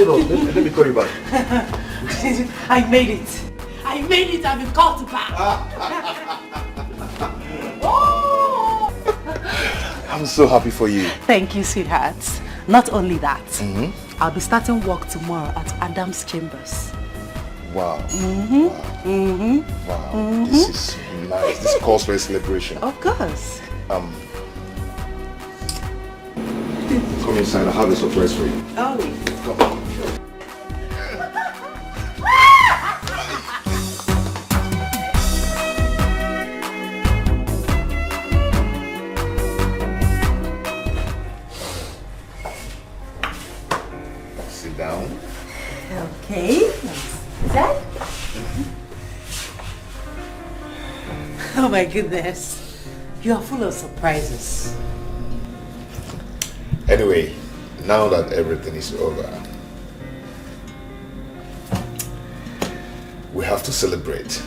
hold on. Let me call you back. I made it. I made it. I've been called back. Oh! I'm so happy for you. Thank you, sweetheart. Not only that, I'll be starting work tomorrow at Adam's Chambers. Wow. Wow. This is nice. This calls for a celebration. Of course. Come inside. I have a surprise for you. Oh. Come on. Sit down. Okay. That? Oh my goodness. You are full of surprises. Anyway, now that everything is over, we have to celebrate.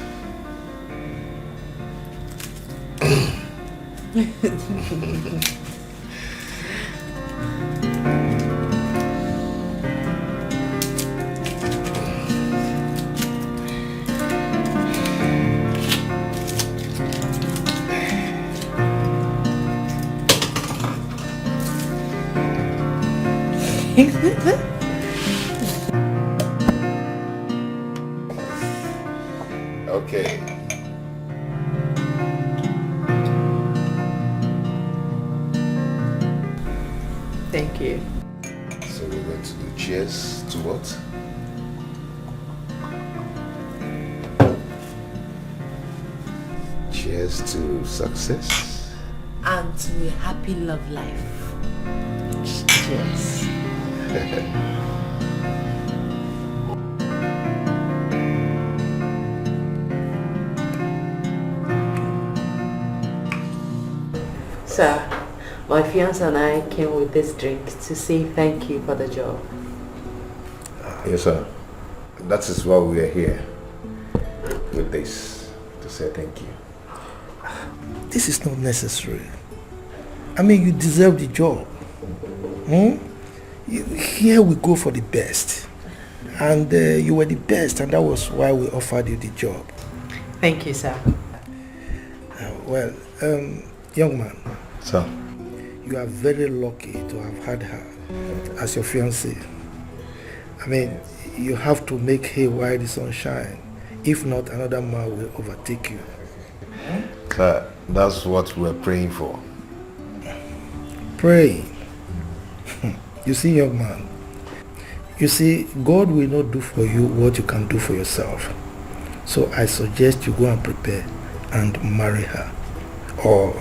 Okay. Thank you. So we're going to do cheers to what? Cheers to success. And to a happy love life. Cheers. Sir, my fiancé and I came with this drink to say thank you for the job. Yes, sir. That is why we are here with this, to say thank you. This is not necessary. I mean, you deserve the job. Here we go for the best. And you were the best, and that was why we offered you the job. Thank you, sir. Young man. Sir. You are very lucky to have had her as your fiancée. I mean, you have to make hay while the sun shines. If not, another man will overtake you. Sir, that's what we're praying for. Praying. You see, young man, you see, God will not do for you what you can do for yourself. So I suggest you go and prepare and marry her. Or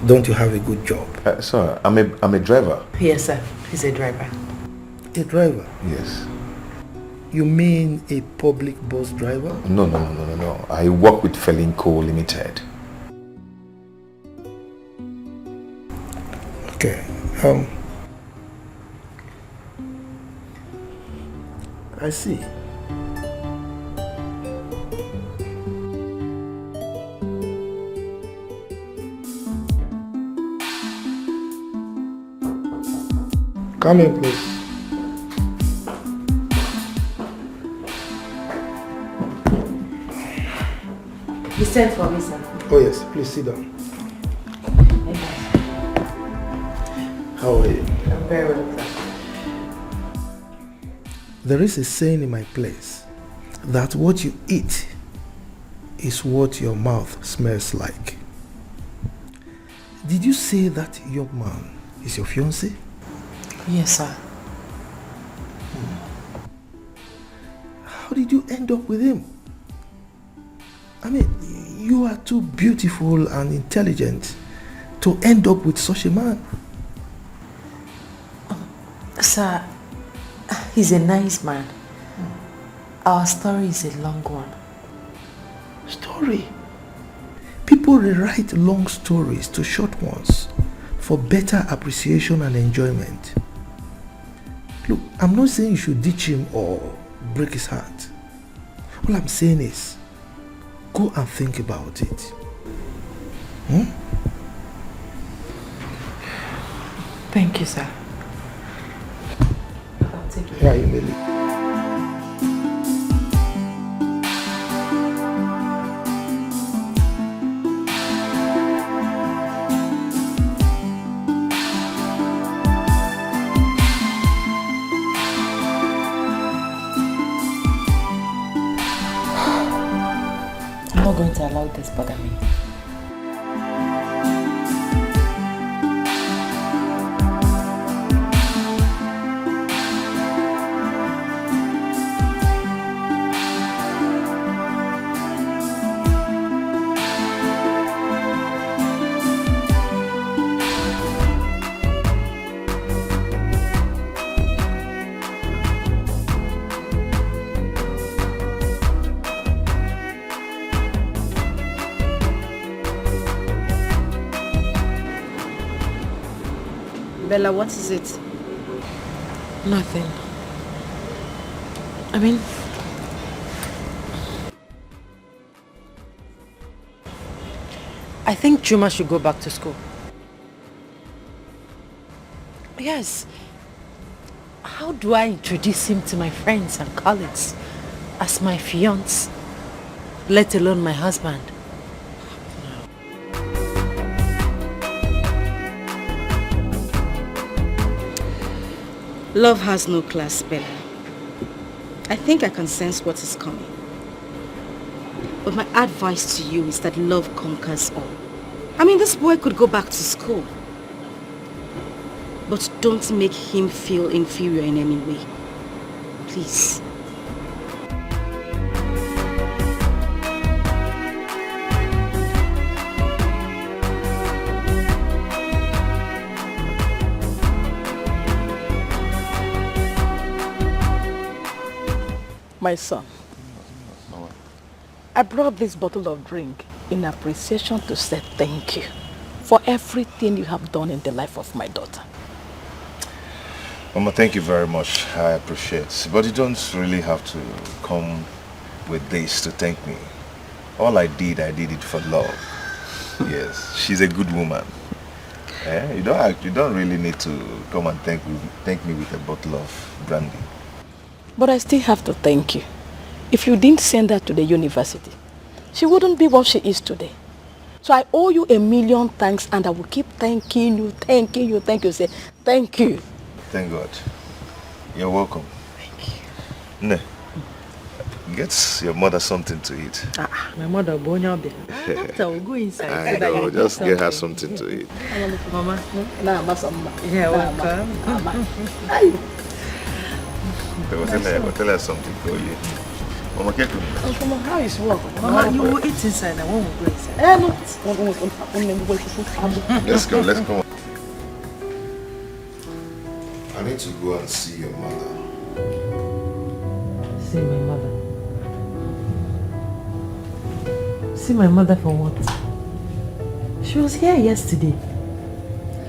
don't you have a good job? Sir, I'm a driver. Yes, sir. He's a driver. A driver? Yes. You mean a public bus driver? No. I work with Felinco Limited. Okay. I see. Come in, please. He sent for me, sir. Oh yes, please sit down. How are you? I'm very well, sir. There is a saying in my place that what you eat is what your mouth smells like. Did you say that young man is your fiancé? Yes, sir. How did you end up with him? I mean, you are too beautiful and intelligent to end up with such a man. Sir, he's a nice man. Our story is a long one. Story? People rewrite long stories to short ones for better appreciation and enjoyment. Look, I'm not saying you should ditch him or break his heart. All I'm saying is, go and think about it. Thank you, sir. I'll take it. Yeah, you may leave. let this bother me. Bella, what is it? Nothing. I mean, I think Juma should go back to school. Yes. How do I introduce him to my friends and colleagues as my fiancé, let alone my husband? Love has no class, Bella. I think I can sense what is coming. But my advice to you is that love conquers all. I mean, this boy could go back to school. But don't make him feel inferior in any way. Please. My son, I brought this bottle of drink in appreciation to say thank you for everything you have done in the life of my daughter. Mama, thank you very much. I appreciate it. But you don't really have to come with this to thank me. All I did it for love. Yes, she's a good woman. You don't really need to come and thank me with a bottle of brandy. But I still have to thank you. If you didn't send her to the university, she wouldn't be what she is today. So I owe you a million thanks, and I will keep thanking you. Say thank you. Thank God. You're welcome. Thank you. Ne, get your mother something to eat. My mother, Bonyabe. After we'll go inside. I know, just get her something to eat. Mama. Yeah, welcome. Tell her something for you. Mama, get me. Mama, how is work? Mama, you will eat inside and one will go inside. Let's go. I need to go and see your mother. See my mother? See my mother for what? She was here yesterday.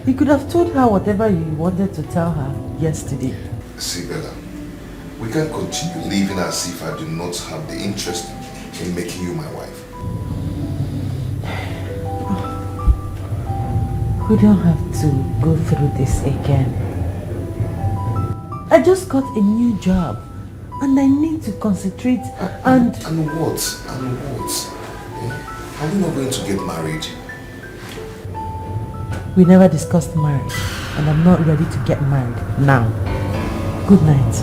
You could have told her whatever you wanted to tell her yesterday. See, Bella, we can't continue living as if I do not have the interest in making you my wife. We don't have to go through this again. I just got a new job and I need to concentrate and... And what? Are we not going to get married? We never discussed marriage and I'm not ready to get married now. Good night.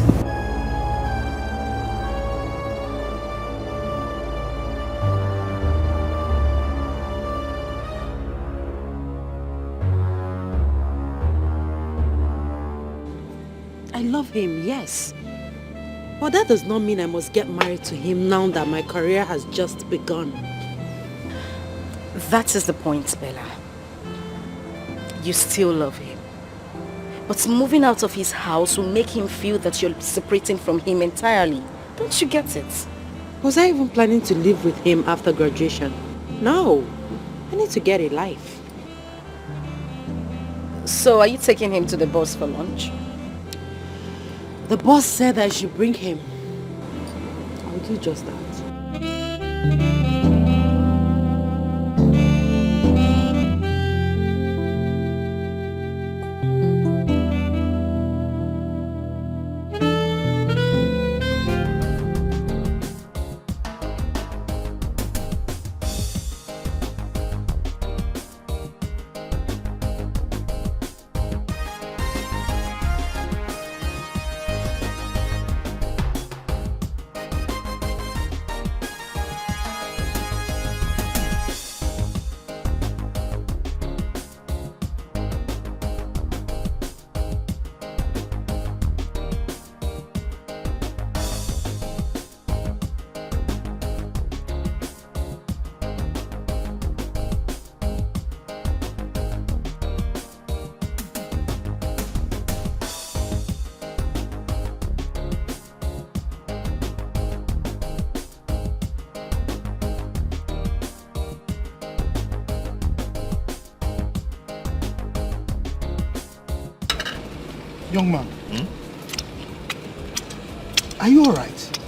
I love him, yes. But that does not mean I must get married to him now that my career has just begun. That is the point, Bella. You still love him. But moving out of his house will make him feel that you're separating from him entirely. Don't you get it? Was I even planning to live with him after graduation? No. I need to get a life. So are you taking him to the boss for lunch? The boss said I should bring him. I'll do just that. Young man, are you alright?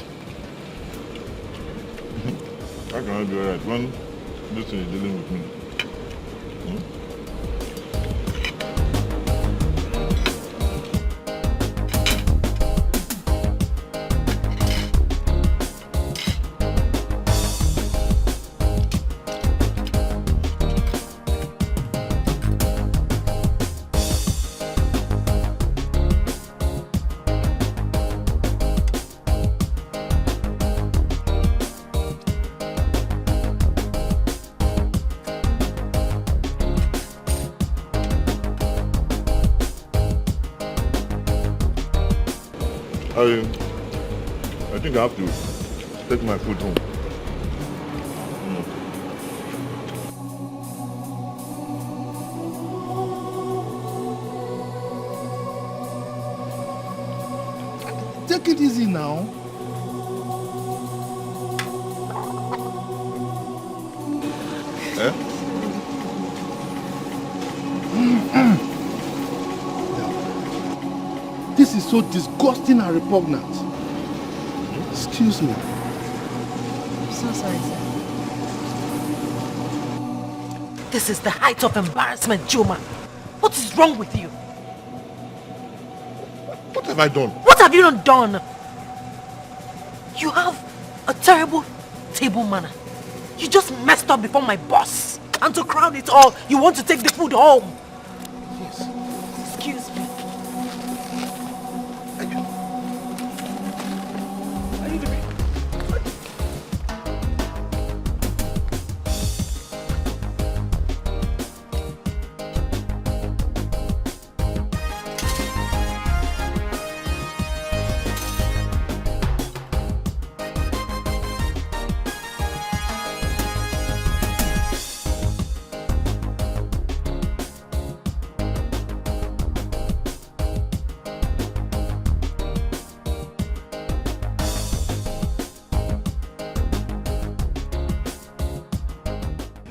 How can I be alright when this thing is dealing with me? I think I have to take my food home. Take it easy now. Eh? This is so disgusting and repugnant. Excuse me. I'm so sorry, sir. This is the height of embarrassment, Juma. What is wrong with you? What have I done? What have you not done? You have a terrible table manner. You just messed up before my boss. And to crown it all, you want to take the food home. Yes. Excuse me.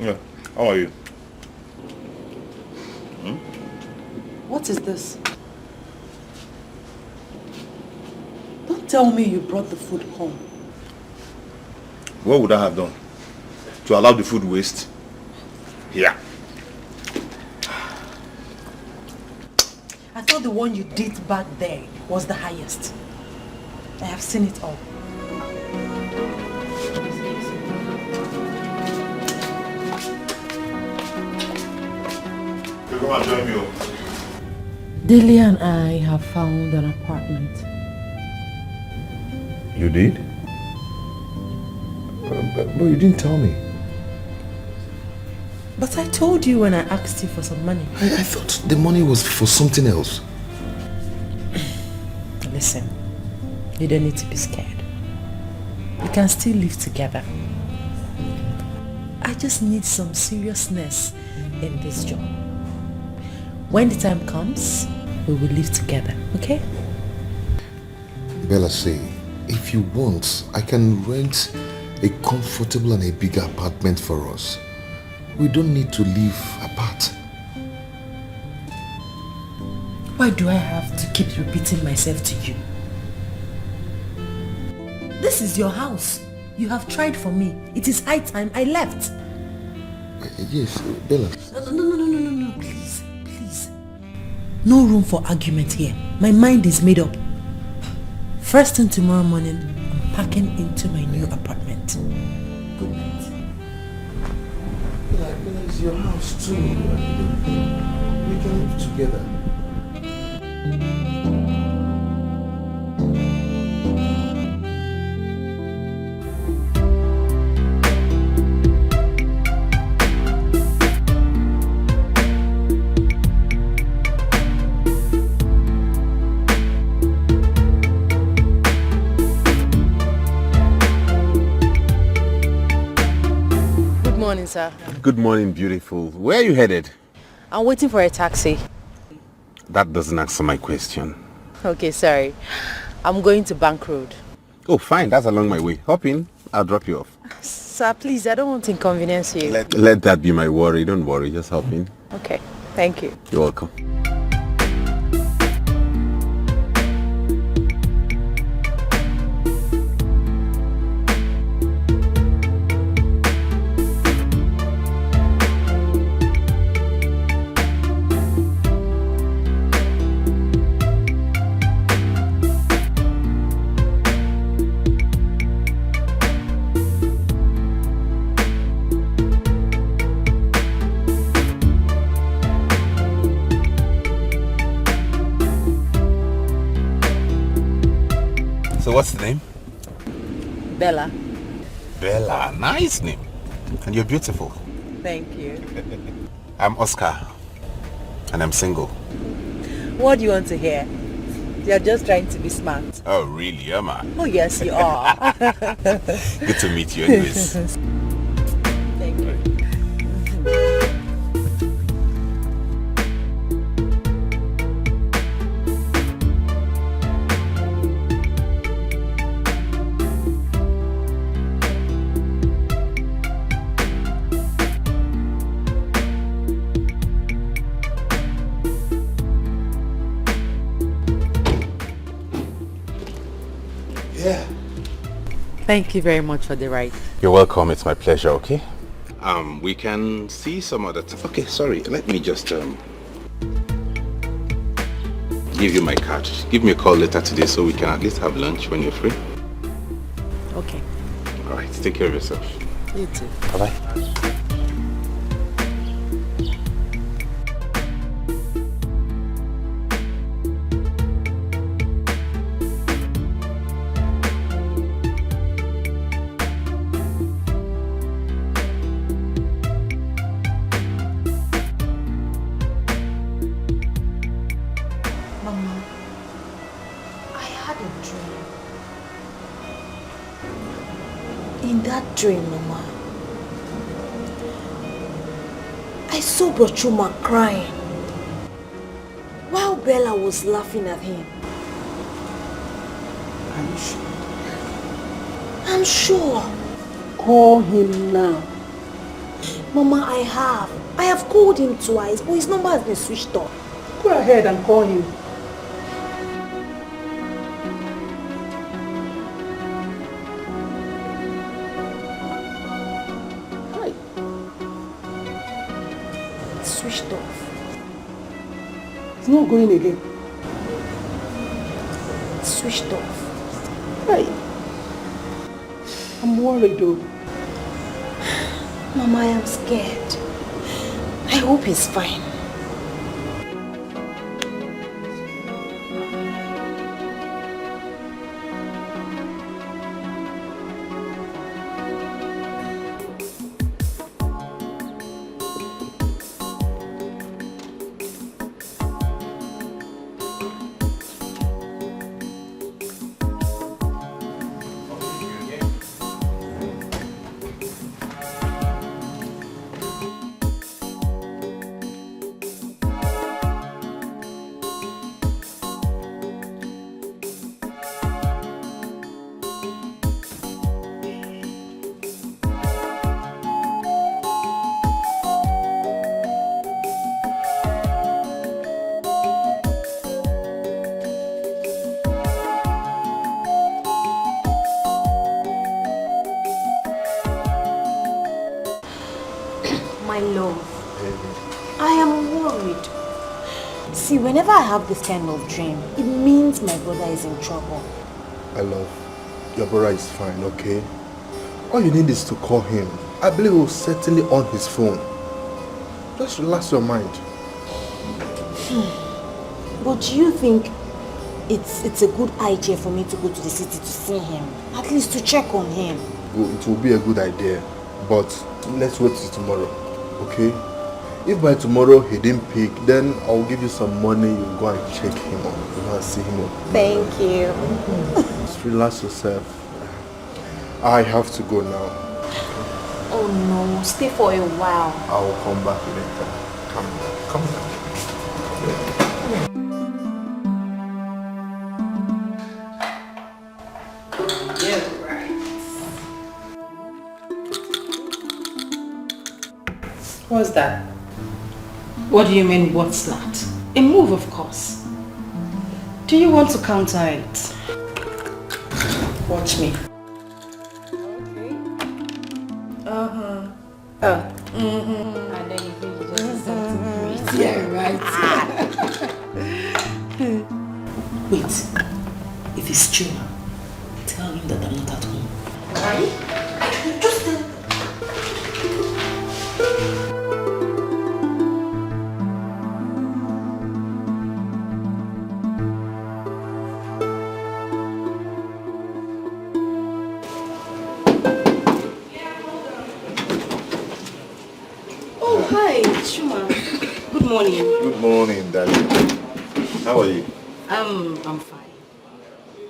Yeah. How are you? What is this? Don't tell me you brought the food home. What would I have done? To allow the food waste? Yeah. I thought the one you did back there was the highest. I have seen it all. You come and join me. Delia and I have found an apartment. You did? But you didn't tell me. But I told you when I asked you for some money. I thought the money was for something else. Listen, you don't need to be scared. We can still live together. I just need some seriousness in this job. When the time comes, we will live together, okay? Bella say, if you want, I can rent a comfortable and a bigger apartment for us. We don't need to live apart. Why do I have to keep repeating myself to you? This is your house. You have tried for me. It is high time I left. Yes, Bella. No, please. No room for argument here. My mind is made up. First thing tomorrow morning, I'm packing into my new apartment. Good night. Bella, it's your house too. We can live together. Good morning, sir. Good morning, beautiful. Where are you headed? I'm waiting for a taxi. That doesn't answer my question. Okay, sorry. I'm going to Bank Road. Oh, fine. That's along my way. Hop in. I'll drop you off. Sir, please, I don't want to inconvenience you. Let that be my worry. Don't worry. Just hop in. Okay, thank you. You're welcome. So what's the name? Bella. Bella, nice name. And you're beautiful. Thank you. I'm Oscar, and I'm single. What do you want to hear? You're just trying to be smart. Oh, really, am I? Oh, yes, you are. Good to meet you anyways. Thank you. Yeah. Thank you very much for the ride. You're welcome. It's my pleasure, okay? We can see some other time. Okay, sorry. Let me just give you my card. Give me a call later today so we can at least have lunch when you're free. Okay. All right. Take care of yourself. You too. Bye-bye. Mama, I had a dream. In that dream, Mama, I saw Brochuma crying while Bella was laughing at him. I'm sure. Call him now. Mama, I have called him twice, but his number has been switched off. Go ahead and call him. Hi. It's switched off. It's not going again. It's switched off. Hi. I'm worried though. Mama, I am scared. I hope he's fine. My love, I am worried. See, whenever I have this kind of dream, it means my brother is in trouble. My love, your brother is fine, okay? All you need is to call him. I believe he'll certainly on his phone. Just relax your mind. But do you think it's a good idea for me to go to the city to see him? At least to check on him. It will be a good idea, but let's wait till tomorrow, okay? If by tomorrow he didn't pick, then I'll give you some money. You go and check him out. You go and see him out. Thank you. Just relax yourself. I have to go now. Oh no, stay for a while. I will come back later. Come down. What's that? What do you mean, what's that? A move, of course. Do you want to counter it? Watch me. Okay. And then you think you just did something great. Yeah, right. Wait. If it's true, tell him that I'm not at home. Right? Just morning. Good morning, darling. How are you? I'm fine.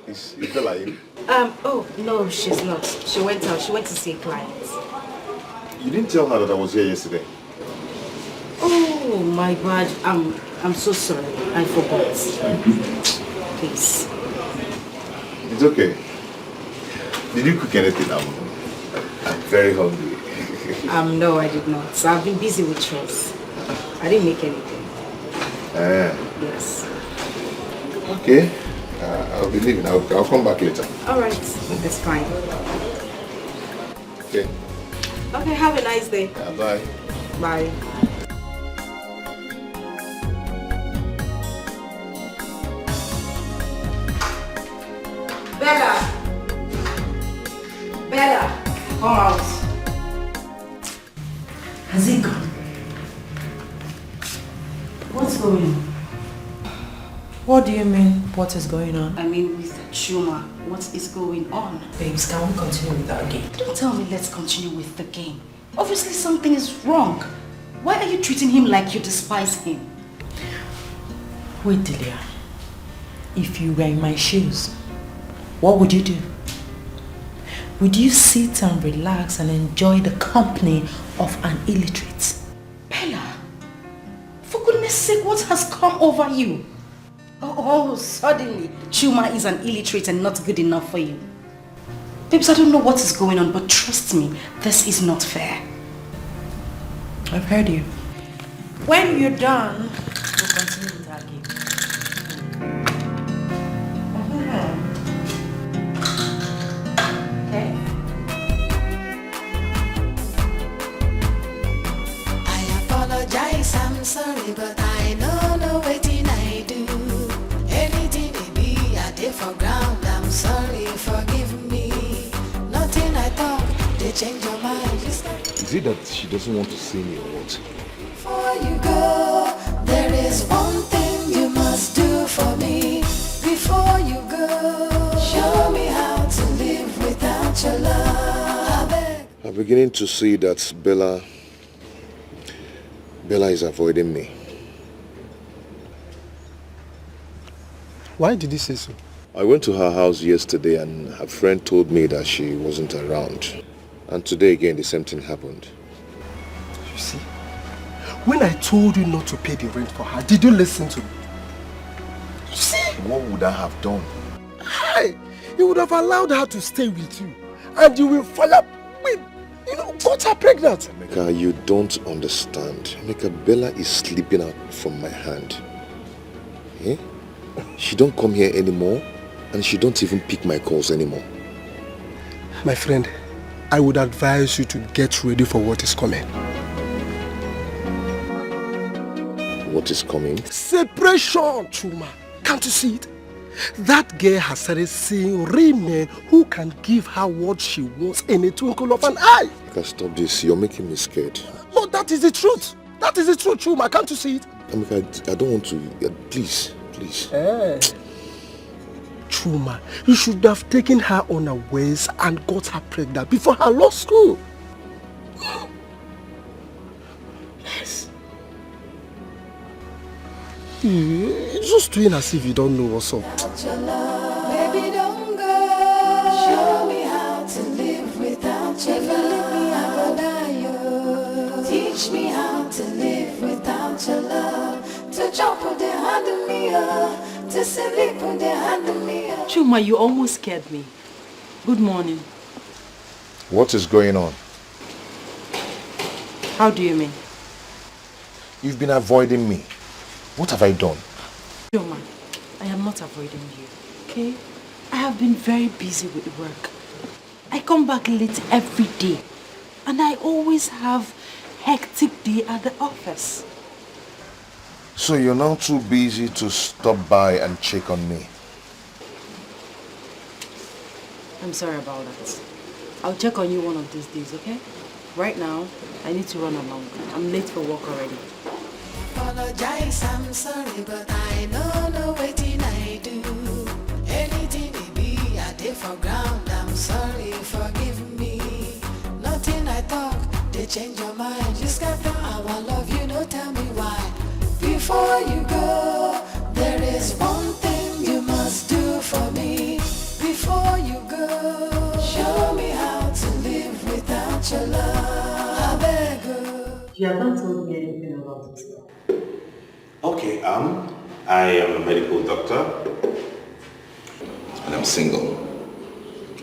Is Bella in? Oh, no, she's not. She went out. She went to see a client. You didn't tell her that I was here yesterday. Oh, my bad. I'm so sorry. I forgot. Please. It's okay. Did you cook anything? I'm very hungry. No, I did not. So I've been busy with chores. I didn't make anything. Yes. Okay. I'll be leaving. I'll come back later. All right. That's fine. Okay. Okay, have a nice day. Yeah, bye. Bye. Bella! Bella! Come out. Has he gone? What's going on? What do you mean, what is going on? I mean, with Chuma, what is going on? Babes, can we continue with that game? Don't tell me let's continue with the game. Obviously something is wrong. Why are you treating him like you despise him? Wait, Delia. If you were in my shoes, what would you do? Would you sit and relax and enjoy the company of an illiterate? Bella, for goodness sake, what has come over you? Oh, suddenly, Chuma is an illiterate and not good enough for you. Babes, I don't know what is going on, but trust me, this is not fair. I've heard you. When you're done, we'll continue with our game. Okay. I apologize, I'm sorry, but I know waiting I do. Anything it be, I did for ground, I'm sorry, forgive me. Nothing I talk, they change your mind. Is it that she doesn't want to see me or what? Before you go, there is one thing you must do for me. Before you go, show me how to live without your love. I'm beginning to see that Bella is avoiding me. Why did you say so? I went to her house yesterday and her friend told me that she wasn't around. And today again the same thing happened. You see, when I told you not to pay the rent for her, did you listen to me? You see? What would I have done? Hey, you would have allowed her to stay with you. And you will follow with, got her pregnant. Emeka, you don't understand. Emeka, Bella is sleeping out from my hand. Eh? She don't come here anymore and she don't even pick my calls anymore. My friend, I would advise you to get ready for what is coming. What is coming? Separation, Chuma. Can't you see it? That girl has started seeing real men who can give her what she wants in a twinkle of an eye. Emeka, stop this. You're making me scared. But that is the truth. That is the truth, Chuma. Can't you see it? Emeka, I don't want to. Please. Chuma, you should have taken her unawares and got her pregnant before her law school. Yes. You're just doing as if you don't know what's up. Baby, don't go. Show me how to live without your love. Teach me how to live without your love. To jump with the hand of me, to sleep with the hand of me. Chuma, you almost scared me. Good morning. What is going on? How do you mean? You've been avoiding me. What have I done? Chuma, I am not avoiding you, okay? I have been very busy with work. I come back late every day. And I always have hectic day at the office. So you're now too busy to stop by and check on me? I'm sorry about that. I'll check on you one of these days, okay? Right now, I need to run along. I'm late for work already. Apologize, I'm sorry, but I know waiting I do. Anything it be, I did for ground, I'm sorry, forgive me. Nothing I talk, they change your mind. You scatter our love, you know, tell me why. Before you go, there is one thing you must do for me. Before you go, show me how to live without your love. I beg you. You have not told me anything about it. Okay, I am a medical doctor. And I'm single.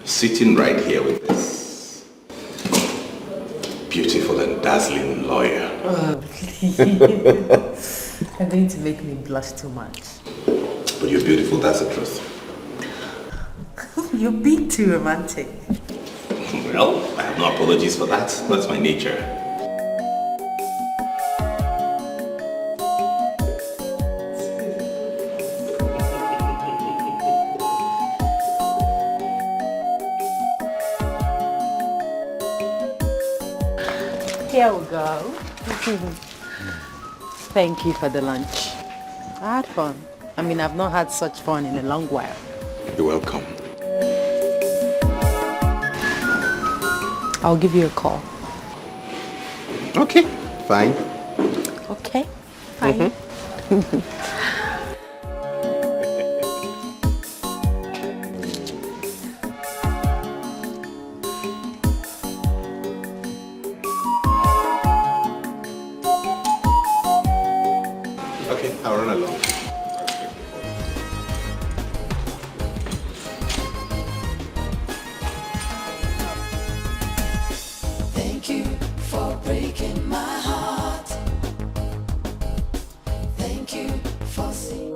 Sitting right here with this beautiful and dazzling lawyer. Oh, please. You're going to make me blush too much. But you're beautiful, that's the truth. You're being too romantic. Well, I have no apologies for that. That's my nature. Here we go. Thank you for the lunch. I had fun. I mean, I've not had such fun in a long while. You're welcome. I'll give you a call. Okay, fine. Okay, fine. Okay, I'll run along. Thank you for breaking my heart. Thank you for seeing.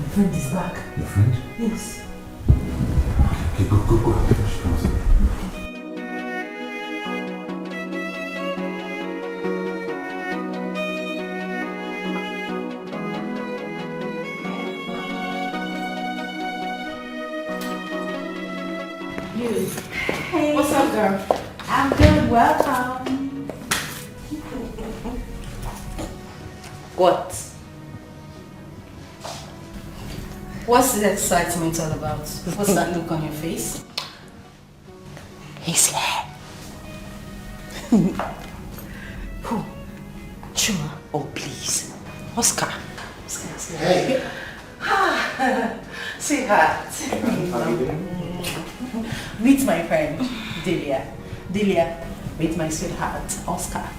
My friend is back. Your friend? Yes. Okay, go. She comes in. Hey. What's up, girl? I'm good. Welcome. What? What's the excitement all about? What's that look on your face? He's here. Who? Chuma. Oh, please. Oscar. Hey. Sweetheart. Meet my friend, Delia. Delia, meet my sweetheart, Oscar.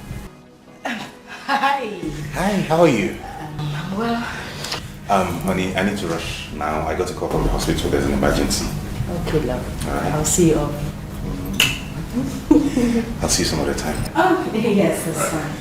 Hi. Hi, how are you? I'm well. Honey, I need to rush now. I got a call from the hospital. There's an emergency. Okay, love. All right. I'll see you off. I'll see you some other time. Oh, yes, that's fine.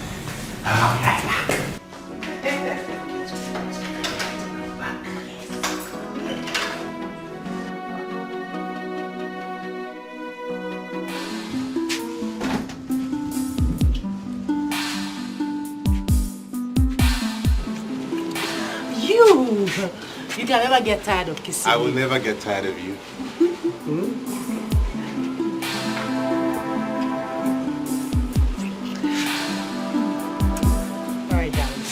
You can never get tired of kissing I will me. never get tired of you. Alright, darling.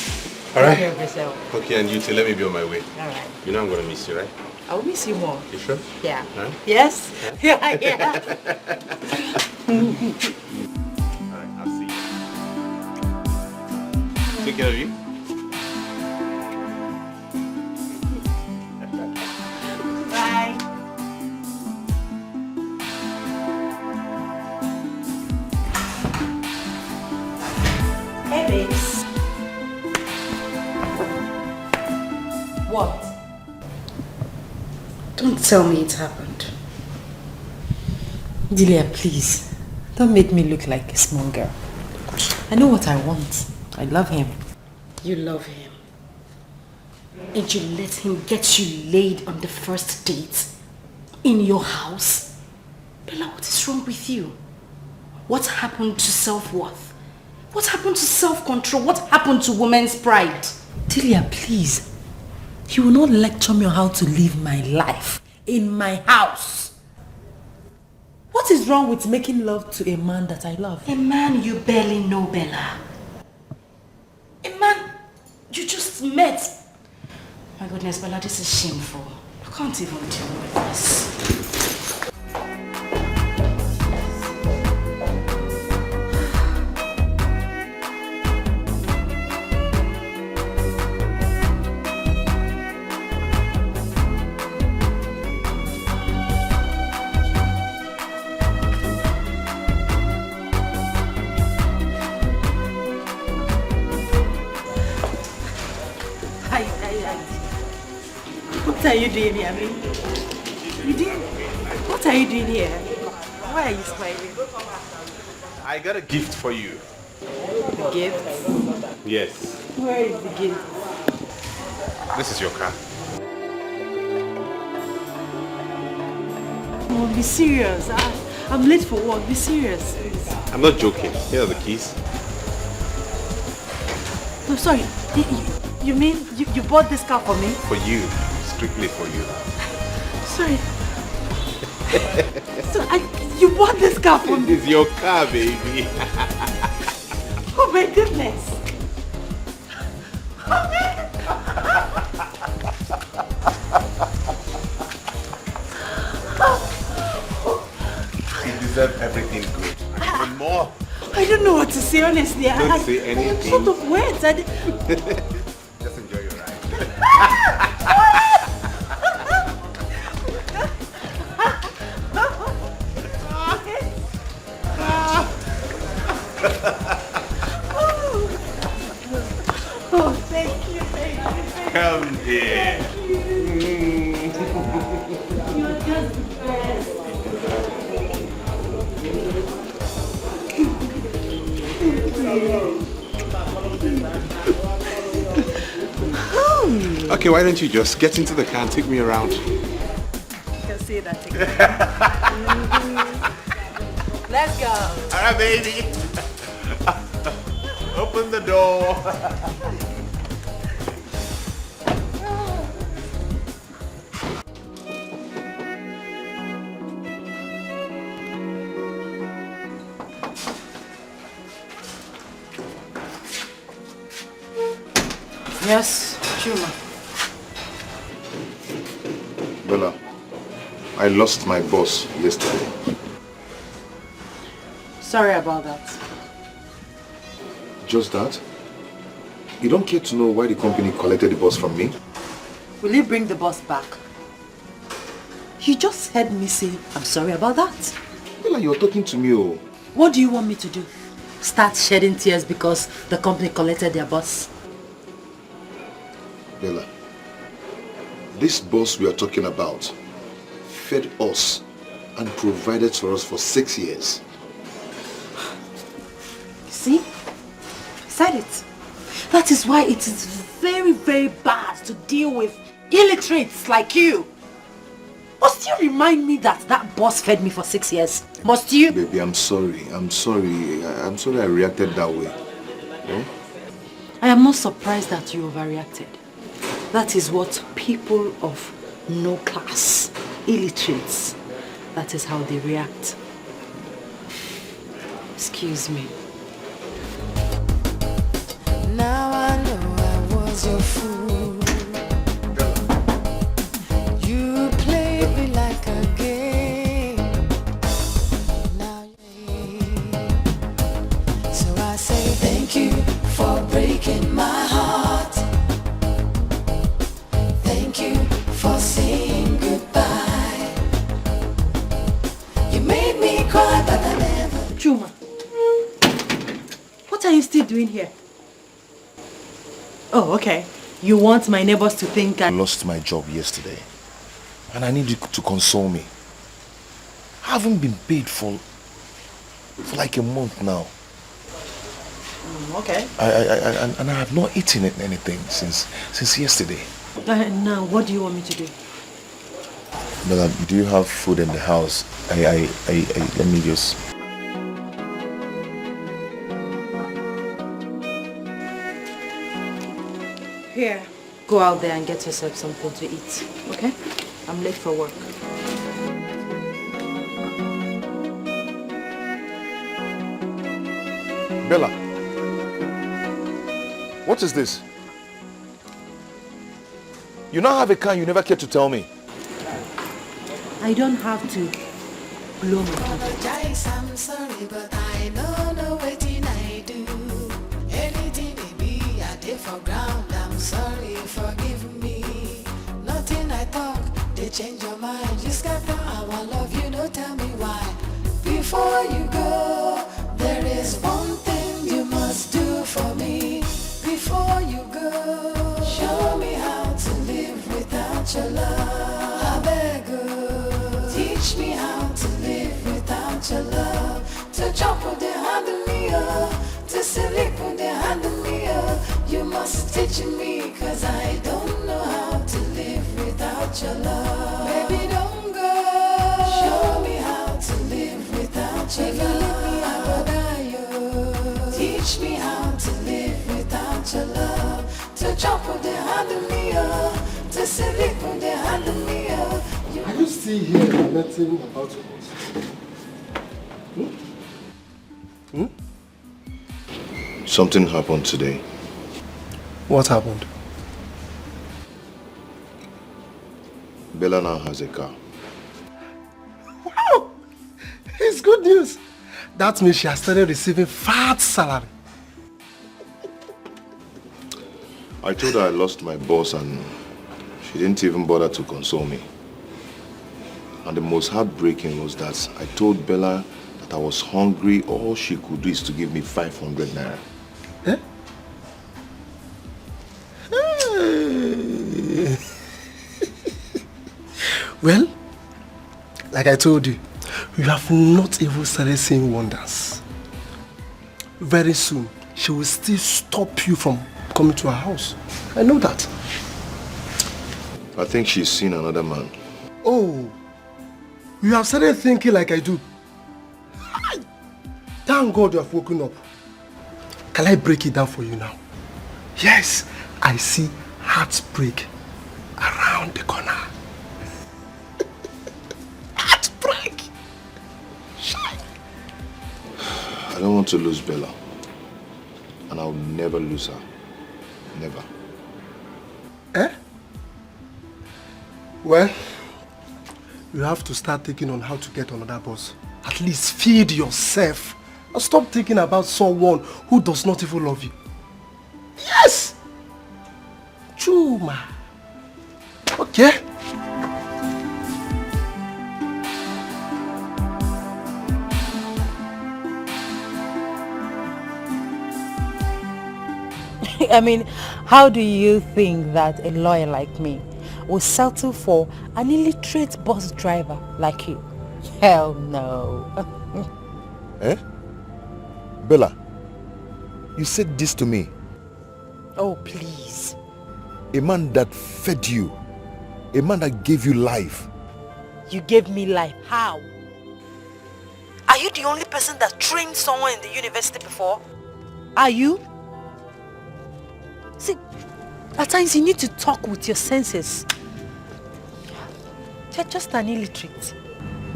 All right. Take care of yourself. Okay, and you too. Let me be on my way. Alright. You know I'm going to miss you, right? I'll miss you more. You sure? Yeah. Huh? Yes? Yeah, yeah. All right, I'll see you. Take care of you. Bye. Hey, babes. What? Don't tell me it happened. Delia, please. Don't make me look like a small girl. I know what I want. I love him. You love him. And you let him get you laid on the first date in your house? Bella, what is wrong with you? What happened to self-worth? What happened to self-control? What happened to women's pride? Delia, please. You will not lecture me on how to live my life. in my house. What is wrong with making love to a man that I love? A man you barely know, Bella. A man you just met. My goodness, Bella, this is shameful. I can't even deal with this. What are you doing here, me? What are you doing here? Why are you smiling? I got a gift for you. The gift? Yes. Where is the gift? This is your car. Oh, be serious. I'm late for work. Be serious, please. I'm not joking. Here are the keys. No, sorry. You mean you bought this car for me? For you. Strictly for you. Sorry. So you bought this car for me? It's your car, baby. Oh my goodness. You deserve everything good. And more. I don't know what to say, honestly. Don't say anything. I'm short of words. Just enjoy your ride. Oh, thank you. Come here. You're just the best. Okay, why don't you just get into the car and take me around? You can say that again. Let's go. All right, baby. Open the door. Yes, Chuma. Bella, I lost my boss yesterday. Sorry about that. Just that? You don't care to know why the company collected the boss from me? Will you bring the boss back? You just heard me say, I'm sorry about that. Bella, you're talking to me, oh. What do you want me to do? Start shedding tears because the company collected their boss? Bella, this boss we are talking about fed us and provided for us for 6 years. See? I said it. That is why it is very, very bad to deal with illiterates like you. Must you remind me that that boss fed me for 6 years? Must you? Baby, I'm sorry. I'm sorry I reacted that way. Eh? I am not surprised that you overreacted. That is what people of no class, illiterates, that is how they react. Excuse me. Now I know I was your fool. You played me like a game. Now so I say thank you for breaking my heart. Thank you for saying goodbye. You made me cry, but I never. Chuma, what are you still doing here? Oh, okay. You want my neighbors to think I lost my job yesterday. And I need you to console me. I haven't been paid for like a month now. Okay. And I have not eaten anything since yesterday. Now, what do you want me to do? Bella, do you have food in the house? Let me just... Here, go out there and get yourself something to eat, okay? I'm late for work. Bella, what is this? You now have a car, you never care to tell me. I don't have to blow my Apologize, I'm sorry, but I don't know what I do. Anything may be, I did for ground. I'm sorry, forgive me. Nothing I talk, they change your mind. You scatter our love, you don't tell me why. Before you go, there is one thing you must do for me. Before you go, show me how to live without your love. I beg you, teach me how to live without your love. To jump with the hand of me, to sleep with the hand of me. You must teach me, cause I don't know how to live without your love. Baby, don't go. Show me how to live without your love. If you leave me, I will die. Teach me how to live without your love. To jump with the hand of me, to sleep with the hand of me. Are you still here and nothing about us? Something happened today. What happened? Bella now has a car. Wow! It's good news. That means she has started receiving fat salary. I told her I lost my boss and she didn't even bother to console me. And the most heartbreaking was that I told Bella that I was hungry. All she could do is to give me 500 naira. Eh? Well, like I told you, you have not even started seeing wonders. Very soon, she will still stop you from coming to her house. I know that. I think she's seen another man. Oh, you have started thinking like I do. Thank God you have woken up. Can I break it down for you now? Yes, I see heartbreak around the corner. Heartbreak! Shine! I don't want to lose Bella. And I'll never lose her. Never. Eh? Well, you have to start thinking on how to get another boss. At least feed yourself. And stop thinking about someone who does not even love you. Yes! Chuma. Okay? I mean, how do you think that a lawyer like me will settle for an illiterate bus driver like you? Hell no. Eh? Bella, you said this to me. Oh, please. A man that fed you. A man that gave you life. You gave me life. How? Are you the only person that trained someone in the university before? Are you? See, at times you need to talk with your senses. You're just an illiterate.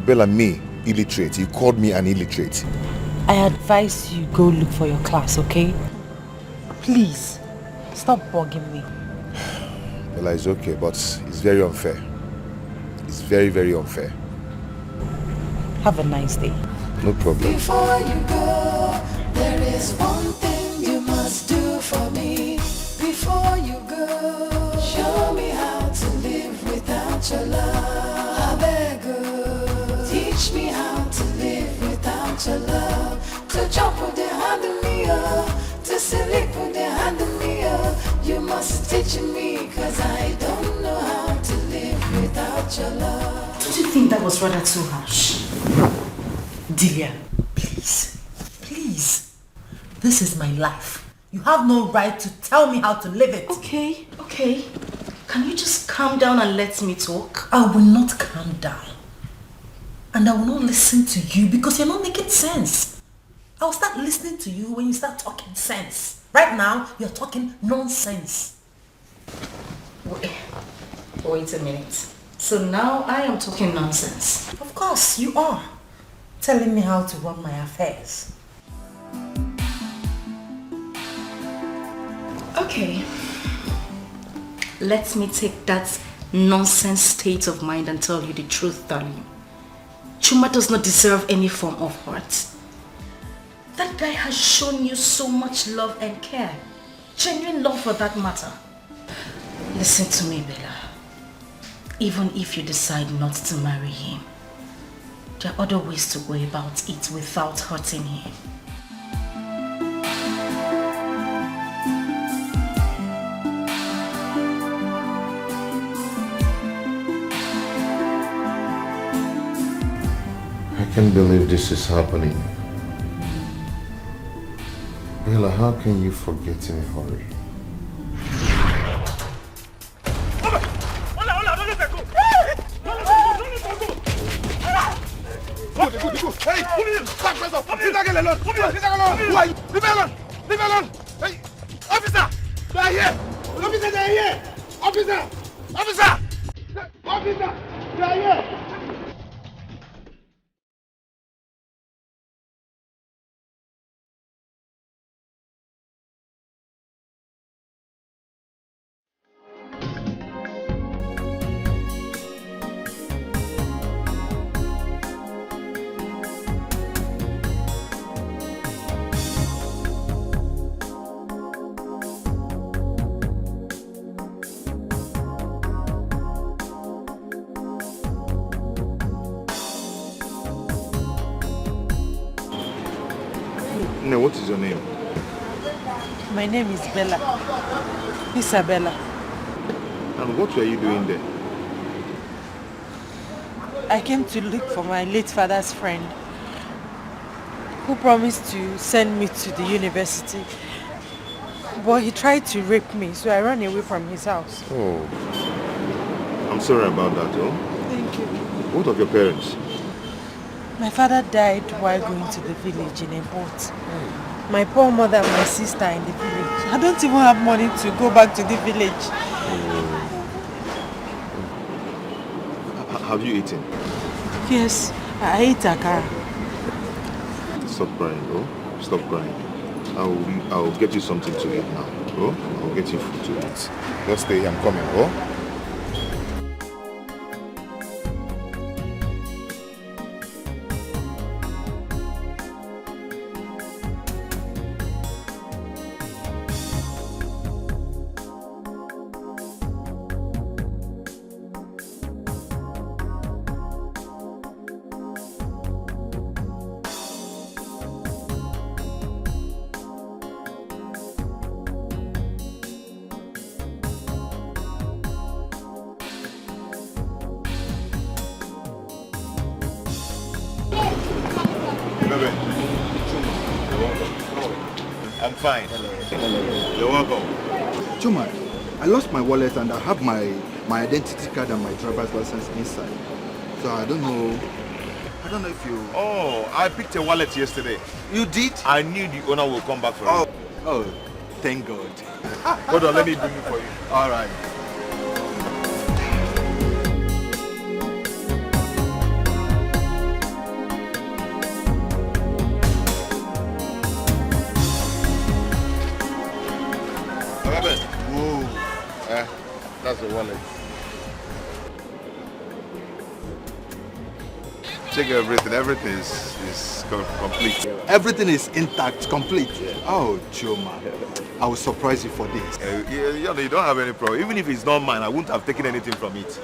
Bella, me, illiterate. You called me an illiterate. I advise you go look for your class, okay? Please, stop bugging me. Bella, it's okay, but it's very unfair. It's very, very unfair. Have a nice day. No problem. Before you go, there is one thing you must do for me. Before you go, show me how to live without your love. I beg you, teach me how to live without your love. To jump with the hand of me, to sleep with the hand of me. You must teach me, cause I don't know how to live without your love. Don't you think that was rather too harsh? Delia, please, please. This is my life. You have no right to tell me how to live it. Okay. Can you just calm down and let me talk? I will not calm down. And I will not listen to you because you're not making sense. I will start listening to you when you start talking sense. Right now, you're talking nonsense. Wait a minute. So now I am talking nonsense. Of course, you are. Telling me how to run my affairs. Okay. Let me take that nonsense state of mind and tell you the truth, darling. Chuma does not deserve any form of hurt. That guy has shown you so much love and care. Genuine love for that matter. Listen to me, Bella. Even if you decide not to marry him, there are other ways to go about it without hurting him. I can't believe this is happening. Bella, how can you forget in a hurry? Hey, back press up. Leave that girl alone. Why? Leave her alone. Leave her alone. Hey, officer, they are here. Officer, they are here. Officer, they are here. No, what is your name? My name is Bella. Isabella. And what were you doing there? I came to look for my late father's friend who promised to send me to the university. But he tried to rape me, so I ran away from his house. Oh, I'm sorry about that, oh. Thank you. What of your parents? My father died while going to the village in a boat. My poor mother and my sister in the village. I don't even have money to go back to the village. Have you eaten? Yes, I ate akara. Stop crying, oh. Stop crying. I'll get you something to eat now, oh. I'll get you food to eat. Just stay, I'm coming, oh. I'm fine. Hello. You're welcome. Chuma, I lost my wallet and I have my identity card and my driver's license inside. So I don't know if you... Oh, I picked a wallet yesterday. You did? I knew the owner will come back for Oh, it. oh, thank God. Hold on, let me bring it for you. All right. That's the wallet. Check everything. Everything is complete. Everything is intact, complete. Yeah. Oh, Chuma, I will surprise you for this. You don't have any problem. Even if it's not mine, I wouldn't have taken anything from it.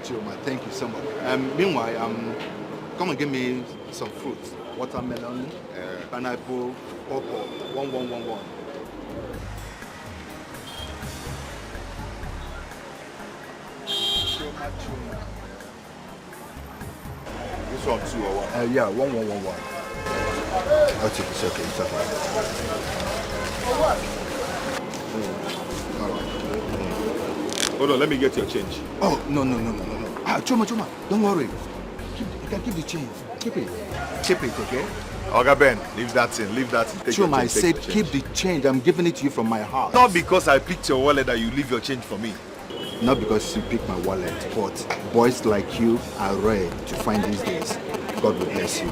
Chuma, thank you so much. Meanwhile, come and give me some fruits. Watermelon, pineapple, pawpaw, 1111. This one 2 or 1? Yeah, 1111. Okay, it's okay, it's okay. All right. Hold on, let me get your change. Oh, no. Chuma, don't worry. You can keep the change. Keep it. Keep it, okay? Oga Ben, leave that in. Take Chuma, I your change, said take the keep the change. I'm giving it to you from my heart. Not because I picked your wallet that you leave your change for me. Not because you pick my wallet, but boys like you are rare to find these days. God will bless you.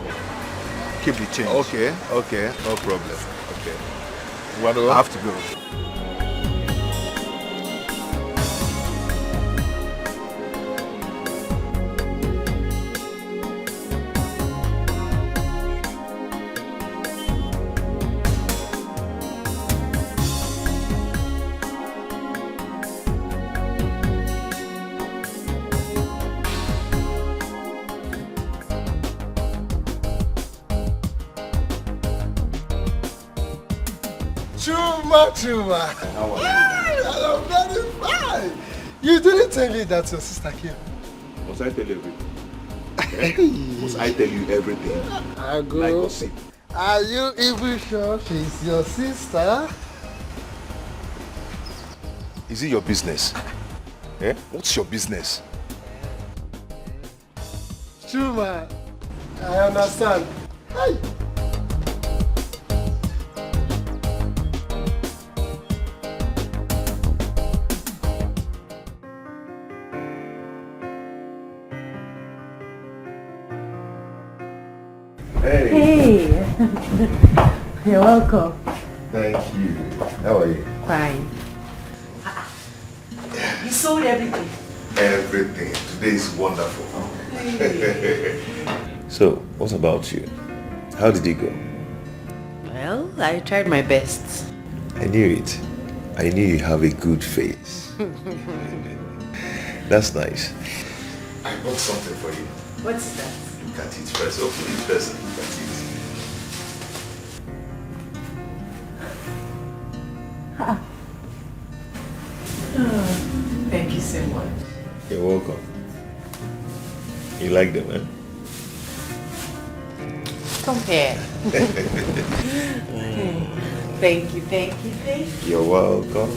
Keep the change. Okay, no problem. Okay. I have to go. Chuma. How are you? I'm very fine. You didn't tell me that your sister came. Must I tell you everything? Must I tell you everything? I go. Like gossip. Are you even sure she's your sister? Is it your business? Eh? What's your business? Chuma, I understand. Hey. Hey. You're welcome. Thank you. How are you? Fine. You sold everything? Everything. Today is wonderful. So, what about you? How did it go? Well, I tried my best. I knew it. I knew you have a good face. That's nice. I bought something for you. What's that? Look at it first. Open it first and look at it. Thank you so much. You're welcome. You like them, eh? Come here. Thank you. You're welcome.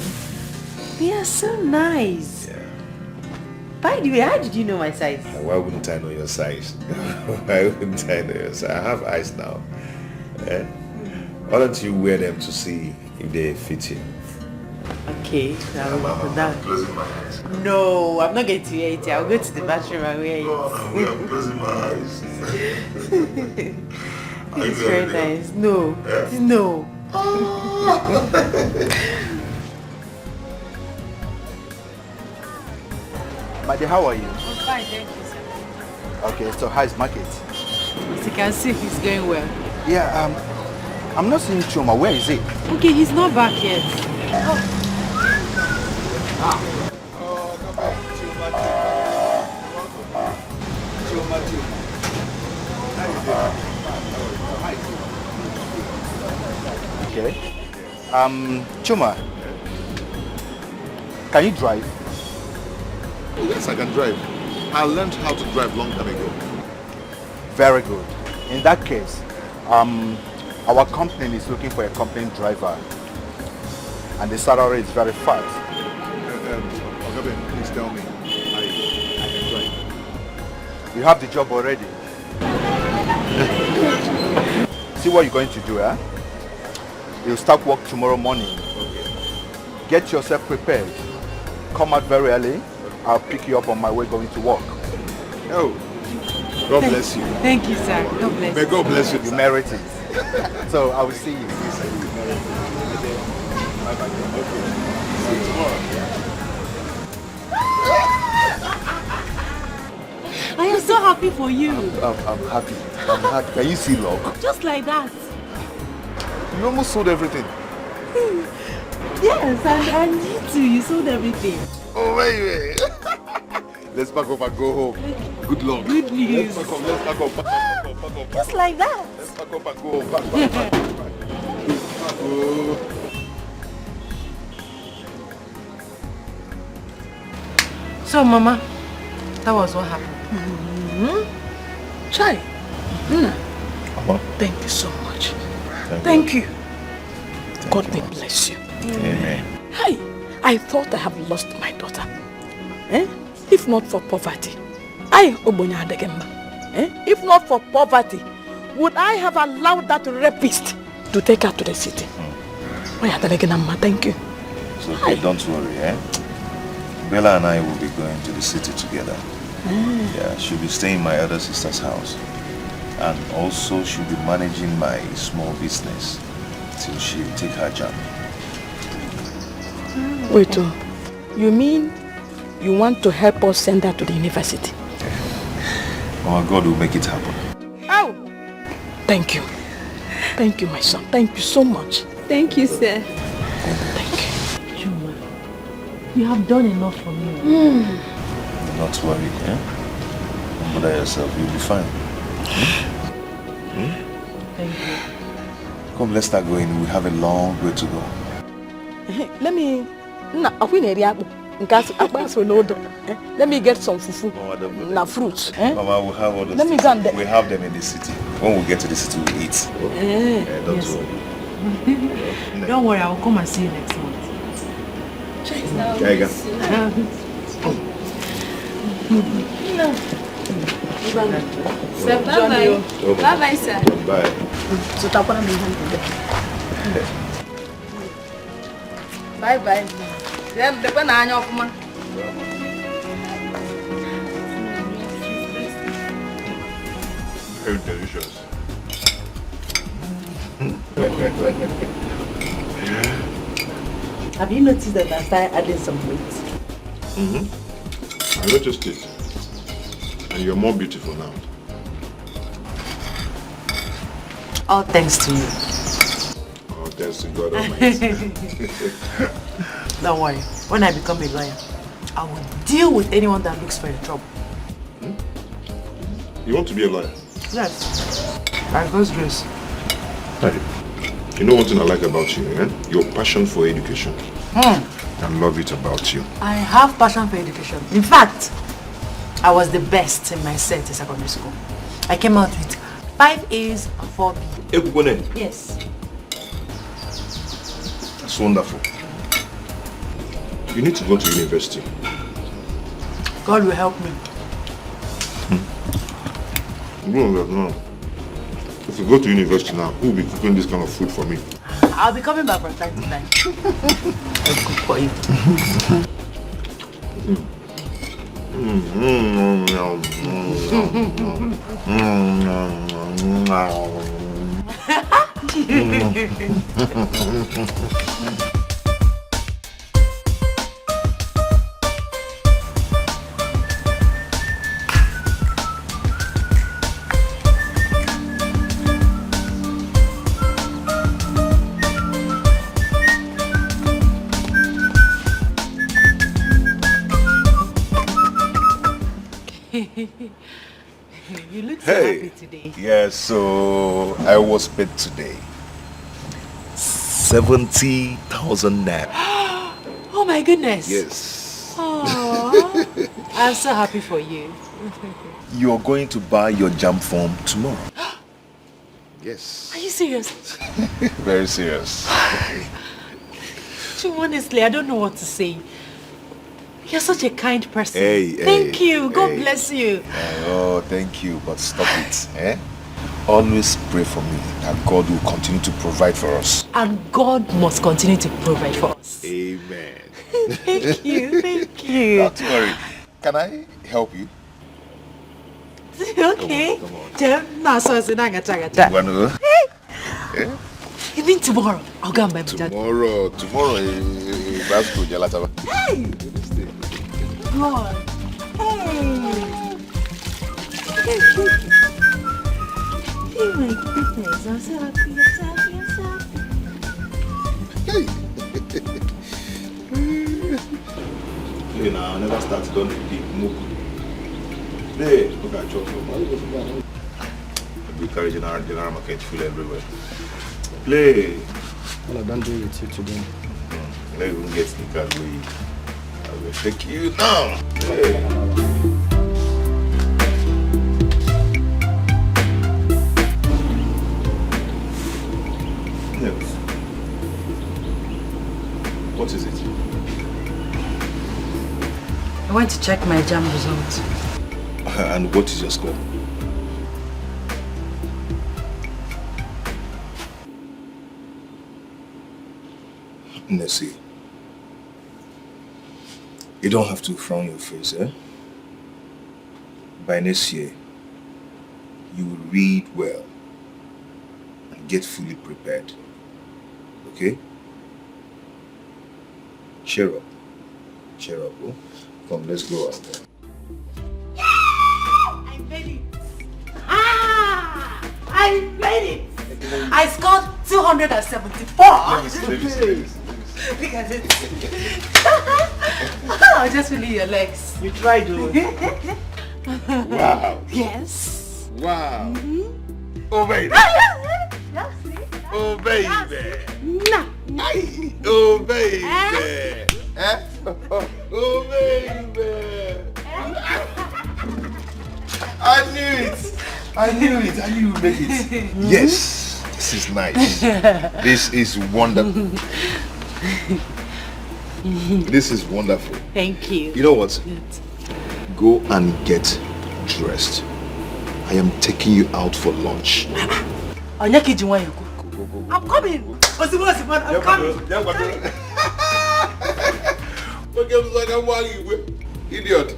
They are so nice. Yeah. By the way, how did you know my size? Why wouldn't I know your size? Why wouldn't I know your size? I have eyes now. Eh? Why don't you wear them to see if they fit you? Okay, I'm closing my eyes. No, I'm not going to wear it. I'll go to the bathroom and wear it. I'm closing my eyes. It's very nice. No, no. My dear, how are you? I'm fine, thank you, sir. Okay, so how's market? As you can see, he's going well. Yeah, I'm not seeing Chuma. Where is he? Okay, he's not back yet. Okay. Chuma, can you drive? Yes, I can drive. I learned how to drive long time ago. Very good. In that case, our company is looking for a company driver, and the salary is very fast. Okabe, please tell me. I can drive. You have the job already. See what you're going to do, eh? You'll start work tomorrow morning. Get yourself prepared. Come out very early. I'll pick you up on my way going to work. Oh, God bless you. Thank you, sir. God bless May God bless you. You merit it. So I will see you. I am so happy for you. I'm happy. I'm happy. Can you see luck? Just like that. You almost sold everything. Yes, and you too. You sold everything. Oh, wait. Let's pack up and go home. Good luck. Good news. Let's pack up. Just like that. Let's pack up and go home. Pack. So, Mama, that was what happened. Chai. Mama. Thank you so much. Thank you. God may bless you. Amen. Hi, I thought I have lost my daughter. If not for poverty. If not for poverty, would I have allowed that rapist to take her to the city? Thank you. It's okay, don't worry, eh? Bella and I will be going to the city together. Yeah, she'll be staying in my elder sister's house. And also she'll be managing my small business till she take her job. Wait, you mean you want to help us send her to the university? Our God will make it happen. Oh! Thank you. Thank you, my son. Thank you so much. Thank you, sir. Thank you. Chuma, you have done enough for me. Not to worry, eh? Don't bother yourself, you'll be fine. Thank you. Come, let's start going. We have a long way to go. Let me... Let me get some fufu. Na fruits. Mama, we'll have all those Let me things. go and We have them in the city. When we get to the city, we'll eat. Don't Yes. worry. Don't worry, I will come and see you next month. There you go. Bye-bye. Bye-bye, sir. Bye. Bye-bye. Very delicious. Have you noticed that I started adding some weight? I noticed it. And you're more beautiful now. All thanks to you. Oh, thanks to God Almighty. Don't worry. When I become a lawyer, I will deal with anyone that looks for your trouble. You want to be a lawyer? Yes. By God's grace. Hey, you know one thing I like about you, eh? Your passion for education. I love it about you. I have passion for education. In fact, I was the best in my set in secondary school. I came out with 5 A's and 4 B. Yes. That's wonderful. You need to go to university. God will help me. No. If you go to university now, who will be cooking this kind of food for me? I'll be coming back from time to time. I'll cook for you. You look so happy today. Yeah, so I was paid today. 70,000 naira. Oh my goodness. Yes. Aww. I'm so happy for you. You're going to buy your jam form tomorrow. Yes. Are you serious? Very serious. Honestly, I don't know what to say. You're such a kind person. Hey, thank you. God bless you. Oh, thank you. But stop it. Eh? Always pray for me that God will continue to provide for us. And God must continue to provide for us. Amen. Thank you. Thank you. Not to worry. Can I help you? Okay. Come on. Hey. You mean tomorrow? I'll go and buy my dad. Tomorrow, that's good. Hey! God. Hey! Oh my goodness, I'm so happy, I'm so happy, I'm so happy. Hey, now I never started on the big move. Hey, look at chocolate. We carry general market full everywhere. Play. Well, I don't do it with you today. Let me get the car away. I will take you now. Hey. Yes. What is it? I went to check my jam results. And what is your score? Nessie. You don't have to frown your face, eh? By next year, you will read well and get fully prepared. Okay? Cheer up. Cheer up, oh. Come, let's go out there. I made it! I made it! I scored 274! Look at it. I'll just feel your legs. You tried to. Wow. Yes. Wow. Mm-hmm. Oh, baby. Oh, baby. Nah. Oh, baby. Eh? Oh, baby. I knew it. I knew it. I knew you would make it. Yes. This is nice. This is wonderful. This is wonderful. Thank you. You know what? Go and get dressed. I am taking you out for lunch. I'm coming. I'm coming. Idiot.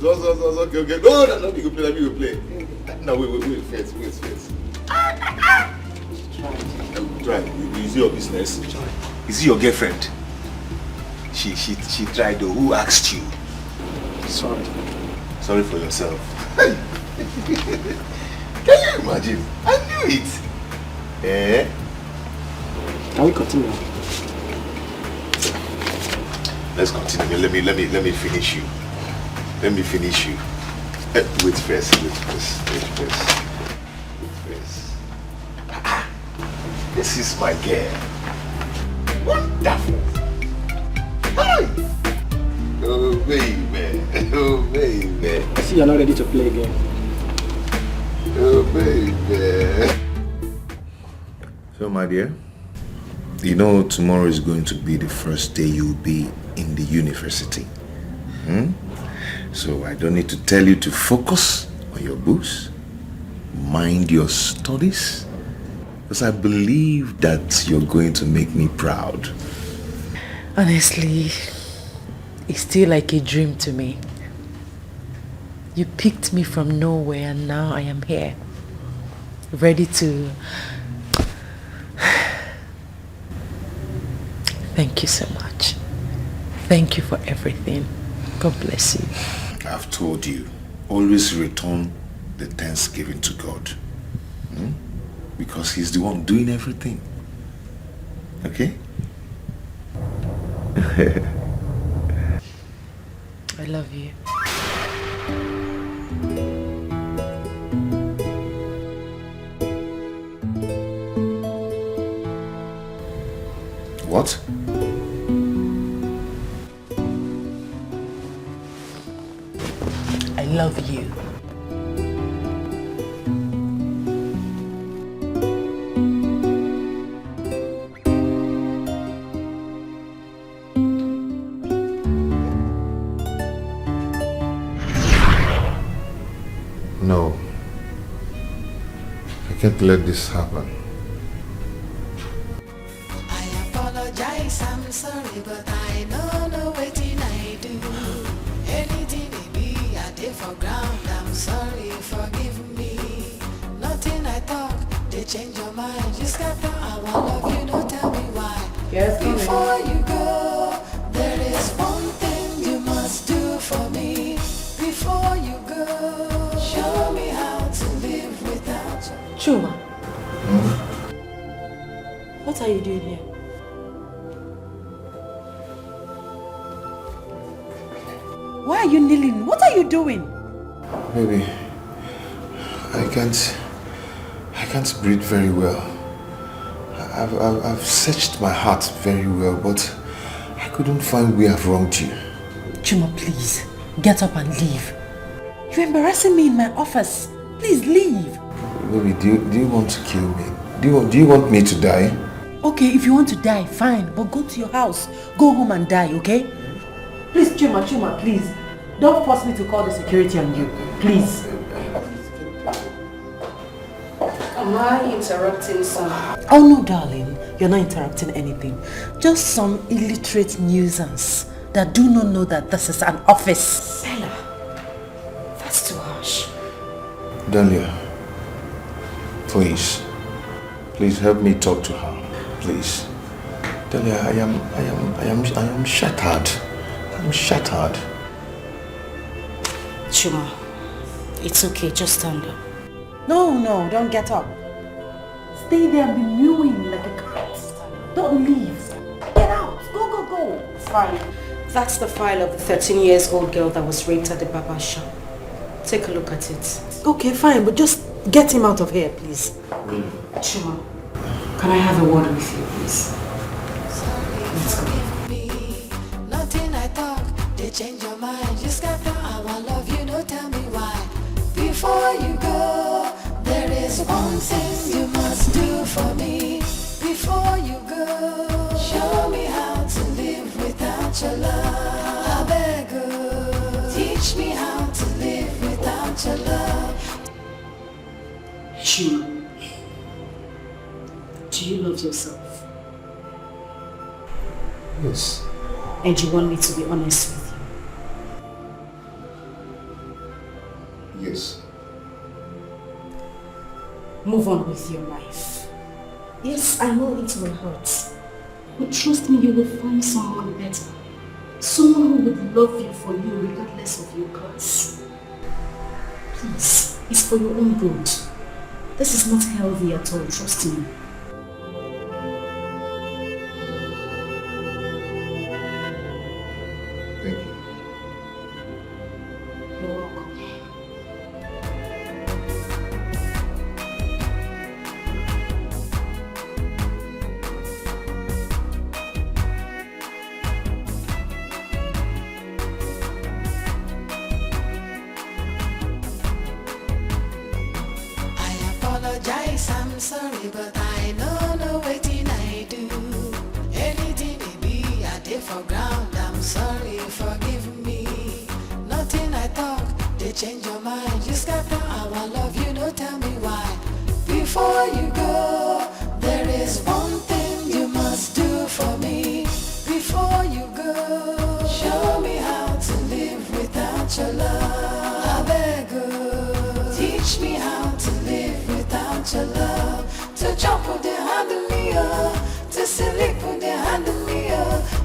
Okay. No, you play. No, wait, first. Try. Is it your business? Is it your girlfriend? She tried though. Who asked you? Sorry for yourself. Can you imagine? I knew it. Eh? Can we continue? Let's continue. Let me finish you. Wait first. This is my girl. Wonderful. Hi. Oh baby. I see you're not ready to play again. Oh baby. So my dear, you know tomorrow is going to be the first day you'll be in the university. So I don't need to tell you to focus on your books, mind your studies, because I believe that you're going to make me proud. Honestly, it's still like a dream to me. You picked me from nowhere and now I am here, ready to... Thank you so much. Thank you for everything. God bless you. I've told you, always return the thanksgiving to God. Because He's the one doing everything. Okay? I love you. What? I love you. No. I can't let this happen. I apologize, I'm sorry, but I don't know what I do. Anything they be, I did for ground. I'm sorry, forgive me. Nothing I talk, they change your mind. You scatter, I want love you, don't tell me why. Yes, before you go, there is one thing you must do for me. Before you go, show me how to live without you. Chuma. What are you doing here? Why are you kneeling? What are you doing? Baby, I can't breathe very well. I've searched my heart very well, but I couldn't find where I've wronged you. Chuma, please, get up and leave. You're embarrassing me in my office. Please leave. Baby, do you want to kill me? Do you want me to die? Okay, if you want to die, fine, but go to your house. Go home and die, okay? Please, Chuma, please. Don't force me to call the security on you. Please. Am I interrupting something? Oh no, darling. You're not interrupting anything. Just some illiterate nuisance that do not know that this is an office. Bella, that's too harsh. Delia, please help me talk to her, please. Delia, I am shattered. I'm shattered. Chuma, it's okay, just stand up. No, don't get up. Stay there and be mewing like a cat. Don't leave. Get out. Go. Fine. That's the file of the 13-year-old girl that was raped at the barber shop. Take a look at it. Okay, fine, but just get him out of here, please. Chuma, can I have a word with you, please? Let's go. Nothing I talk, they change your mind. You scatter our love, you don't tell me why. Before you go, there is one thing you must do for me. Before you go, show me how to live without your love. I beg you, teach me how to live without your love. Chuma, do you love yourself? Yes. And you want me to be honest with you? Yes. Move on with your life. Yes, I know it will hurt. But trust me, you will find someone better. Someone who would love you for you regardless of your class. Please, it's for your own good. This is not healthy at all, trust me. Thank you. You're welcome. I'm sorry, but I know no waiting I do. Anything it be, I did for ground. I'm sorry, forgive me. Nothing I talk, they change your mind. You scatter our love, you don't tell me why. Before you go, there is one thing you must do for me. Before you go, show me how to live without your love. I beg you, teach me how to live without your love. To jump with the hand of me, to sleep with the hand of me.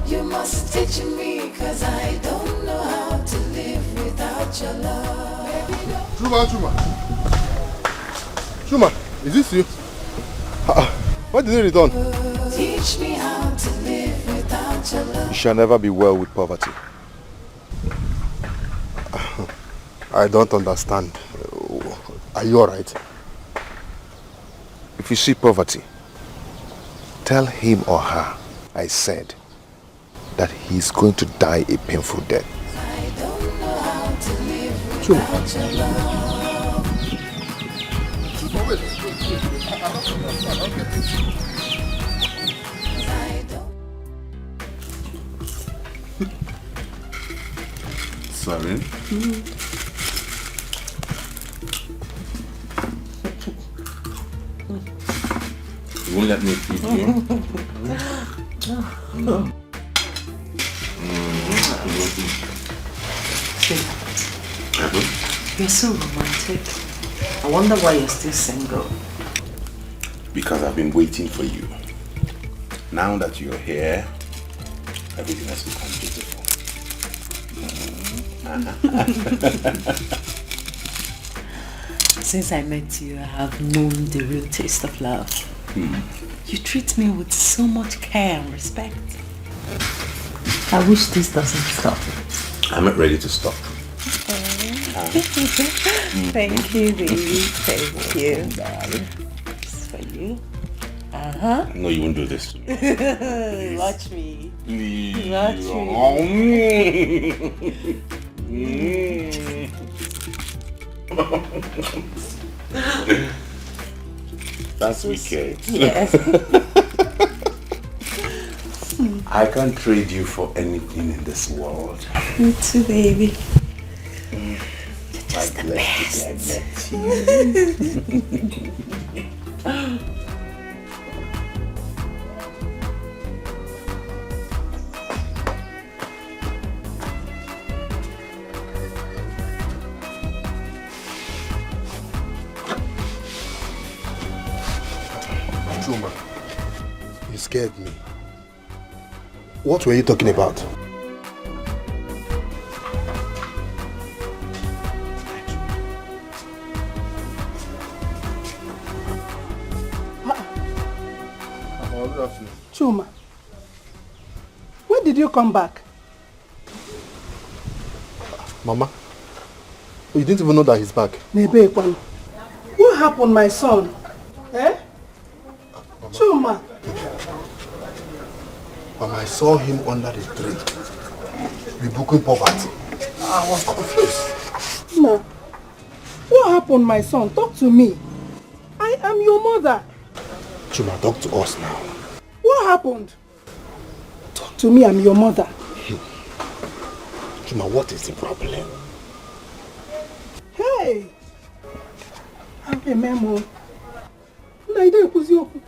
You must teach me, cause I don't know how to live without your love. Chuma, is this you? Why did you return? Teach me how to live without your love. You shall never be well with poverty. I don't understand. Are you alright? If you see poverty, tell him or her I said that he's going to die a painful death. I don't know how to live without your love. Wait. I don't. Sorry. You won't let me feed you? You're so romantic. I wonder why you're still single. Because I've been waiting for you. Now that you're here, everything has become beautiful. Since I met you, I have known the real taste of love. You treat me with so much care and respect. I wish this doesn't stop. I'm not ready to stop. Thank you, baby. Thank you. This is for you. No, you won't do this to me. Watch me. Please. Watch That's wicked. Yes. I can't trade you for anything in this world. Me too, baby. Just the best. Chuma, you scared me. What were you talking about? Chuma, when did you come back? Mama, you didn't even know that he's back. Nebekwan, what happened, my son? Eh? Chuma. Mama, I saw him under the tree, rebuking poverty. I was confused. No. What happened, my son? Talk to me. I am your mother. Chuma, talk to us now. What happened? Talk to me, I'm your mother. Chuma, what is the problem? Hey! I'm a memo. Naide Kuzioku.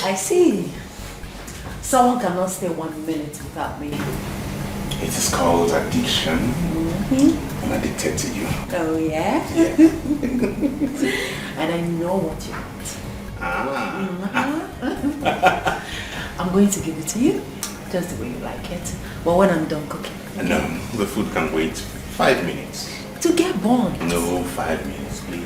I see. Someone cannot stay 1 minute without me. It is called addiction. I'm addicted to you. Oh, yeah? And I know what you want. I'm going to give it to you, just the way you like it. But when I'm done cooking. No, the food can wait 5 minutes. To get born. No, 5 minutes, please.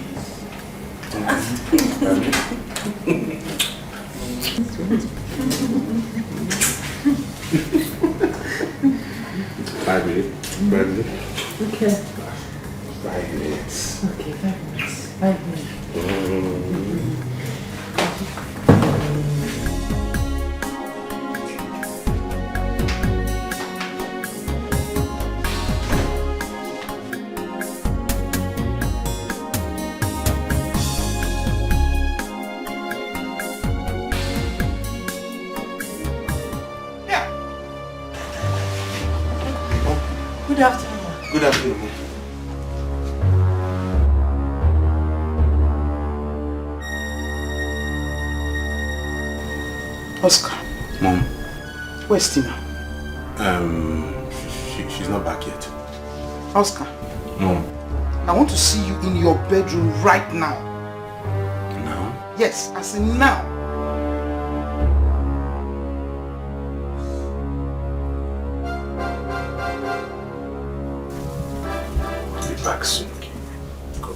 5 minutes. 5 minutes. Okay. 5 minutes. Okay, 5 minutes. 5 minutes. Good afternoon. Good afternoon. Oscar. Mom. Where's Tina? She's not back yet. Oscar. Mom. I want to see you in your bedroom right now. Now? Yes, as in now. Back soon. Go.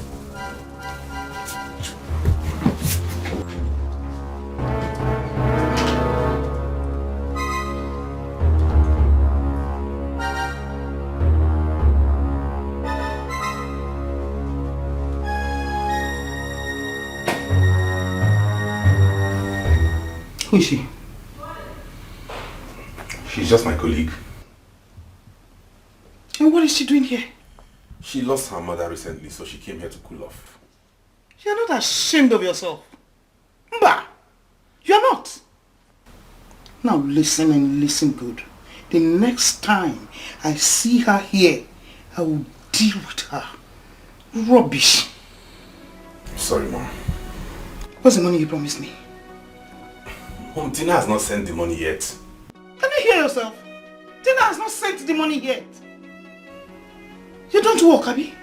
Who is she? She's just my colleague. And what is she doing here? She lost her mother recently, so she came here to cool off. You're not ashamed of yourself. Mba! You're not. Now listen and listen good. The next time I see her here, I will deal with her. Rubbish. Sorry, Mom. What's the money you promised me? Mom, Tina has not sent the money yet. Can you hear yourself? Tina has not sent the money yet. You don't work, Abby.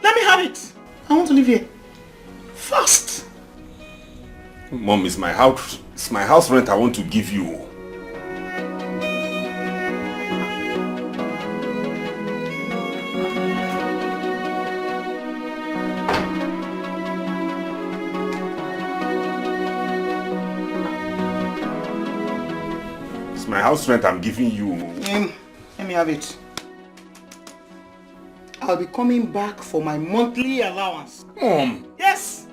Let me have it. I want to live here. Fast. Mom, it's my house rent I want to give you. It's my house rent I'm giving you. Let me have it. I'll be coming back for my monthly allowance. Mom. Yes.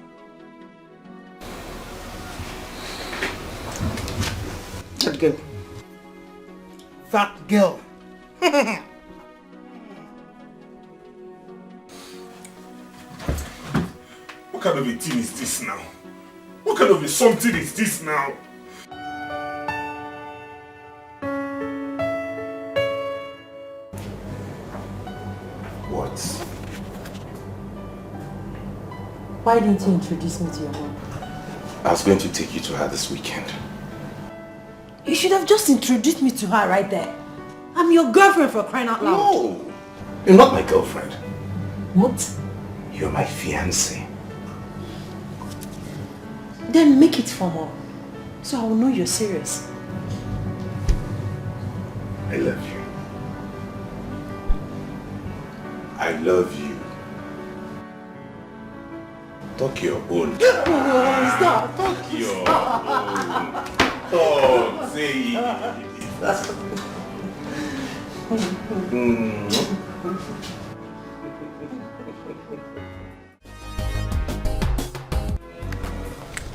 That girl. That girl. kind of a thing is this now? What kind of a something is this now? What? Why didn't you introduce me to your mom? I was going to take you to her this weekend. You should have just introduced me to her right there. I'm your girlfriend, for crying out loud. No! You're not my girlfriend. What? You're my fiancé. Then make it formal, so I will know you're serious. I love you. I love you. Talk your own. Stop! Talk your own. Talk, say it.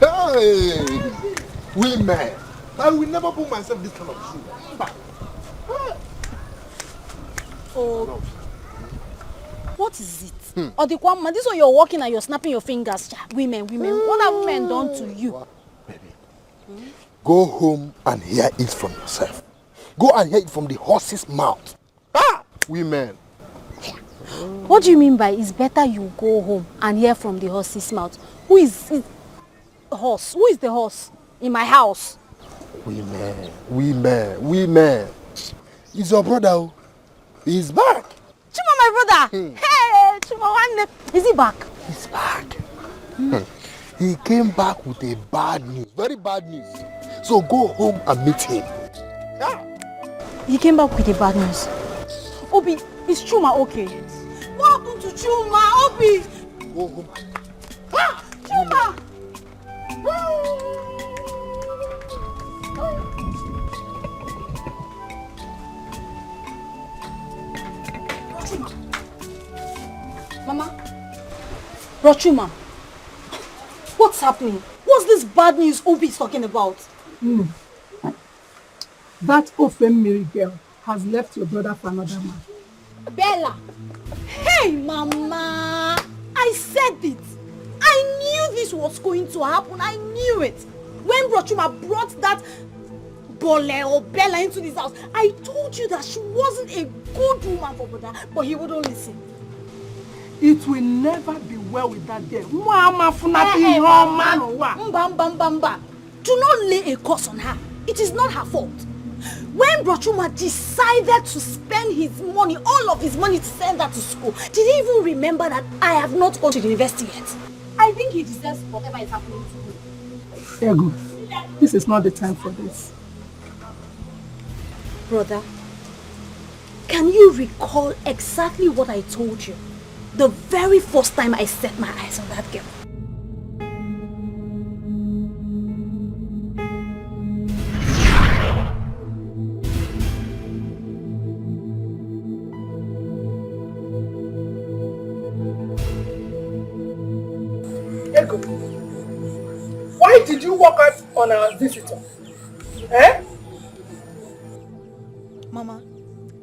Hey! Women! I will never put myself this kind of shoe. Oh. What is it? Or the one man, this one you're walking and you're snapping your fingers. Women. What have women done to you? Baby, go home and hear it from yourself. Go and hear it from the horse's mouth. Women. What do you mean by it's better you go home and hear from the horse's mouth? Who is it? Horse? Who is the horse in my house? Women. It's your brother. He's back. Chuma, my brother. Hey, Chuma, is he back? He's back. He came back with a bad news. Very bad news. So go home and meet him. He came back with the bad news. Obi, is Chuma okay? What happened to Chuma? Obi! Go home. Chuma! Mama? Rochuma, what's happening? What's this bad news Obi is talking about? That Ofemiri girl has left your brother for another man. Bella! Hey, Mama! I said it! I knew this was going to happen. I knew it. When Rochuma brought that Bole or Bella into this house, I told you that she wasn't a good woman for brother, but he wouldn't listen. It will never be well with that girl. Mba. Do not lay a curse on her. It is not her fault. When Rochuma decided to spend his money, all of his money to send her to school, did he even remember that I have not gone to the university yet? I think he deserves whatever is happening to him. Ego, this is not the time for this. Brother, can you recall exactly what I told you the very first time I set my eyes on that girl? Ego, why did you walk out on our visitor? Eh? Mama,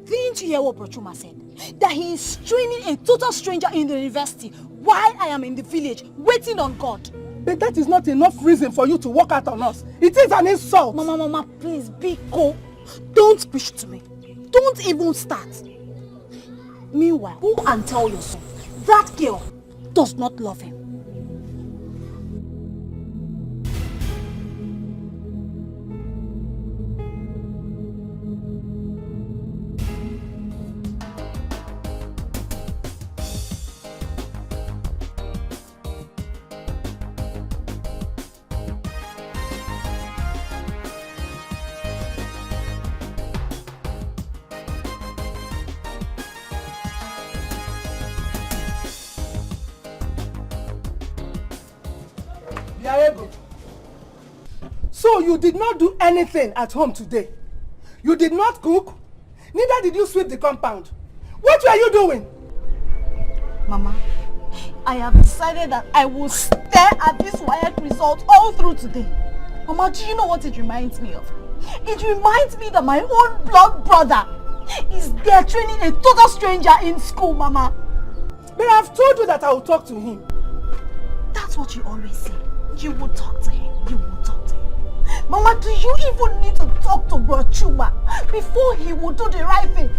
didn't you hear what Brochuma said? That he is training a total stranger in the university while I am in the village waiting on God. But that is not enough reason for you to walk out on us. It is an insult. Mama, please be cool. Don't preach to me. Don't even start. Meanwhile, go and tell your son that girl does not love him. So you did not do anything at home today? You did not cook? Neither did you sweep the compound. What were you doing? Mama, I have decided that I will stare at this WAEC result all through today. Mama, do you know what it reminds me of? It reminds me that my own blood brother is there training a total stranger in school, Mama. But I've told you that I will talk to him. That's what you always say. You will talk to him. You will talk to him. Mama, do you even need to talk to Bro Chuma before he will do the right thing?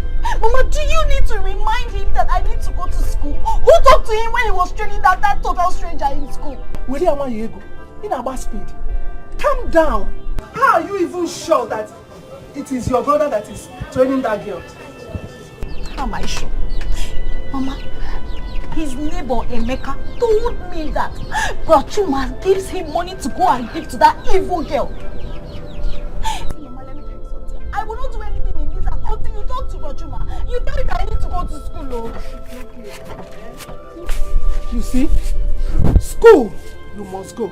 Mama, do you need to remind him that I need to go to school? Who talked to him when he was training that total stranger in school? Where am I go? In about speed. Calm down. How are you even sure that it is your brother that is training that girl? How am I sure? Mama, his neighbor Emeka told me that Bro Chuma gives him money to go and give to that evil girl. Mama, let me tell you something. I will not do anything in this house until you talk to Bro Chuma. You tell me that I need to go to school. You see? School, you must go.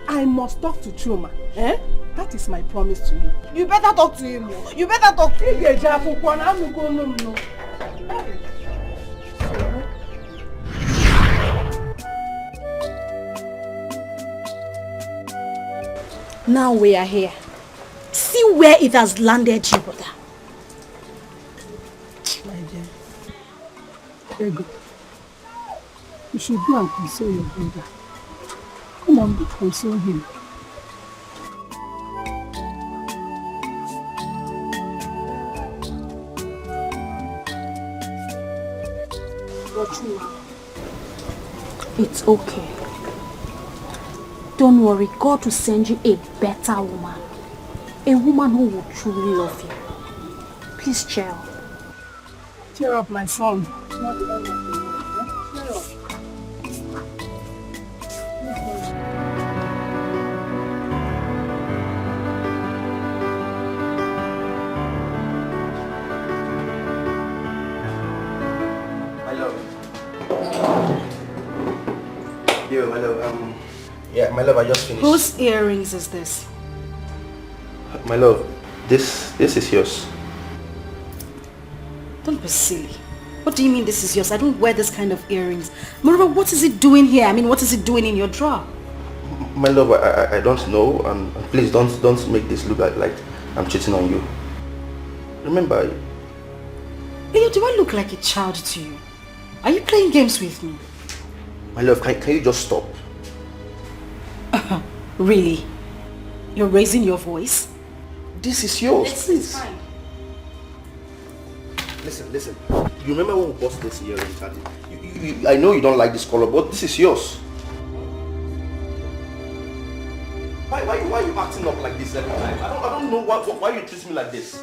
I must talk to Chuma. Eh? That is my promise to you. You better talk to him. You better talk to him. Now we are here. See where it has landed you, brother. My dear. Ego. You should go and console your brother. Come on, go console him. It's okay. Don't worry, God will send you a better woman. A woman who will truly love you. Please cheer up. Cheer up, my son. Cheer up. Yo, my love, yeah, my love, I just finished. Whose earrings is this? My love, this is yours. Don't be silly. What do you mean this is yours? I don't wear this kind of earrings. Moreover, what is it doing here? I mean, what is it doing in your drawer? My love, I don't know, and please don't make this look like I'm cheating on you. Remember, Leo, do I look like a child to you? Are you playing games with me? my love, can you just stop? Really? You're raising your voice? This is yours, It's please. fine. Listen. You remember when we bought this earring, Charlie? I know you don't like this color, but this is yours. Why are you acting up like this every time? I don't know why you treat me like this.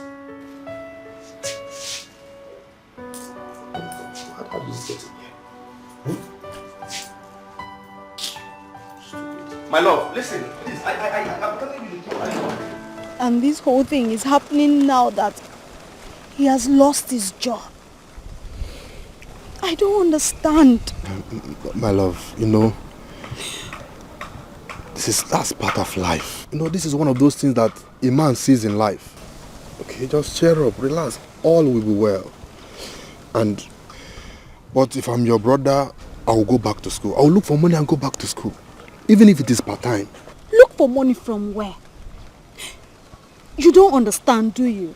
How do you get in here? My love, listen, please. I'm telling you the truth. And this whole thing is happening now that he has lost his job. I don't understand. My love, that's part of life. This is one of those things that a man sees in life. Okay, just cheer up, relax. All will be well. But if I'm your brother, I will go back to school. I will look for money and go back to school. Even if it is part-time. Look for money from where? You don't understand, do you?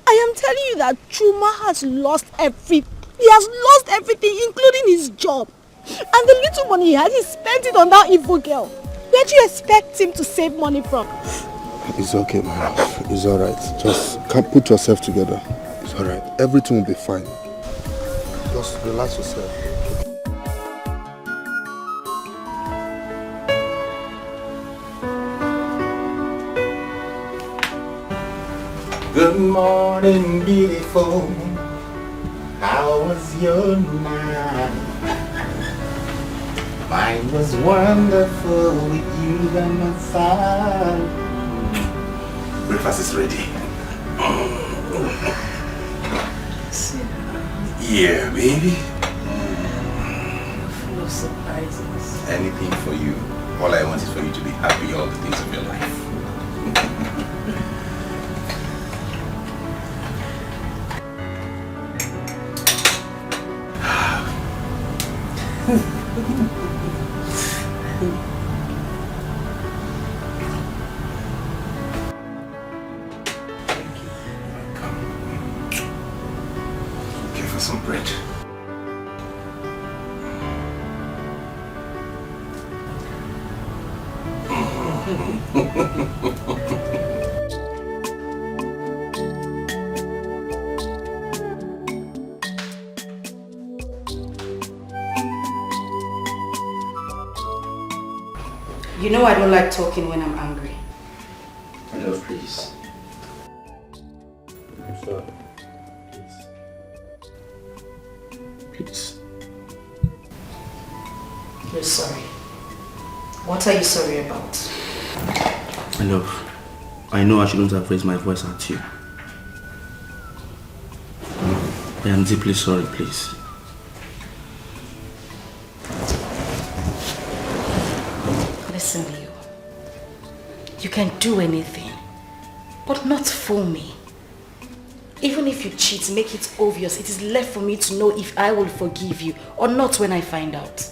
I am telling you that Chuma has lost everything. He has lost everything, including his job. And the little money he had, he spent it on that evil girl. Where do you expect him to save money from? It's okay, my love. It's alright. Just put yourself together. It's alright. Everything will be fine. Just relax yourself. Good morning, beautiful. How was your night? Mine was wonderful with you by my side. Breakfast is ready. Yeah, baby. Full of surprises. Anything for you. All I want is for you to be happy all the days of your life. Okay, for some bread. You know I don't like talking when I'm angry. My love, please. I'm sorry. Please. You're sorry. What are you sorry about? My love, I know I shouldn't have raised my voice at you. I am deeply sorry, please. Listen, Leo. You can do anything, but not fool me. Even if you cheat, make it obvious. It is left for me to know if I will forgive you or not when I find out.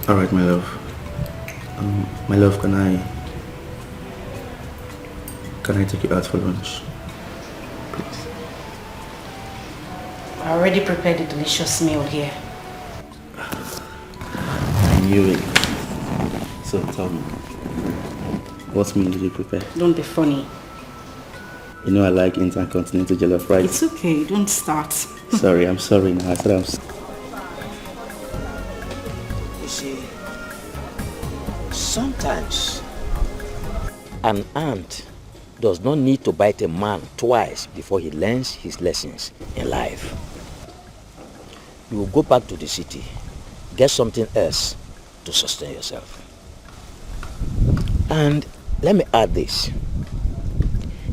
Alright, my love. My love, can I take you out for lunch? Please. I already prepared a delicious meal here. I knew it. So tell me, what meal did you prepare? Don't be funny. You know I like intercontinental jollof rice. It's okay, don't start. Sorry, I'm sorry now. I said I'm sorry. You see, sometimes an ant does not need to bite a man twice before he learns his lessons in life. You will go back to the city, get something else to sustain yourself. And let me add this.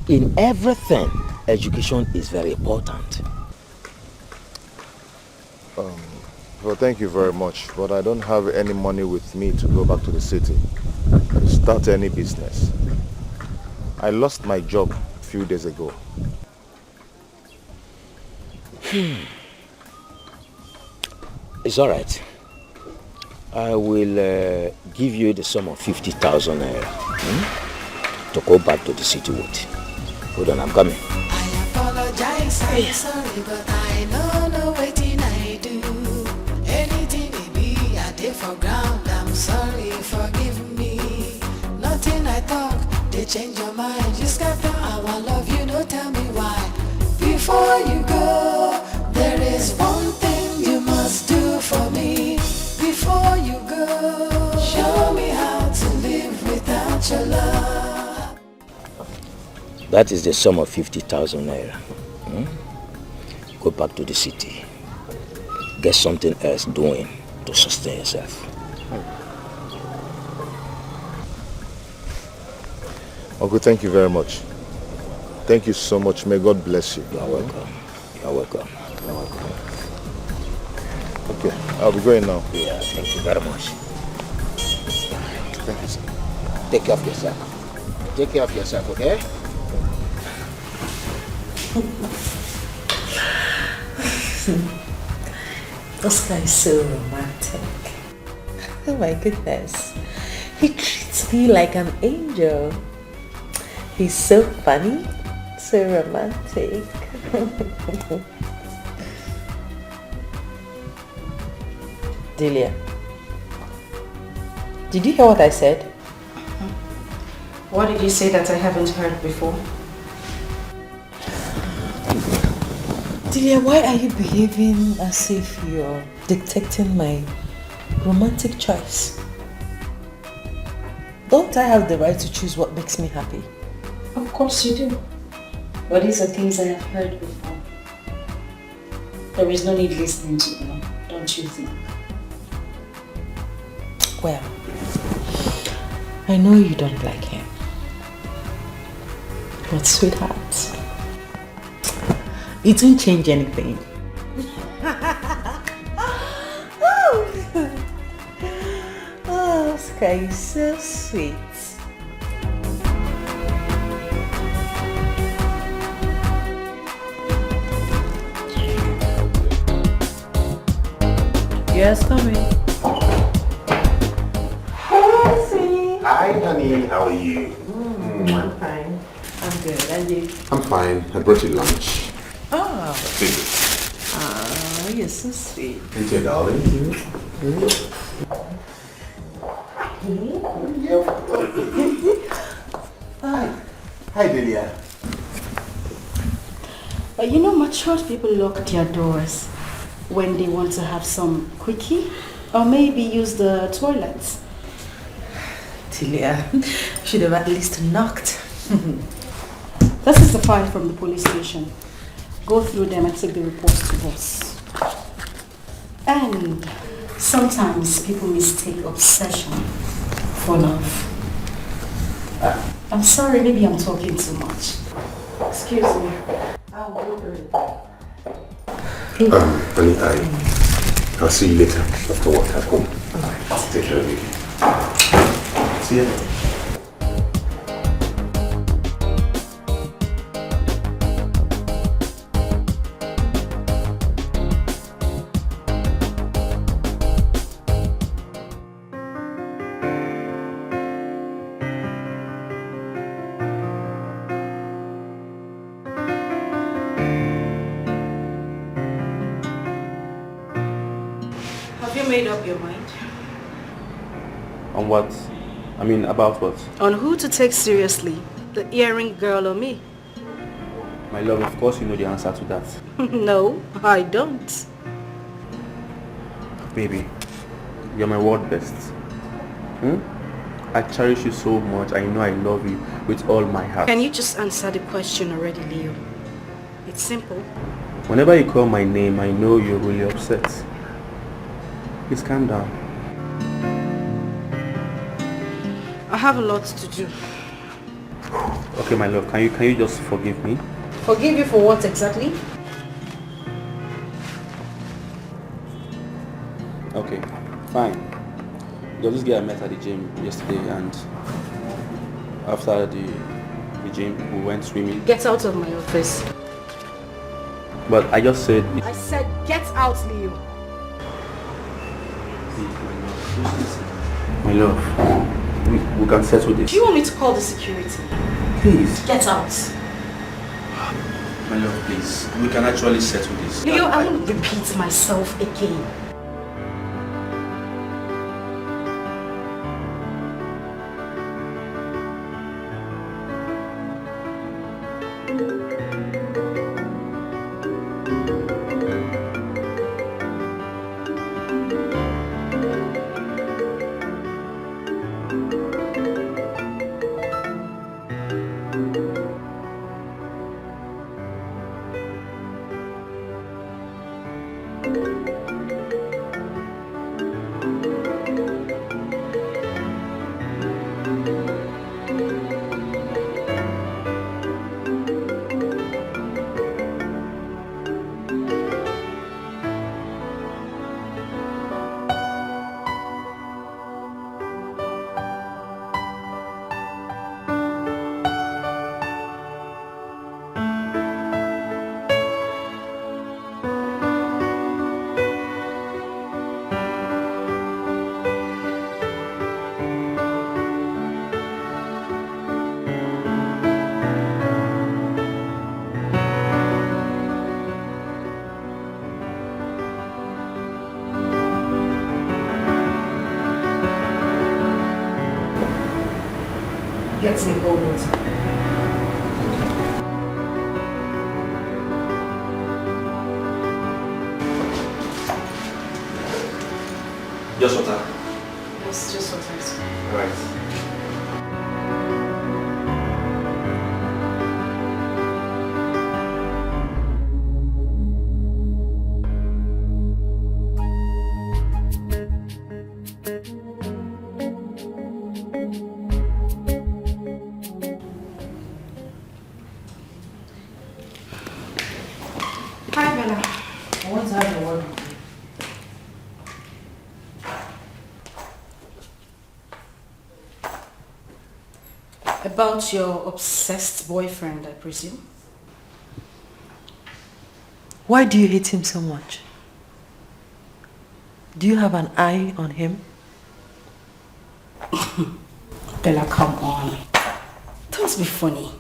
In everything, education is very important. Well, thank you very much, but I don't have any money with me to go back to the city to start any business. I lost my job a few days ago. It's all right. I will give you the sum of 50,000 naira to go back to the city with. Hold on, I'm coming. I apologize, I'm sorry, but I know waiting I do. Anything it be, I did for ground. I'm sorry, forgive me. Nothing I talk, they change your mind. You scatter our love, you don't tell me why. Before you go, there is one thing you must do for me. Before you go, show me how to live without your love. That is the sum of 50,000 naira. Go back to the city. Get something else doing to sustain yourself. Uncle, thank you very much. Thank you so much. May God bless you. You are welcome. You are welcome. You are welcome. Okay, I'll be going now. Yeah, thank you very much. Thank you, sir. Take care of yourself. Take care of yourself, okay? This guy is so romantic. Oh my goodness. He treats me like an angel. He's so funny, so romantic. Delia, did you hear what I said? What did you say that I haven't heard before? Delia, why are you behaving as if you're dictating my romantic choice? Don't I have the right to choose what makes me happy? Of course you do. But these are things I have heard before. There is no need listening to them, don't you think? Well, I know you don't like him. But sweetheart, it won't change anything. Oh, Sky is so sweet. Yes, coming. Hi, sweetie. Hi, honey. How are you? I'm fine. I'm good. And you? I'm fine. I brought you lunch. Oh. Take it. Oh, you're so sweet. Thank you, darling. Hi, Delia. You know, matured people lock their doors when they want to have some quickie or maybe use the toilets. Delia, should have at least knocked. This is the file from the police station. Go through them and take the reports to us. And sometimes people mistake obsession for love. I'm sorry, maybe I'm talking too much. Excuse me. I'll go through it. Honey, I'll see you later after work at home. Alright. Take care of you. See you. Have you made up your mind? On what? I mean, about what? On who to take seriously? The earring girl or me? My love, of course you know the answer to that. No, I don't. Baby, you're my world best. I cherish you so much. I know I love you with all my heart. Can you just answer the question already, Leo? It's simple. Whenever you call my name, I know you're really upset. Please calm down. I have a lot to do. Okay, my love, can you just forgive me? Forgive you for what exactly? Okay, fine. There's this guy I met at the gym yesterday, and after the gym, we went swimming. Get out of my office. But I just said... I said get out, Leo. My love, we can settle this. Do you want me to call the security? Please. Get out. My love, please. We can actually settle this. Leo, I won't repeat myself again. Get me cold water. Just water. Yes, just water. Alright. Hi, Bella. I want to have a word with you. About your obsessed boyfriend, I presume. Why do you hate him so much? Do you have an eye on him? Bella, come on. Don't be funny.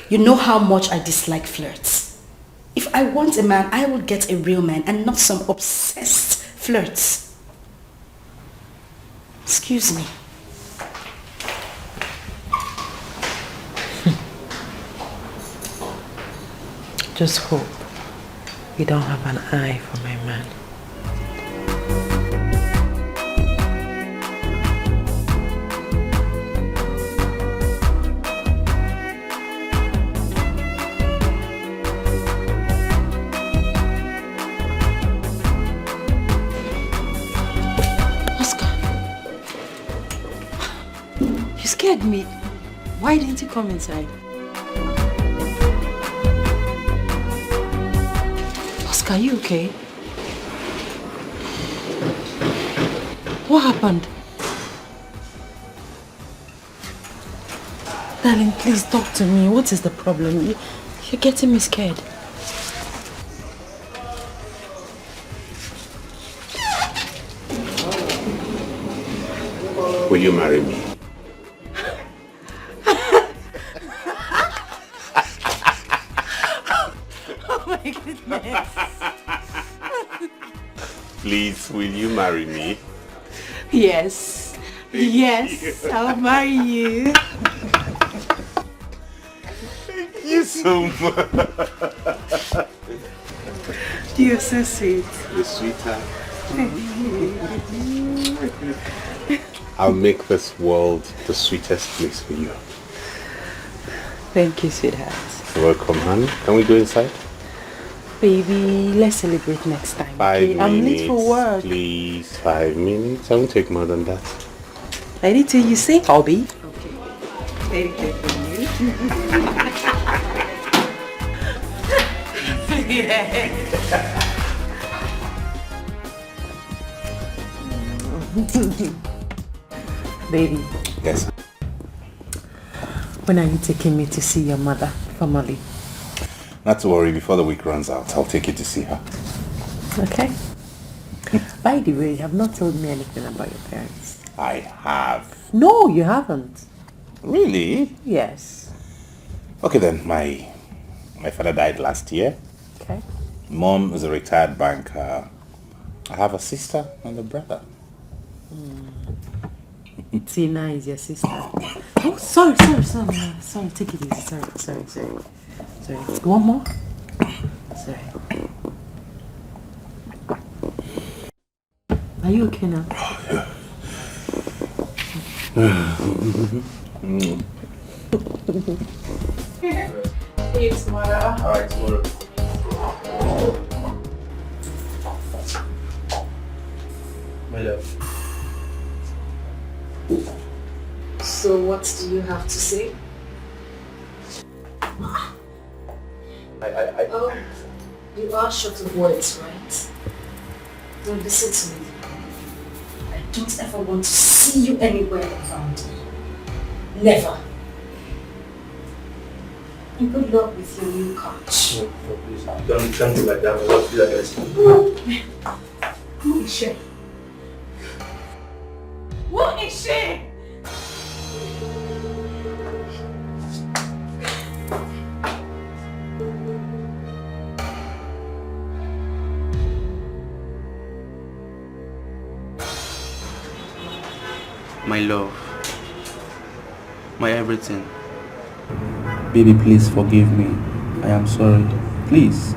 You know how much I dislike flirts. If I want a man, I will get a real man and not some obsessed flirts. Excuse me. Just hope you don't have an eye for my man. You scared me. Why didn't you come inside? Oscar, are you okay? What happened? Darling, please talk to me. What is the problem? You're getting me scared. Will you marry me? Oh my goodness. Please, will you marry me? Yes. Yes, I'll marry you. Thank you so much. You're so sweet. The sweetheart. I'll make this world the sweetest place for you. Thank you, sweetheart. Welcome, honey. Can we go inside? Baby, let's celebrate next time. 5 okay? minutes. I'm late for work. Please, 5 minutes. I won't take more than that. Ready till you say hobby? Okay. Very good for you. Baby. Yes. When are you taking me to see your mother formally? Not to worry, before the week runs out, I'll take you to see her. Okay. By the way, you have not told me anything about your parents. I have. No, you haven't. Really? Yes. Okay then, my father died last year. Okay. Mom is a retired banker. I have a sister and a brother. Tina is your sister. Oh, sorry. Sorry, take it easy. Sorry. One more? Sorry. Are you okay now? See you tomorrow. Alright, tomorrow. My love. So what do you have to say? Oh, you are short of words, right? Now listen to me. I don't ever want to see you anywhere around me. Never. And good luck with your new couch. No, please. Don't do like that. I don't feel like this. Who is she? Who is she? My love. My everything. Baby, please forgive me. I am sorry. Please.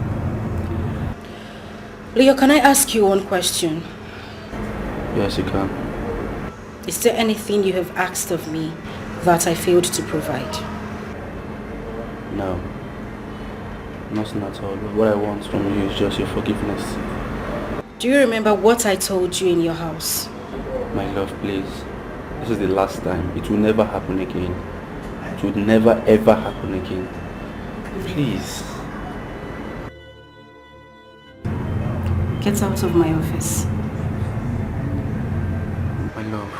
Leo, can I ask you one question? Yes, you can. Is there anything you have asked of me that I failed to provide? No. Nothing at all. What I want from you is just your forgiveness. Do you remember what I told you in your house? My love, please. This is the last time. It will never happen again. It would never ever happen again. Please. Get out of my office. My love.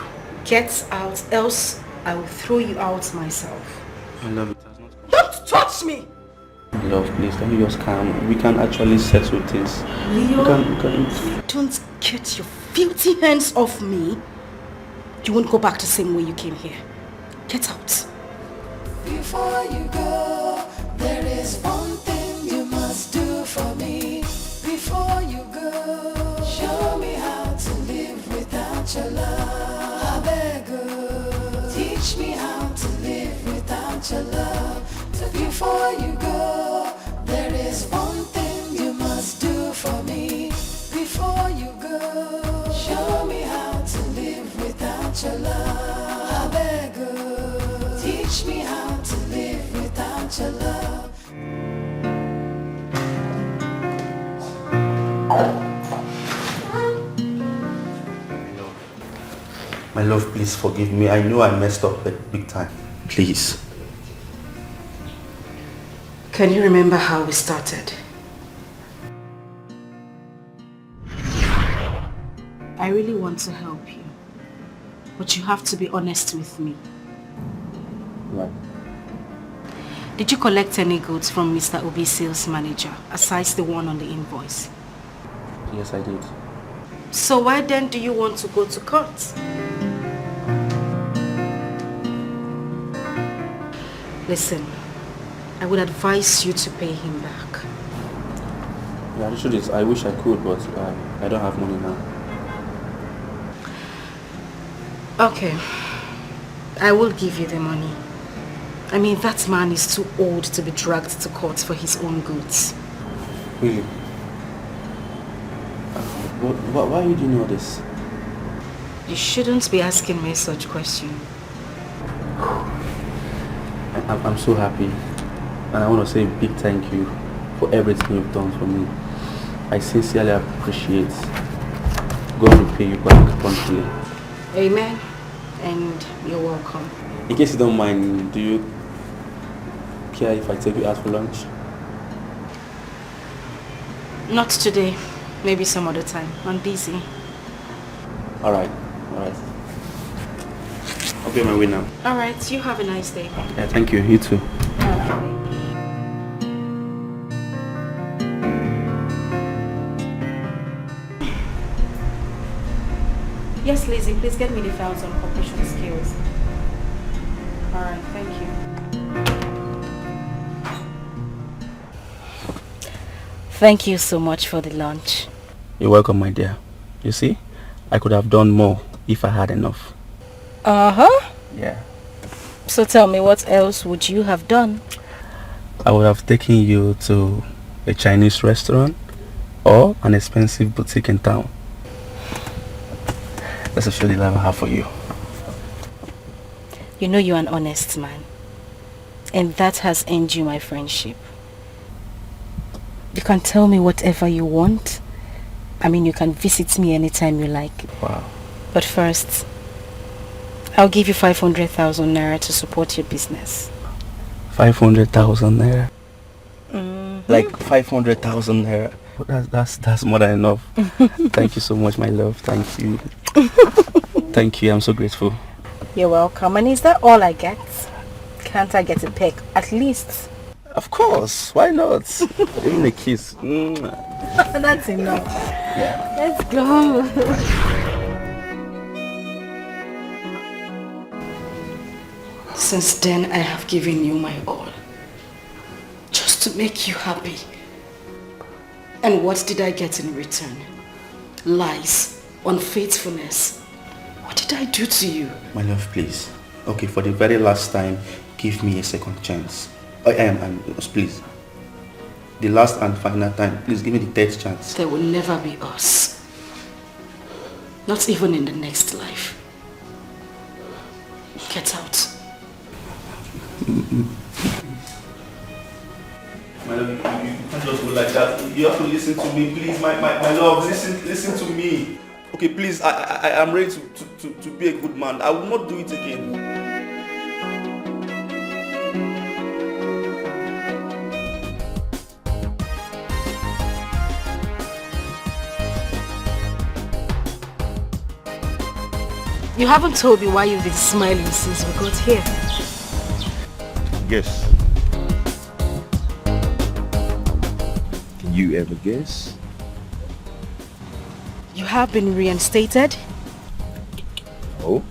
Get out, else I will throw you out myself. My love, it has not come. Don't touch me! My love, please, can you just calm? We can actually settle this. Leo, we can... if you don't get your filthy hands off me, you won't go back the same way you came here. Get out. Before you go, there is one thing you must do for me. Before you go, show me how to live without your love. I beg you, teach me how to live without your love. Before you go, there is My love, please forgive me. I know I messed up big time. Please. Can you remember how we started? I really want to help you, but you have to be honest with me. Right. Did you collect any goods from Mr. Obi's sales manager, aside the one on the invoice? Yes, I did. So why then do you want to go to court? Listen, I would advise you to pay him back. Yeah, the truth is, I wish I could, but I don't have money now. Okay, I will give you the money. I mean, that man is too old to be dragged to court for his own goods. Really? Why would you know this? You shouldn't be asking me such questions. I'm so happy, and I want to say a big thank you for everything you've done for me. I sincerely appreciate. God will pay you back promptly. Amen, and you're welcome. In case you don't mind, do you care if I take you out for lunch? Not today, maybe some other time. I'm busy. Alright. I'll pay my way now. Alright, you have a nice day. Yeah, thank you. You too. Yes, Lizzie, please get me the files on corporation skills. Alright, thank you. Thank you so much for the lunch. You're welcome, my dear. You see, I could have done more if I had enough. Uh-huh. Yeah. So tell me, what else would you have done? I would have taken you to a Chinese restaurant or an expensive boutique in town. That's a surely love I have for you. You know you're an honest man. And that has earned you my friendship. You can tell me whatever you want. I mean, you can visit me anytime you like. Wow. But first, I'll give you 500,000 naira to support your business. 500,000 naira? Like 500,000 naira? That's more than enough. Thank you so much, my love. Thank you. Thank you. I'm so grateful. You're welcome. And is that all I get? Can't I get a peck? At least. Of course. Why not? Even a kiss. That's enough. Yeah. Let's go. Since then, I have given you my all. Just to make you happy. And what did I get in return? Lies, unfaithfulness. What did I do to you? My love, please. Okay, for the very last time, give me a second chance. Please. The last and final time, please give me the third chance. There will never be us. Not even in the next life. Get out. My love, you can't just go like that. You have to listen to me, please. My love, listen to me. Okay, please, I am ready to be a good man. I will not do it again. You haven't told me why you've been smiling since we got here. Guess. Can you ever guess? You have been reinstated? Oh?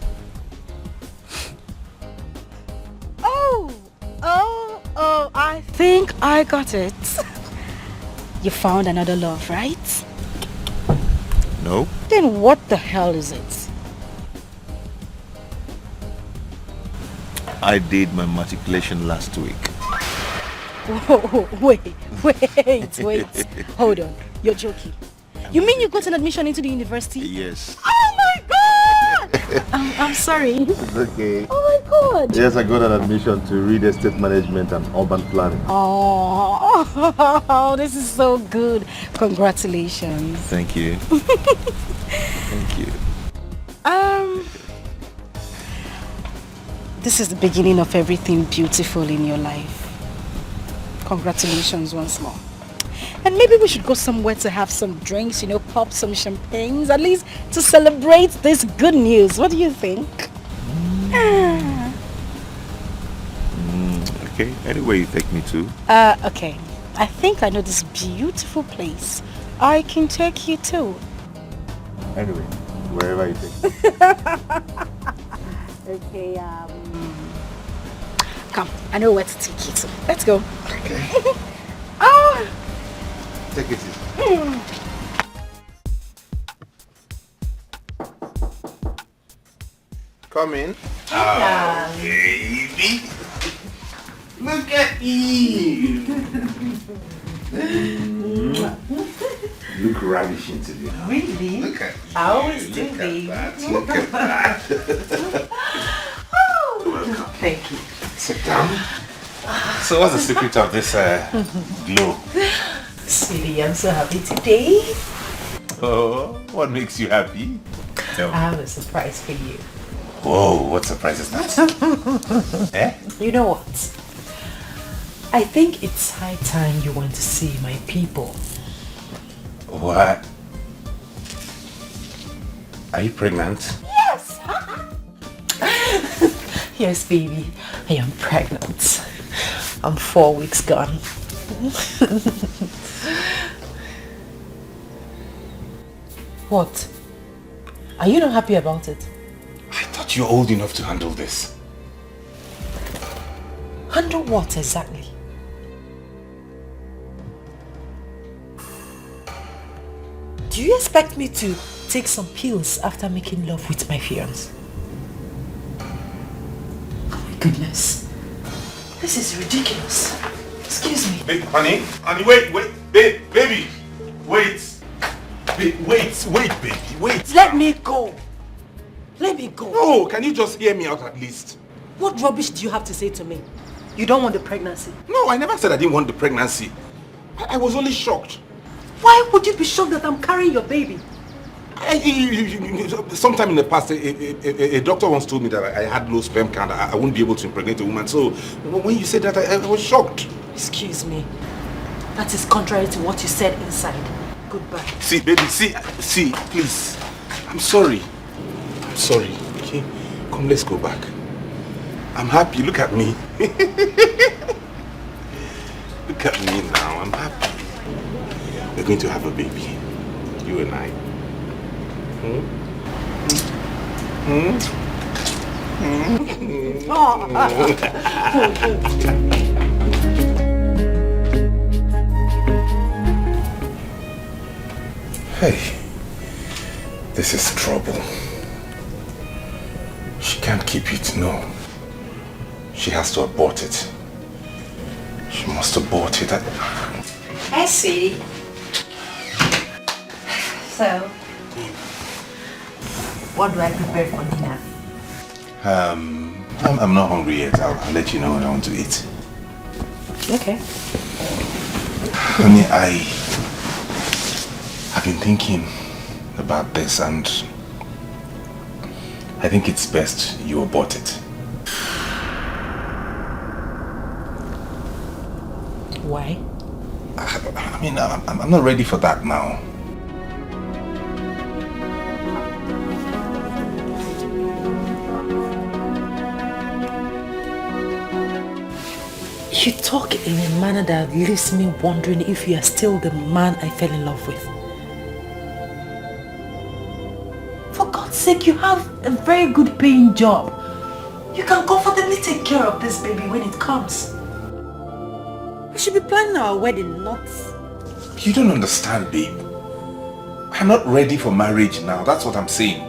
Oh, I think I got it. You found another love, right? No. Then what the hell is it? I did my matriculation last week. Whoa, wait. Hold on. You're joking. You mean you got an admission into the university? Yes. Oh my god! I'm sorry. It's okay. Oh my good. Yes, I got an admission to real estate management and urban planning. Oh, this is so good. Congratulations. Thank you. Thank you. This is the beginning of everything beautiful in your life. Congratulations once more. And maybe we should go somewhere to have some drinks, you know, pop some champagnes, at least to celebrate this good news. What do you think? Okay, anywhere you take me to. Okay. I think I know this beautiful place. I can take you to. Anyway, wherever you take me. Okay, come, I know where to take you to. Let's go. Okay. Take it easy. Come in. Oh, baby. Look at you. Look ravishing today. Really? Look at you. I always do, Look babe. at that. Look at that. Welcome. Thank you. Sit down. So what's the secret of this glow? Sweetie, I'm so happy today. Oh, what makes you happy? Tell I me. have a surprise for you. Whoa, what surprise is that? Eh? You know what? I think it's high time you went to see my people. What? Are you pregnant? Yes! Yes, baby. I am pregnant. I'm 4 weeks gone. What? Are you not happy about it? I thought you're old enough to handle this. Handle what exactly? Do you expect me to take some pills after making love with my fiancé? Oh my goodness. This is ridiculous. Excuse me. Babe, honey, wait, babe, baby, wait. Wait, baby, wait. Let me go. Let me go. No, can you just hear me out at least? What rubbish do you have to say to me? You don't want the pregnancy? No, I never said I didn't want the pregnancy. I was only shocked. Why would you be shocked that I'm carrying your baby? Sometime in the past, a doctor once told me that I had low sperm count. I wouldn't be able to impregnate a woman. So when you said that, I was shocked. Excuse me. That is contrary to what you said inside. Goodbye. See, baby, see, please. I'm sorry. I'm sorry. Okay, come, let's go back. I'm happy. Look at me. Look at me now. I'm happy. We're going to have a baby. You and I. Hey, this is trouble. She can't keep it, no. She has to abort it. She must abort it. Hi, sweetie. So, what do I prepare for dinner? I'm not hungry yet. I'll let you know when I want to eat. Okay. Honey, I've been thinking about this and I think it's best you abort it. Why? I mean, I'm not ready for that now. You talk in a manner that leaves me wondering if you are still the man I fell in love with. For God's sake, you have a very good paying job. You can comfortably take care of this baby when it comes. We should be planning our wedding, not... You don't understand, babe. I'm not ready for marriage now. That's what I'm saying.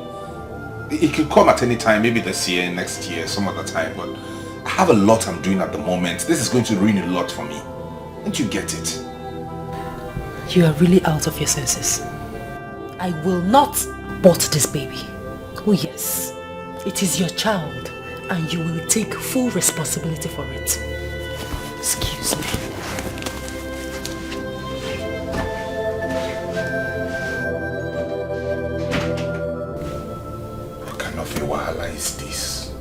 It could come at any time, maybe this year, next year, some other time, but I have a lot I'm doing at the moment. This is going to ruin a lot for me. Don't you get it? You are really out of your senses. I will not abort this baby. Oh yes, it is your child. and you will take full responsibility for it. Excuse me. What kind of a wahala is this?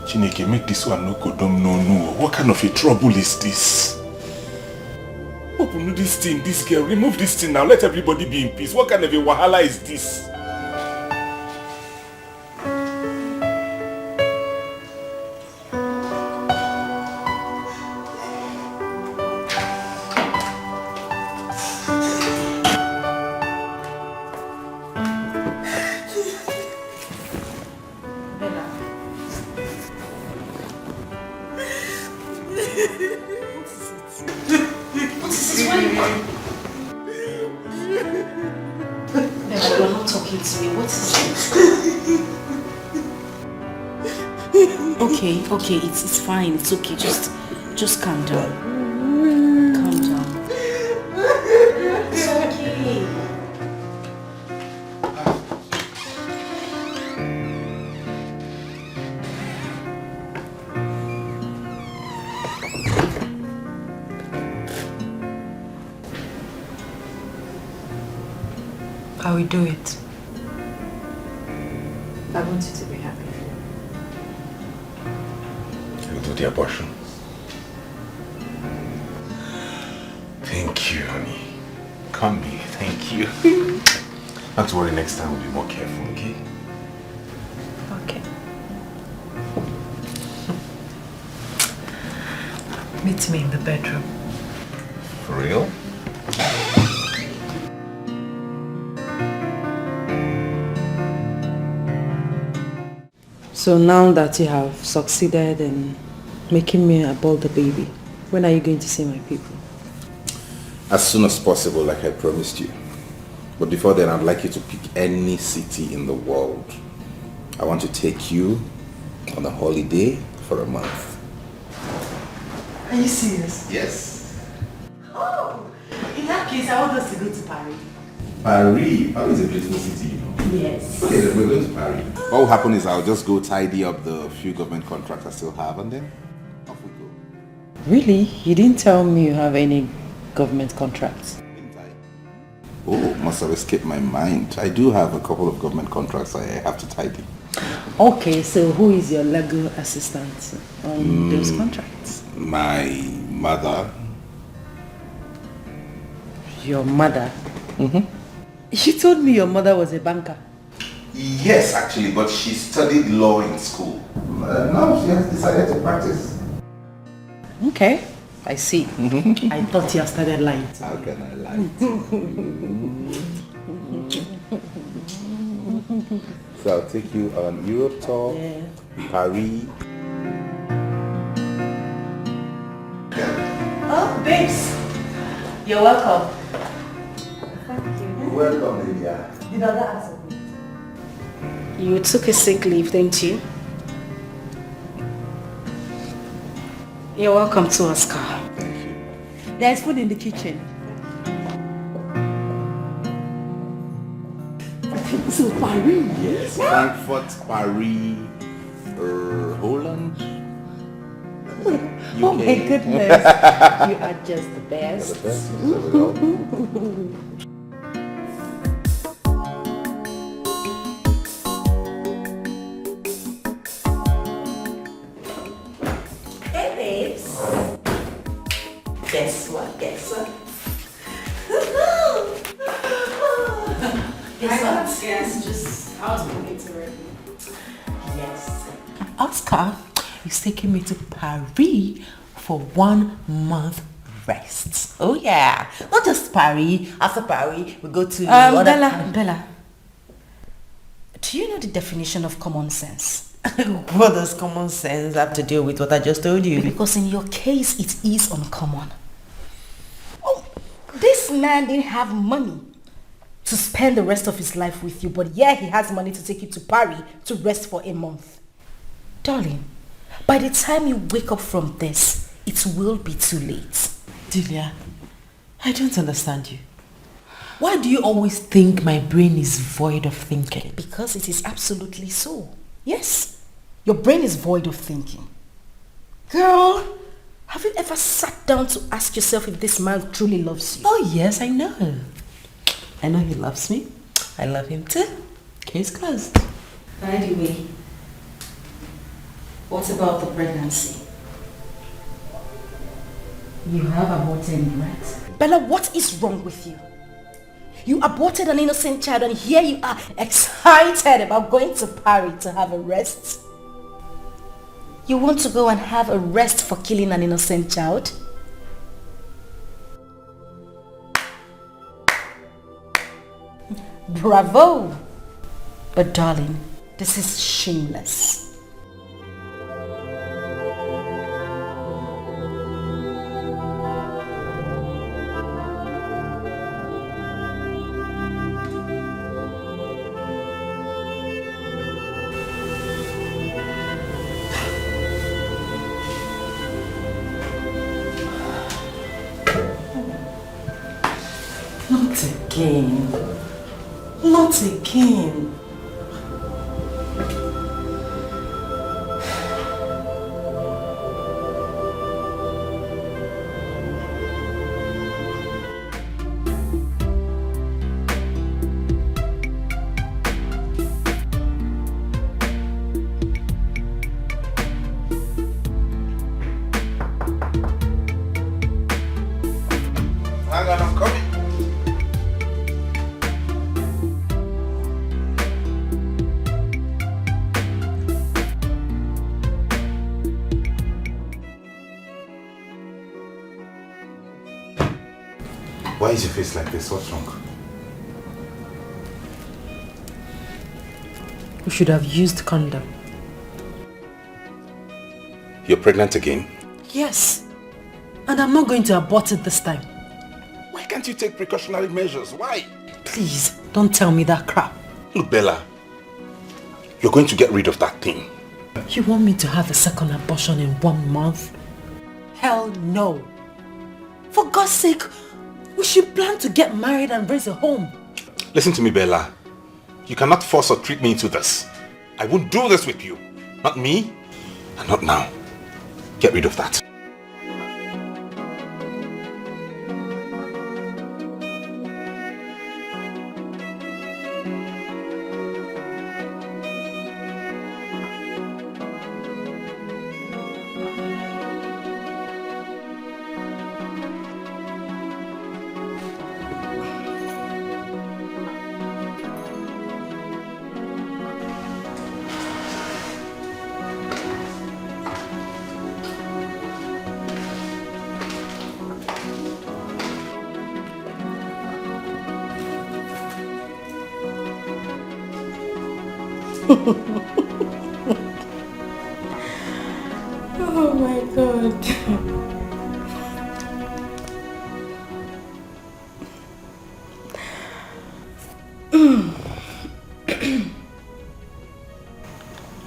Chineke, make this one no kodom no. What kind of a trouble is this? Open this thing, this girl, remove this thing now, let everybody be in peace. What kind of a wahala is this? Okay, it's fine. It's okay. Just calm down. Calm down. It's okay. I will do it. I want you to be happy. You'll do the abortion. Thank you, honey. Come here, thank you. Not to worry, next time we'll be more careful, okay? Okay. Meet me in the bedroom. For real? So now that you have succeeded in making me abort the baby, when are you going to see my people? As soon as possible, like I promised you. But before then, I'd like you to pick any city in the world. I want to take you on a holiday for a month. Are you serious? Yes. Oh, in that case, I want us to go to Paris. Paris? Paris is a beautiful city, you know. Yes. Okay, then we're going to Paris. What will happen is I'll just go tidy up the few government contracts I still have and then off we go. Really? You didn't tell me you have any government contracts. Oh, must have escaped my mind. I do have a couple of government contracts I have to tidy. Okay, so who is your legal assistant on those contracts? My mother. Your mother? Mm-hmm. You told me your mother was a banker. Yes, actually, but she studied law in school. Now she has decided to practice. Okay, I see. I thought you had started lying to How me. can I lie to you? So I'll take you on Europe tour, Paris. Oh, babes. You're welcome. Welcome, Lydia. Did other ask of me? You took a sick leave, didn't you? You're welcome to Oscar. Thank you. There's food in the kitchen. So Paris? Yes, Frankfurt, Paris, Holland. Oh my UK. goodness. You are just the best. You're the best. So we go. Hey babes. Guess what? Guess what? Guess what? Yes, just I was moving to her. Yes. Oscar is taking me to Paris for 1 month rest. Oh yeah. Not just Paris. After Paris, we go to Bella. Do you know the definition of common sense? What does common sense have to do with what I just told you? Because in your case, it is uncommon. Oh, this man didn't have money to spend the rest of his life with you, but yeah, he has money to take you to Paris to rest for a month. Darling, by the time you wake up from this, it will be too late. Delia, I don't understand you. Why do you always think my brain is void of thinking? Because it is absolutely so. Yes. Your brain is void of thinking. Girl, have you ever sat down to ask yourself if this man truly loves you? Oh yes, I know. I know he loves me. I love him too. Case closed. By the way, what about the pregnancy? You have aborted, right? Bella, what is wrong with you? You aborted an innocent child and here you are excited about going to Paris to have a rest. You want to go and have a rest for killing an innocent child? Bravo! But darling, this is shameless. Not again. Not again. Hang on, I'm coming. Why is your face like this? What's wrong? We should have used condom. You're pregnant again? Yes. And I'm not going to abort it this time. Why can't you take precautionary measures? Why? Please, don't tell me that crap. Look, Bella, you're going to get rid of that thing. You want me to have a second abortion in 1 month? Hell no. For God's sake, we should plan to get married and raise a home. Listen to me, Bella. You cannot force or trick me into this. I won't do this with you. Not me, and not now. Get rid of that. Oh my God.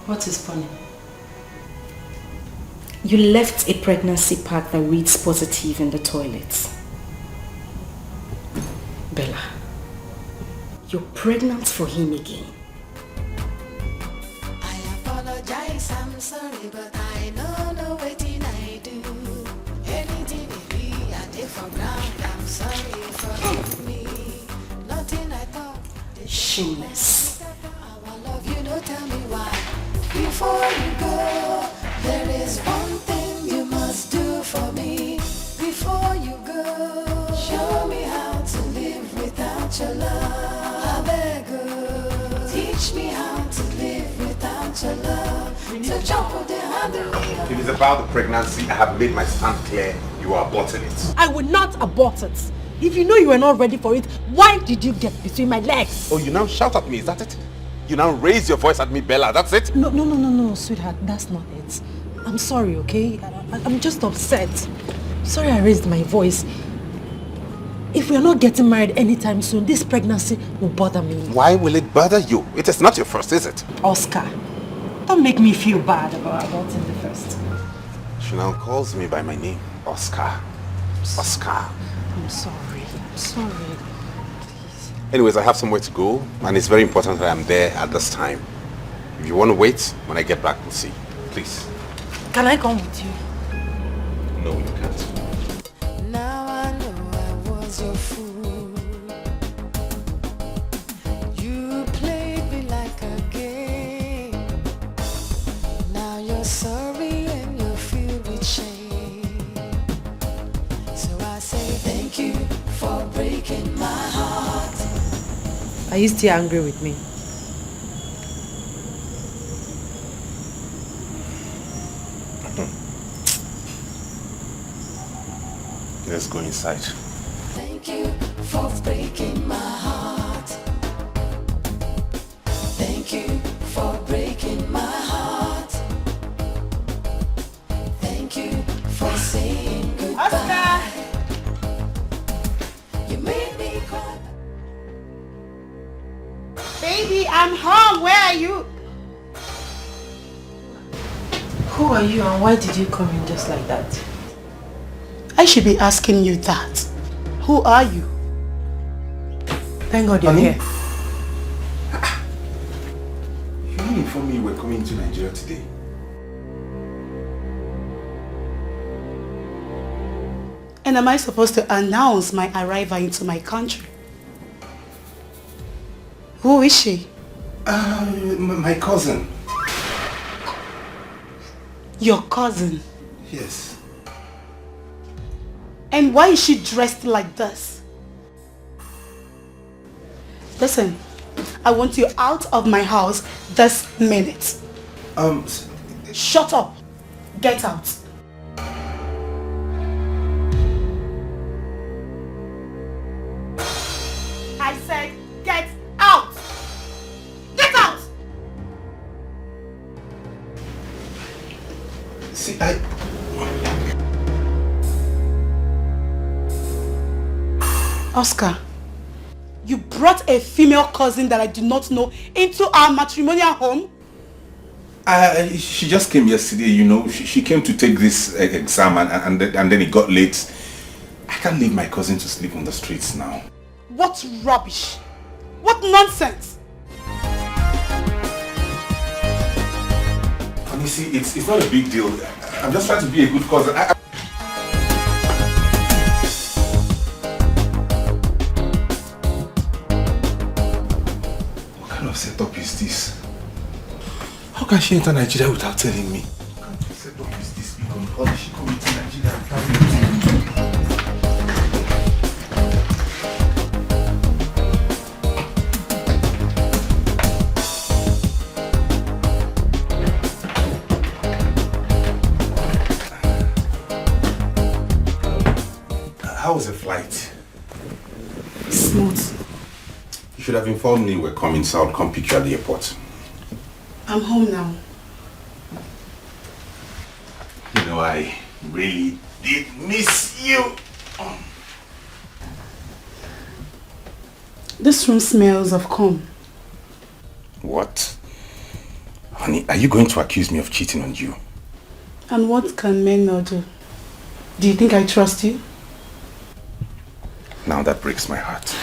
What is funny? You left a pregnancy pack that reads positive in the toilet. Bella, you're pregnant for him again. Apologize, I'm sorry, but I know no waiting I do. Anything it be, I take for ground. I'm sorry, forgive me. Nothing I thought. Shameless. Our love, you don't tell me why. Before you go, there is one thing you must do for me. Before you go, show me how to live without your love. I beg you, teach me how to live without your love. So jump with the handle. If it's about the pregnancy, I have made my stand clear. You are aborting it. I will not abort it. If you know you were not ready for it, why did you get between my legs? Oh, you now shout at me, is that it? You now raise your voice at me, Bella, that's it? No, sweetheart, that's not it. I'm sorry, okay? I'm just upset. Sorry I raised my voice. If we are not getting married anytime soon, this pregnancy will bother me. Why will it bother you? It is not your first, is it? Oscar, don't make me feel bad about aborting the first. She now calls me by my name, Oscar. Oscar. I'm sorry. Anyways, I have somewhere to go, and it's very important that I'm there at this time. If you want to wait, when I get back, we'll see. Please. Can I come with you? No, you can't. Now I know I was your fool. You played me like a game. Now you're sorry and you're filled with shame. So I say thank you for breaking my heart. Are you still angry with me? Let's go inside. Thank you for breaking my heart. Thank you for breaking my heart. Thank you for saying goodbye. Oscar! You made me cry. Baby, I'm home. Where are you? Who are you and why did you come in just like that? I should be asking you that. Who are you? Thank God you're here. You didn't inform me you were coming to Nigeria today. And am I supposed to announce my arrival into my country? Who is she? My cousin. Your cousin? Yes. And why is she dressed like this? Listen, I want you out of my house this minute. Shut up. Get out. I said get out. Get out. See, Oscar, you brought a female cousin that I do not know into our matrimonial home? She just came yesterday, you know. She came to take this exam and then it got late. I can't leave my cousin to sleep on the streets now. What rubbish! What nonsense! And you see, it's not a big deal. I'm just trying to be a good cousin. What kind of setup is this? How can she enter Nigeria without telling me? What kind of setup is this? How did she come into Nigeria without telling me? How was the flight? Smooth. You should have informed me you were coming, so I'll come pick you at the airport. I'm home now. You know, I really did miss you. This room smells of cum. What? Honey, are you going to accuse me of cheating on you? And what can men not do? Do you think I trust you? Now that breaks my heart.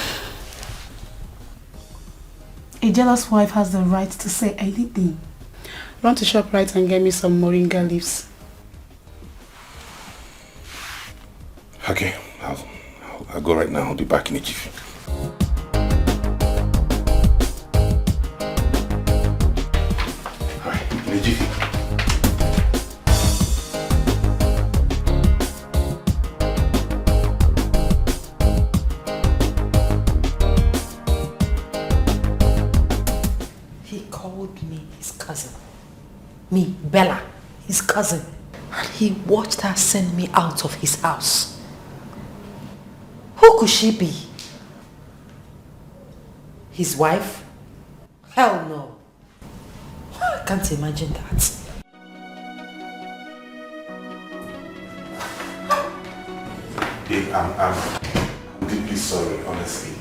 A jealous wife has the right to say anything. Run to ShopRite and get me some moringa leaves. Okay, I'll go right now. I'll be back in a jiffy. Alright, in a jiffy. Me, Bella, his cousin. And he watched her send me out of his house. Who could she be? His wife? Hell no. I can't imagine that. Babe, I'm deeply sorry, honestly.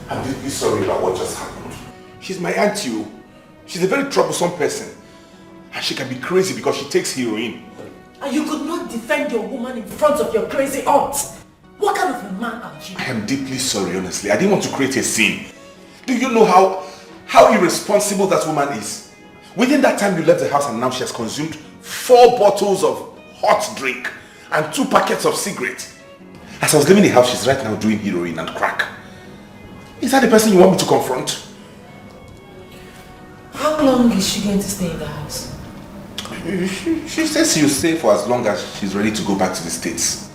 I'm deeply sorry about what just happened. She's my auntie. She's a very troublesome person. And she can be crazy because she takes heroin. And you could not defend your woman in front of your crazy aunt. What kind of a man are you? I am deeply sorry, honestly. I didn't want to create a scene. Do you know how irresponsible that woman is? Within that time you left the house and now she has consumed 4 bottles of hot drink and 2 packets of cigarettes. As I was leaving the house, she's right now doing heroin and crack. Is that the person you want me to confront? How long is she going to stay in the house? She says she'll stay for as long as she's ready to go back to the States.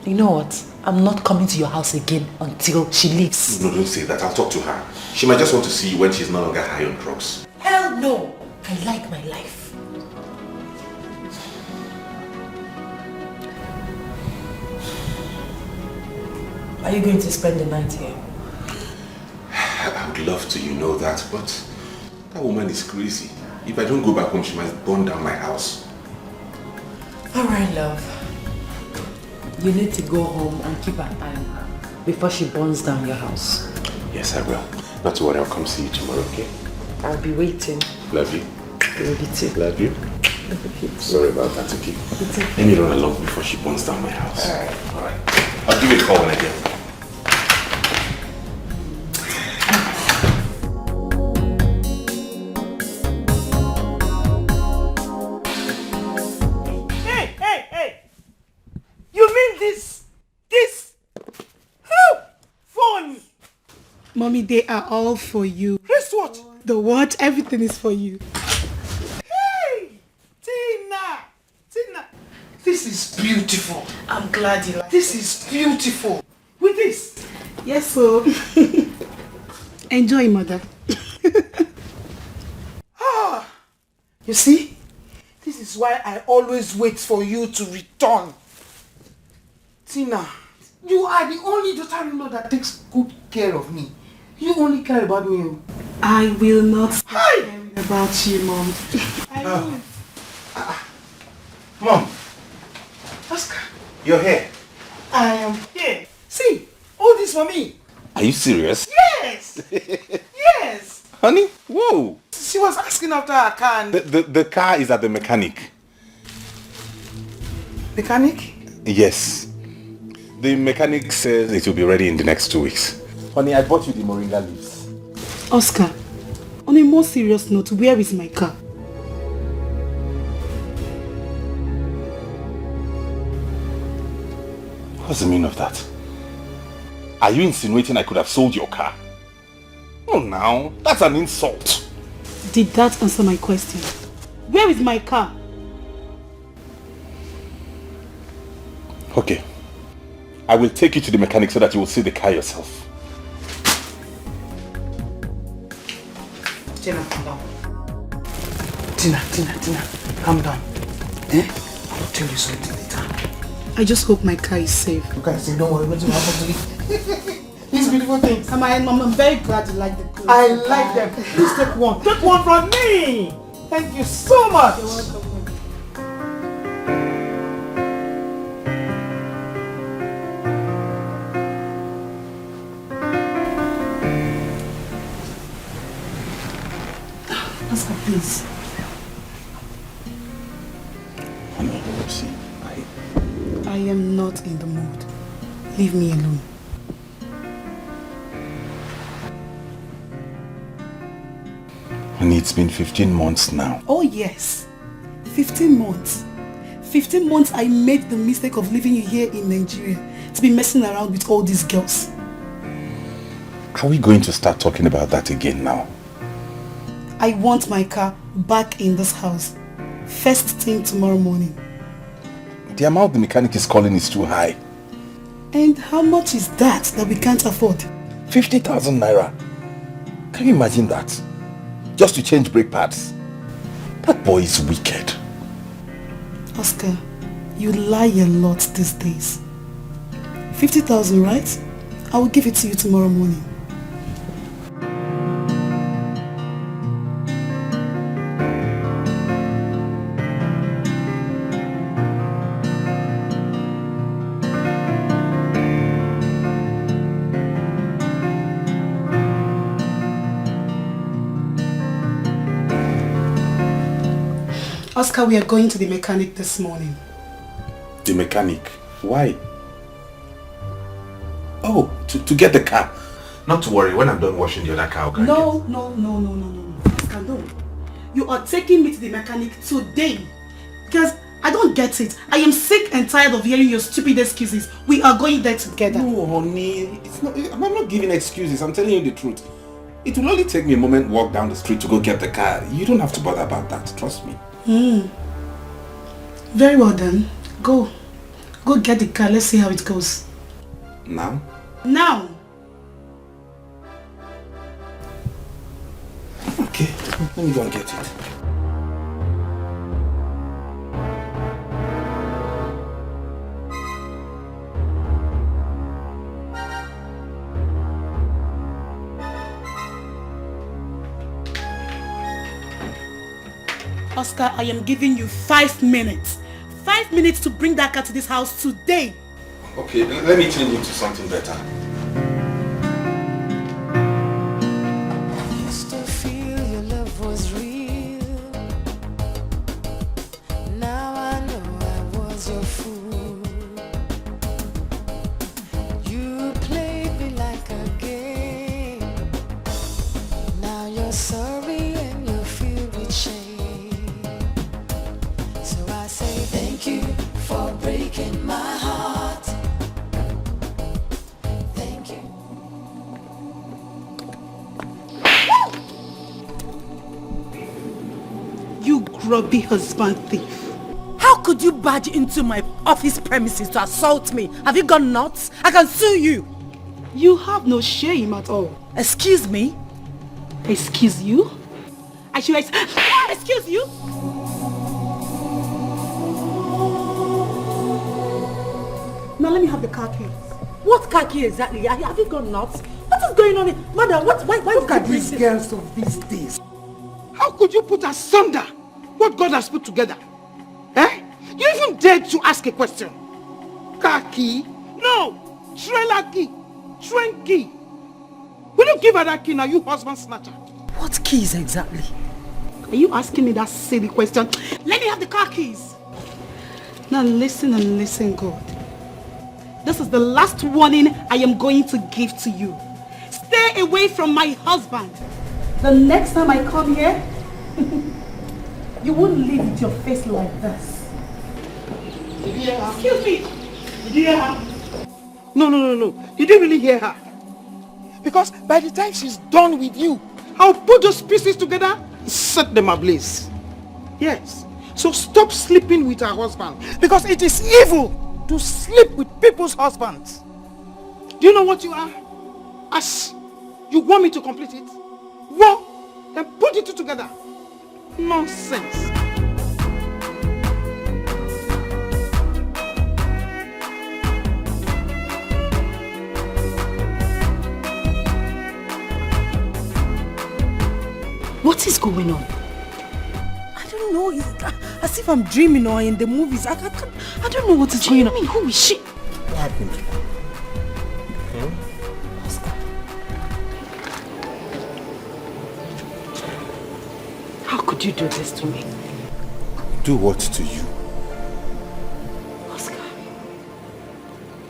You know what? I'm not coming to your house again until she leaves. No, don't say that. I'll talk to her. She might just want to see you when she's no longer high on drugs. Hell no! I like my life. Are you going to spend the night here? I would love to, you know that, but that woman is crazy. If I don't go back home, she might burn down my house. Alright, love. You need to go home and keep an eye on her before she burns down your house. Yes, I will. Not to worry, I'll come see you tomorrow, okay? I'll be waiting. Love you. Love you too. Love you. Sorry about that, okay? Let me run along before she burns down my house. Alright. I'll give you a call when I get home. Mommy, they are all for you. Wristwatch! The watch, everything is for you. Hey! Tina! Tina! This is beautiful. I'm glad you like This is beautiful. With this. Yes, so. Enjoy, mother. You see? This is why I always wait for you to return. Tina, you are the only daughter-in-law that takes good care of me. You only care about me. I will not stop caring about you, Mom. Mom! Oscar, You're here. I am here. See, all this for me. Are you serious? Yes! Yes! Honey? Whoa! She was asking after her car and... The car is at the mechanic. Mechanic? Yes. The mechanic says it will be ready in the next 2 weeks. Honey, I bought you the moringa leaves. Oscar, on a more serious note, where is my car? What's the meaning of that? Are you insinuating I could have sold your car? Oh, now, that's an insult. Did that answer my question? Where is my car? Okay. I will take you to the mechanic so that you will see the car yourself. Tina, calm down. Tina, calm down. Eh? I'll tell you something later. I just hope my car is safe. You guys say, don't worry, nothing will happen to you. These beautiful things. I'm very glad you like the clothes. I like them. Please take one. Take one from me. Thank you so much. You're welcome. Oscar, please. Honey, see, I am not in the mood. Leave me alone. Honey, it's been 15 months now. Oh yes, 15 months. 15 months I made the mistake of leaving you here in Nigeria to be messing around with all these girls. Are we going to start talking about that again now? I want my car back in this house. First thing tomorrow morning. The amount the mechanic is calling is too high. And how much is that we can't afford? 50,000 naira. Can you imagine that? Just to change brake pads. That boy is wicked. Oscar, you lie a lot these days. 50,000, right? I will give it to you tomorrow morning. Oscar, we are going to the mechanic this morning. The mechanic? Why? Oh, to get the car. Not to worry, when I'm done washing the other car, I'll No. Oscar, no. you are taking me to the mechanic today. Because I don't get it. I am sick and tired of hearing your stupid excuses. We are going there together. No, honey. I'm not giving excuses. I'm telling you the truth. It will only take me a moment walk down the street to go get the car. You don't have to bother about that. Trust me. Very well then. Go get the car. Let's see how it goes. Now? Now! Okay, let me go and get it. Oscar, I am giving you 5 minutes. 5 minutes to bring that car to this house today. Okay, let me change into something better. Used to feel your love was real. Now I know I was your fool. You played me like a game. Now you're sorry and you're filled with shame. So I say thank you for breaking my heart. Thank you. You grubby husband thief. How could you barge into my office premises to assault me? Have you gone nuts? I can sue you. You have no shame at all. Excuse me? Excuse you? I should excuse you? Now let me have the car keys. What car key exactly? Have you gone nuts? What is going on here? Madam, why Look at these girls of these days. How could you put asunder what God has put together? Eh? You even dared to ask a question. Car key? No! Trailer key! Train key! Will you give her that key now, you husband snatcher? What keys exactly? Are you asking me that silly question? Let me have the car keys. Now listen and listen good. This is the last warning I am going to give to you. Stay away from my husband. The next time I come here, you won't leave with your face like this. Excuse me. Did you hear her? No. You didn't really hear her. Because by the time she's done with you, I'll put those pieces together and set them ablaze. Yes. So stop sleeping with her husband. Because it is evil to sleep with people's husbands. Do you know what you are? As you want me to complete it? Well, then put it together. Nonsense. What is going on? I don't know. It's as if I'm dreaming or in the movies. I don't know what is going on. Who is she? What happened? Oscar. How could you do this to me? Do what to you? Oscar.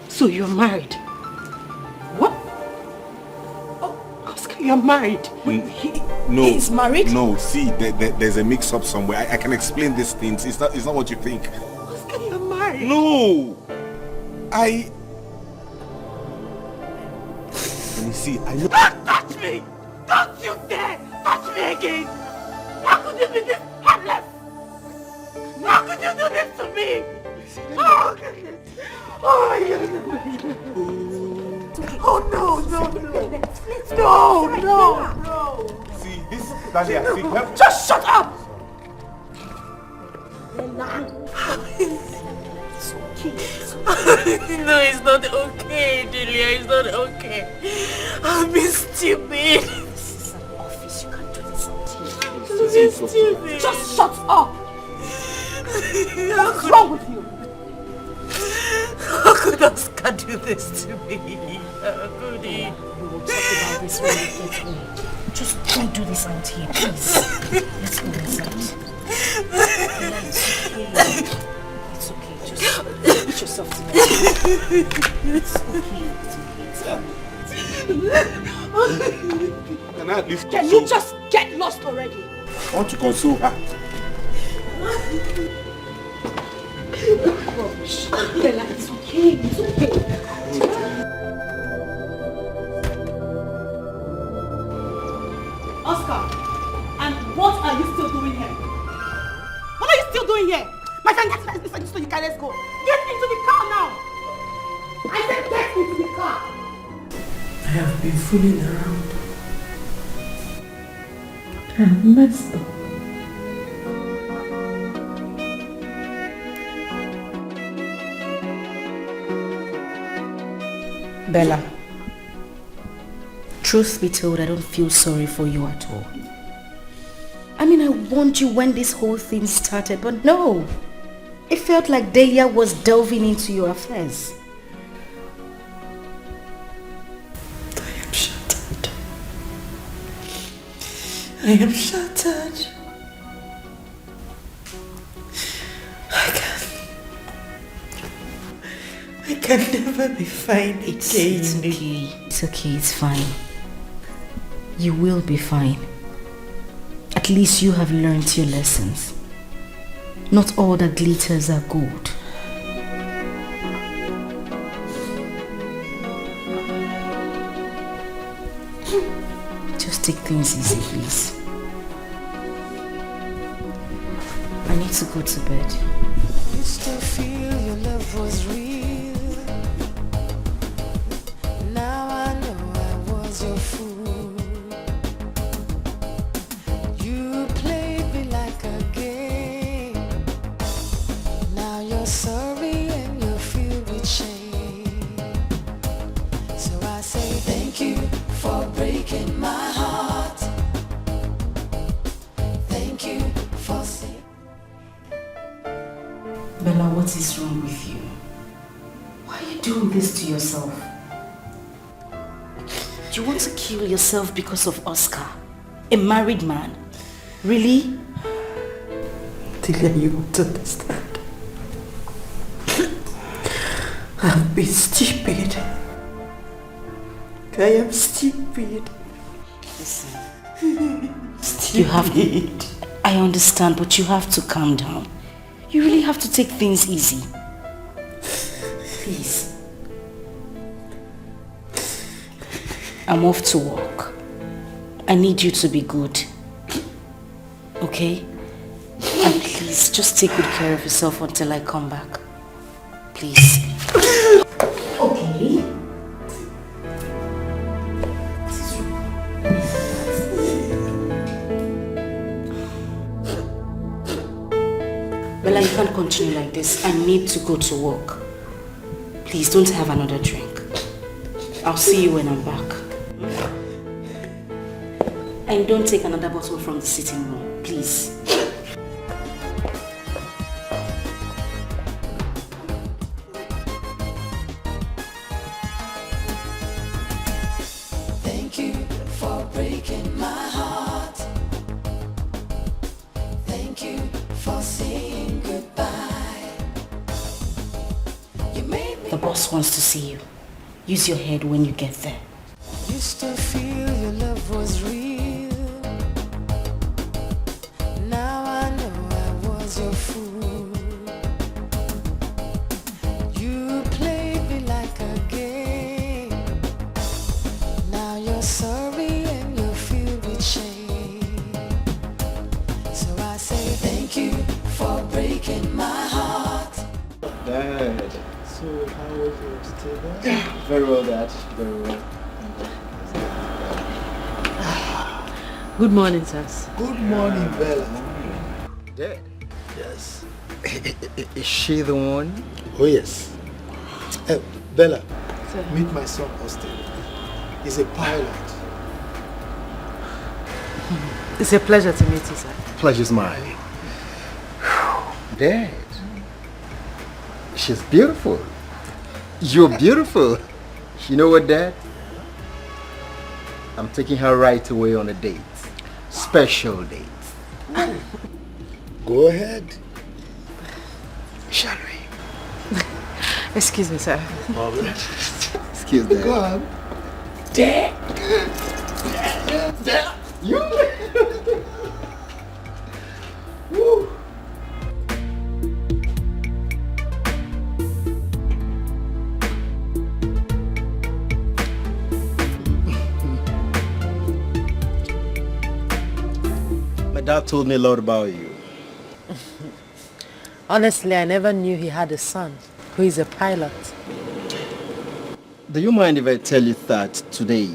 So you're married? What? Oh, Oscar, you're married. No. He's married? No, see, there's a mix-up somewhere. I can explain these things. It's not what you think. Oscar, you're married. No! Let me see, I know. Don't touch me! Don't you dare touch me again! How could you be this heartless? How could you do this to me? Oh, goodness. Oh, my goodness. Oh, no. See, this, Dahlia, see, just shut up! No, it's not okay, Julia. It's not okay. I've been stupid. This is an office. You can't do this on TV. I've been stupid. Just shut up! What's wrong with you? How could Oscar do this to me? How could he? We will talk about this when we get home. Just don't do this out here, please. Let's go inside. It's okay. Just put yourself together. It's okay. Can I at least Can you just get lost already? I want to console her. Bella, it's okay. It's okay. Oscar, and what are you still doing here? What are you still doing here? My friend, get inside so you can let's go. Get into the car now. I said get into the car. I have been fooling around. I have messed up. Bella, truth be told, I don't feel sorry for you at all. I mean, I warned you when this whole thing started, but no. It felt like Delia was delving into your affairs. I am shattered. I am shattered. I can never be fine again. It's okay. It's okay. It's fine. You will be fine. At least you have learned your lessons. Not all that glitters are gold. Just take things easy, please. I need to go to bed. Used to feel your love was real. Now I know I was your fool. You played me like a game. Now you're sorry and you're filled with shame. So I say thank you for breaking my heart. Thank you for saying. Bella, what is wrong with you? Why are you doing this to yourself? You want to kill yourself because of Oscar? A married man? Really? Delia, you won't understand. I've been stupid. I am stupid. Listen. Stupid. You have to, I understand, but you have to calm down. You really have to take things easy. Please. I'm off to work. I need you to be good. Okay? And please, just take good care of yourself until I come back. Please. Okay. Bella, you can't continue like this. I need to go to work. Please don't have another drink. I'll see you when I'm back. And don't take another bottle from the sitting room, please. Thank you for breaking my heart. Thank you for saying goodbye. You made me. The boss wants to see you. Use your head when you get there. Used to feel your love was real. Now I know I was your fool. You played me like a game. Now you're sorry and you're filled with shame. So I say thank you for breaking my heart. Dad, so how was your stay there? Very well, Dad. Very well. Good morning, sirs. Good morning, Bella. Dad. Yes. Is she the one? Oh yes. Bella, Sir. Meet my son, Austin. He's a pilot. It's a pleasure to meet you, sir. pleasure's mine. Dad, she's beautiful. You're beautiful. You know what, Dad? I'm taking her right away on a date. Special date. Go ahead. Shall we? Excuse me, sir. Excuse me. Go on. Dad. Dad. You. dad told me a lot about you. Honestly, I never knew he had a son who is a pilot. Do you mind if I tell you that today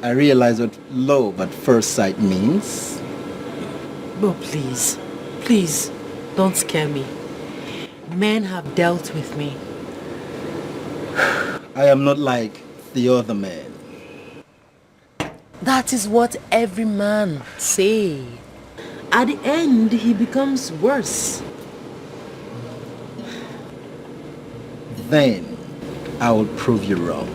I realize what love at first sight means? Oh, please, please, don't scare me. Men have dealt with me. I am not like the other men. That is what every man say. At the end, he becomes worse. Then I will prove you wrong.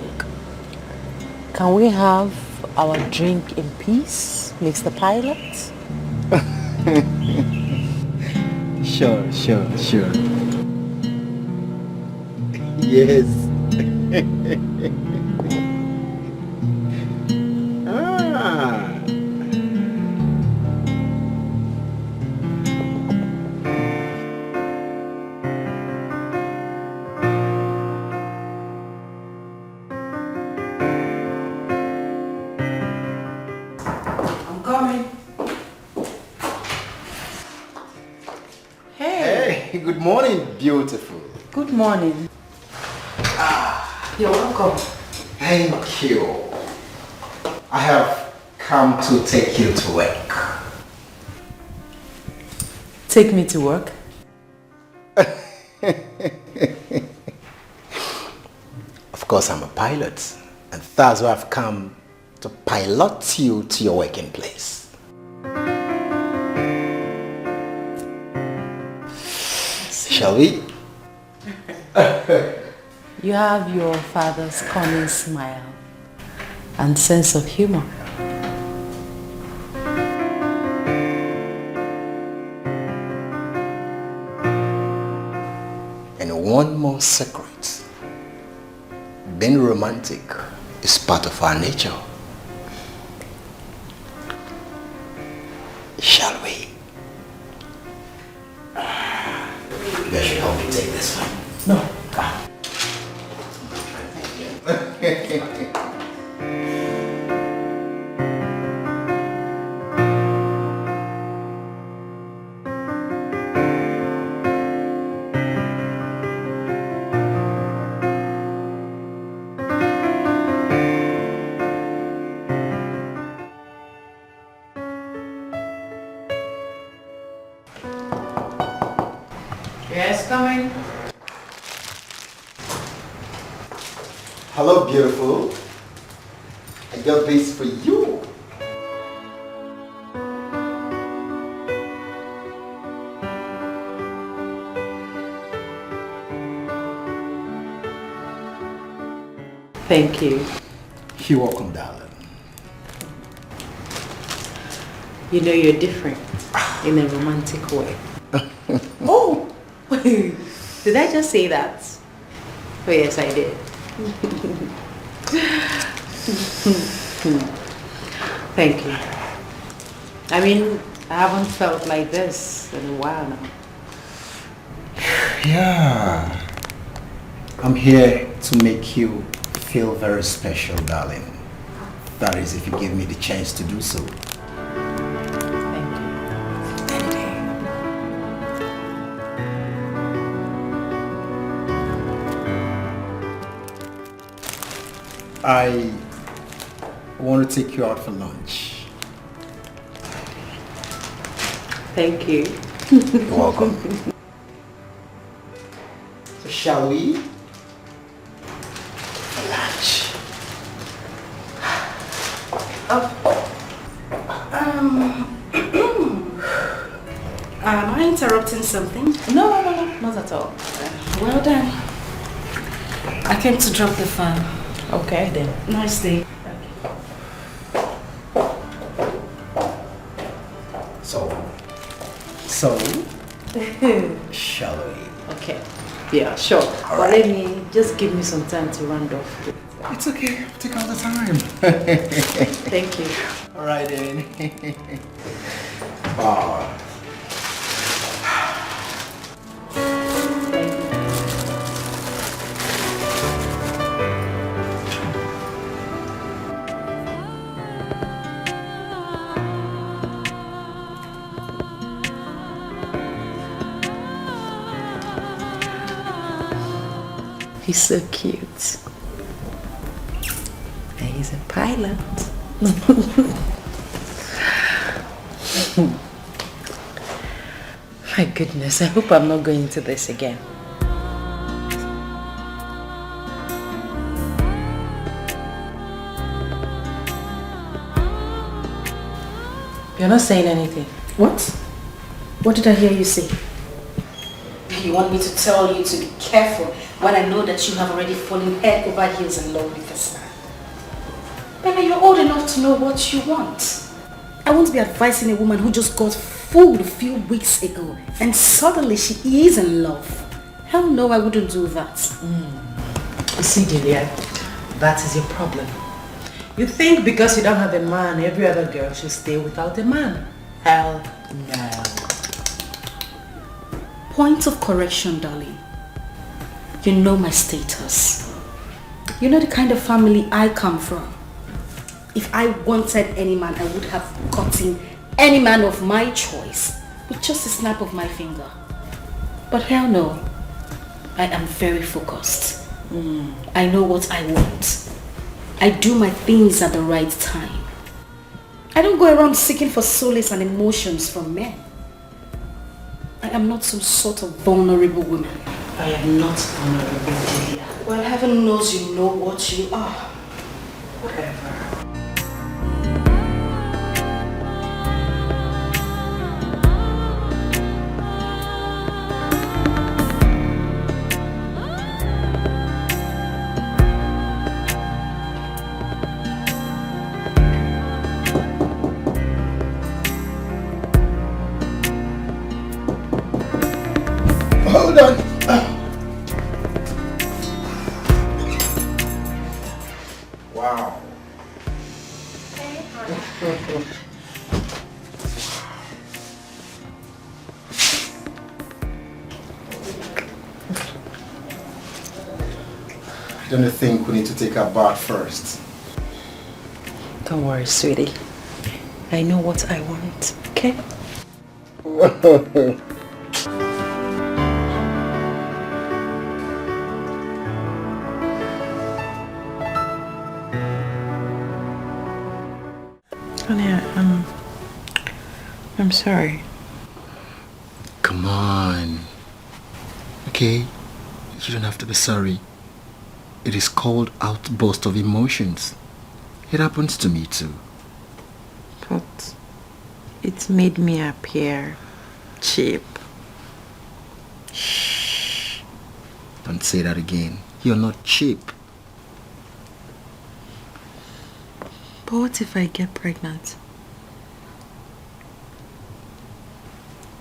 Can we have our drink in peace, Mr. Pilot? Sure. Yes. Ah. I'm coming. Hey, good morning, beautiful. Good morning. You're welcome. Thank you. I have come to take you to work. Take me to work? Of course, I'm a pilot, and that's why I've come to pilot you to your working place. Shall we? You have your father's cunning smile and sense of humor. And one more secret. Being romantic is part of our nature. Shall we? You guys should help me take this one. No. Yes, coming. Hello, beautiful. I got this for you. Thank you. You're welcome, darling. You know you're different in a romantic way. Oh! Did I just say that? Oh yes, I did. Thank you. I mean, I haven't felt like this in a while now. Yeah. I'm here to make you feel very special, darling. That is, if you give me the chance to do so. I want to take you out for lunch. Thank you. You're welcome. So shall we? For lunch. Am I interrupting something? No, not at all. Well done. I came to drop the fan. Okay then. Nice day. So, shall we? Okay. Yeah, sure. All but right. let me just give me some time to round off. It's okay. Take all the time. Thank you. All right then. Oh. He's so cute. And he's a pilot. My goodness, I hope I'm not going to this again. You're not saying anything. What? What did I hear you say? You want me to tell you to be careful when I know that you have already fallen head over heels in love with this man? Baby, you're old enough to know what you want. I won't be advising a woman who just got fooled a few weeks ago and suddenly she is in love. Hell no, I wouldn't do that. You see, Delia, that is your problem. You think because you don't have a man, every other girl should stay without a man. Hell no. Point of correction, darling. You know my status. You know the kind of family I come from. If I wanted any man, I would have gotten any man of my choice with just a snap of my finger. But hell no. I am very focused. I know what I want. I do my things at the right time. I don't go around seeking for solace and emotions from men. I am not some sort of vulnerable woman. I am not vulnerable, Delia. Well, heaven knows you know what you are. Whatever. Hold on. Wow. Don't you think we need to take a bath first? Don't worry, sweetie. I know what I want, okay? Honey, I'm sorry. Come on. Okay? You don't have to be sorry. It is called outburst of emotions. It happens to me too. But it made me appear cheap. Shh. Don't say that again. You're not cheap. But what if I get pregnant?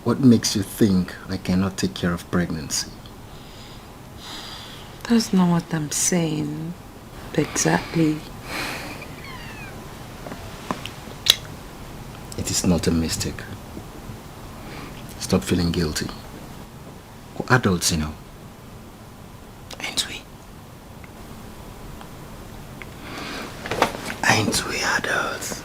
What makes you think I cannot take care of pregnancy? That's not what I'm saying. Exactly. It is not a mistake. Stop feeling guilty. We're adults, you know. Ain't we? Ain't we adults?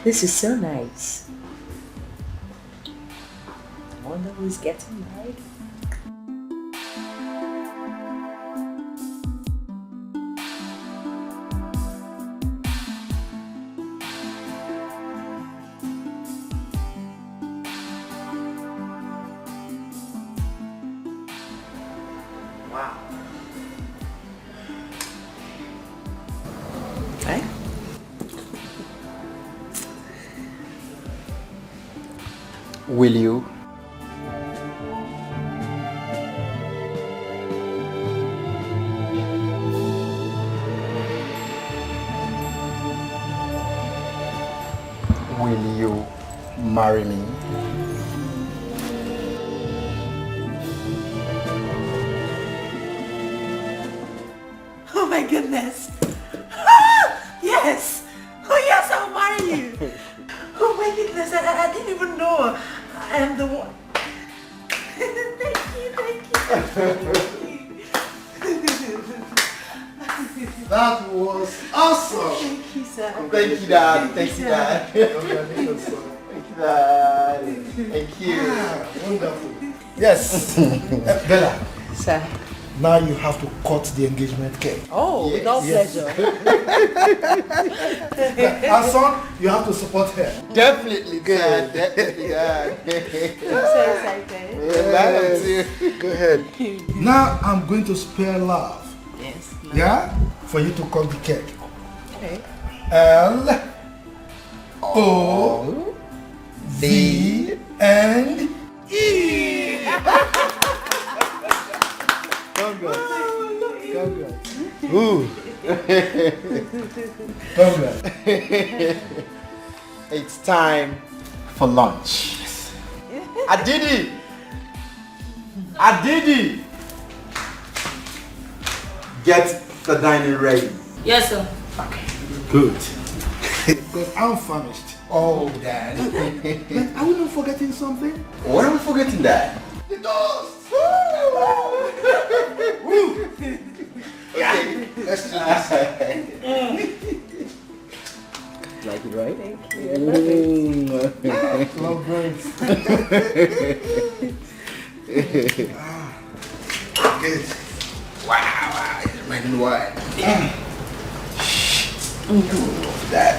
This is so nice. who's getting married. Wow. Eh? Will you? Will you marry me? Oh my goodness. Ah, yes. Oh yes, I'll marry you. Oh my goodness, I didn't even know I am the one. That was awesome. Thank you, sir. Thank you, Dad. Thank you, Dad. Congratulations, son. Thank you, Dad. Thank you. Ah, wonderful. Yes. Bella. Sir. Now you have to cut the engagement cake. Oh, with all pleasure. And son, you have to support her. Definitely, Dad. Definitely, Dad. I'm so excited. Yes. Go ahead. Now I'm going to spare love. Yes. Yeah? For you to cut the cake. Okay. L-O-V-N-E. Congrats. Congrats. Ooh. Congrats. It's time for lunch. I did it. I did it. Get the dining ready. Yes, sir. Good. Because I'm famished. Oh, Dad. But are we not forgetting something? What are we forgetting, Dad? The toast! Okay, let's do this. Like it, right? Thank you. I love it. Love birds. Good. Wow, it's red and white. That.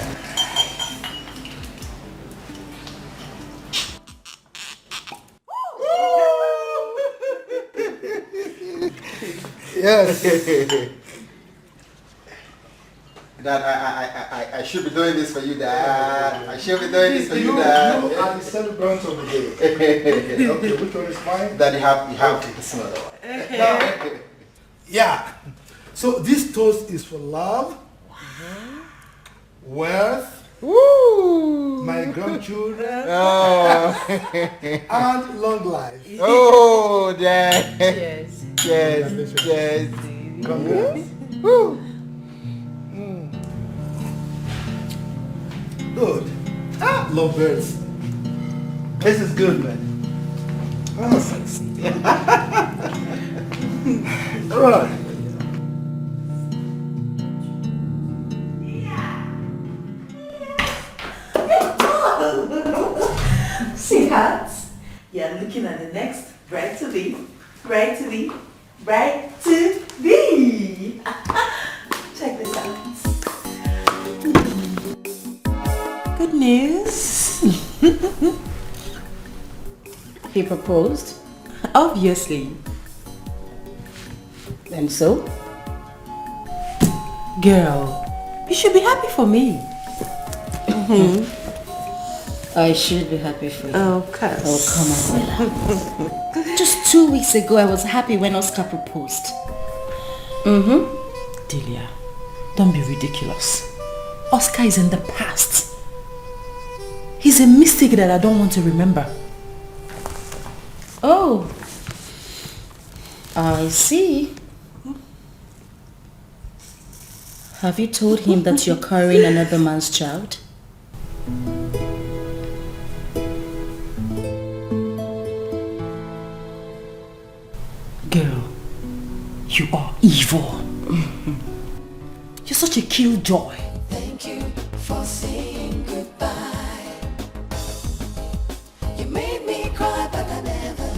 Yes. Dad, I should be doing this for you, Dad. I should be doing this for you, Dad. You are the celebrant of the day. Okay, which one is mine? Dad, you have the smaller one. Yeah. So this toast is for love, wealth, my grandchildren, and long life. Oh, Dad. Yes. Yes, yes. Congrats. Good. Love birds. This is good, man. Oh, sexy. All right. Sweetheart, you're looking at the next bride to be. Bride to be. Bride to be. Check this out. Good news. He proposed? Obviously. And so? Girl, you should be happy for me. I should be happy for you. Oh, come on. Just 2 weeks ago, I was happy when Oscar proposed. Delia, don't be ridiculous. Oscar is in the past. He's a mistake that I don't want to remember. Oh, I see. Have you told him that you're carrying another man's child? Girl, you are evil. You're such a killjoy. Thank you for saying goodbye. You made me cry, but I never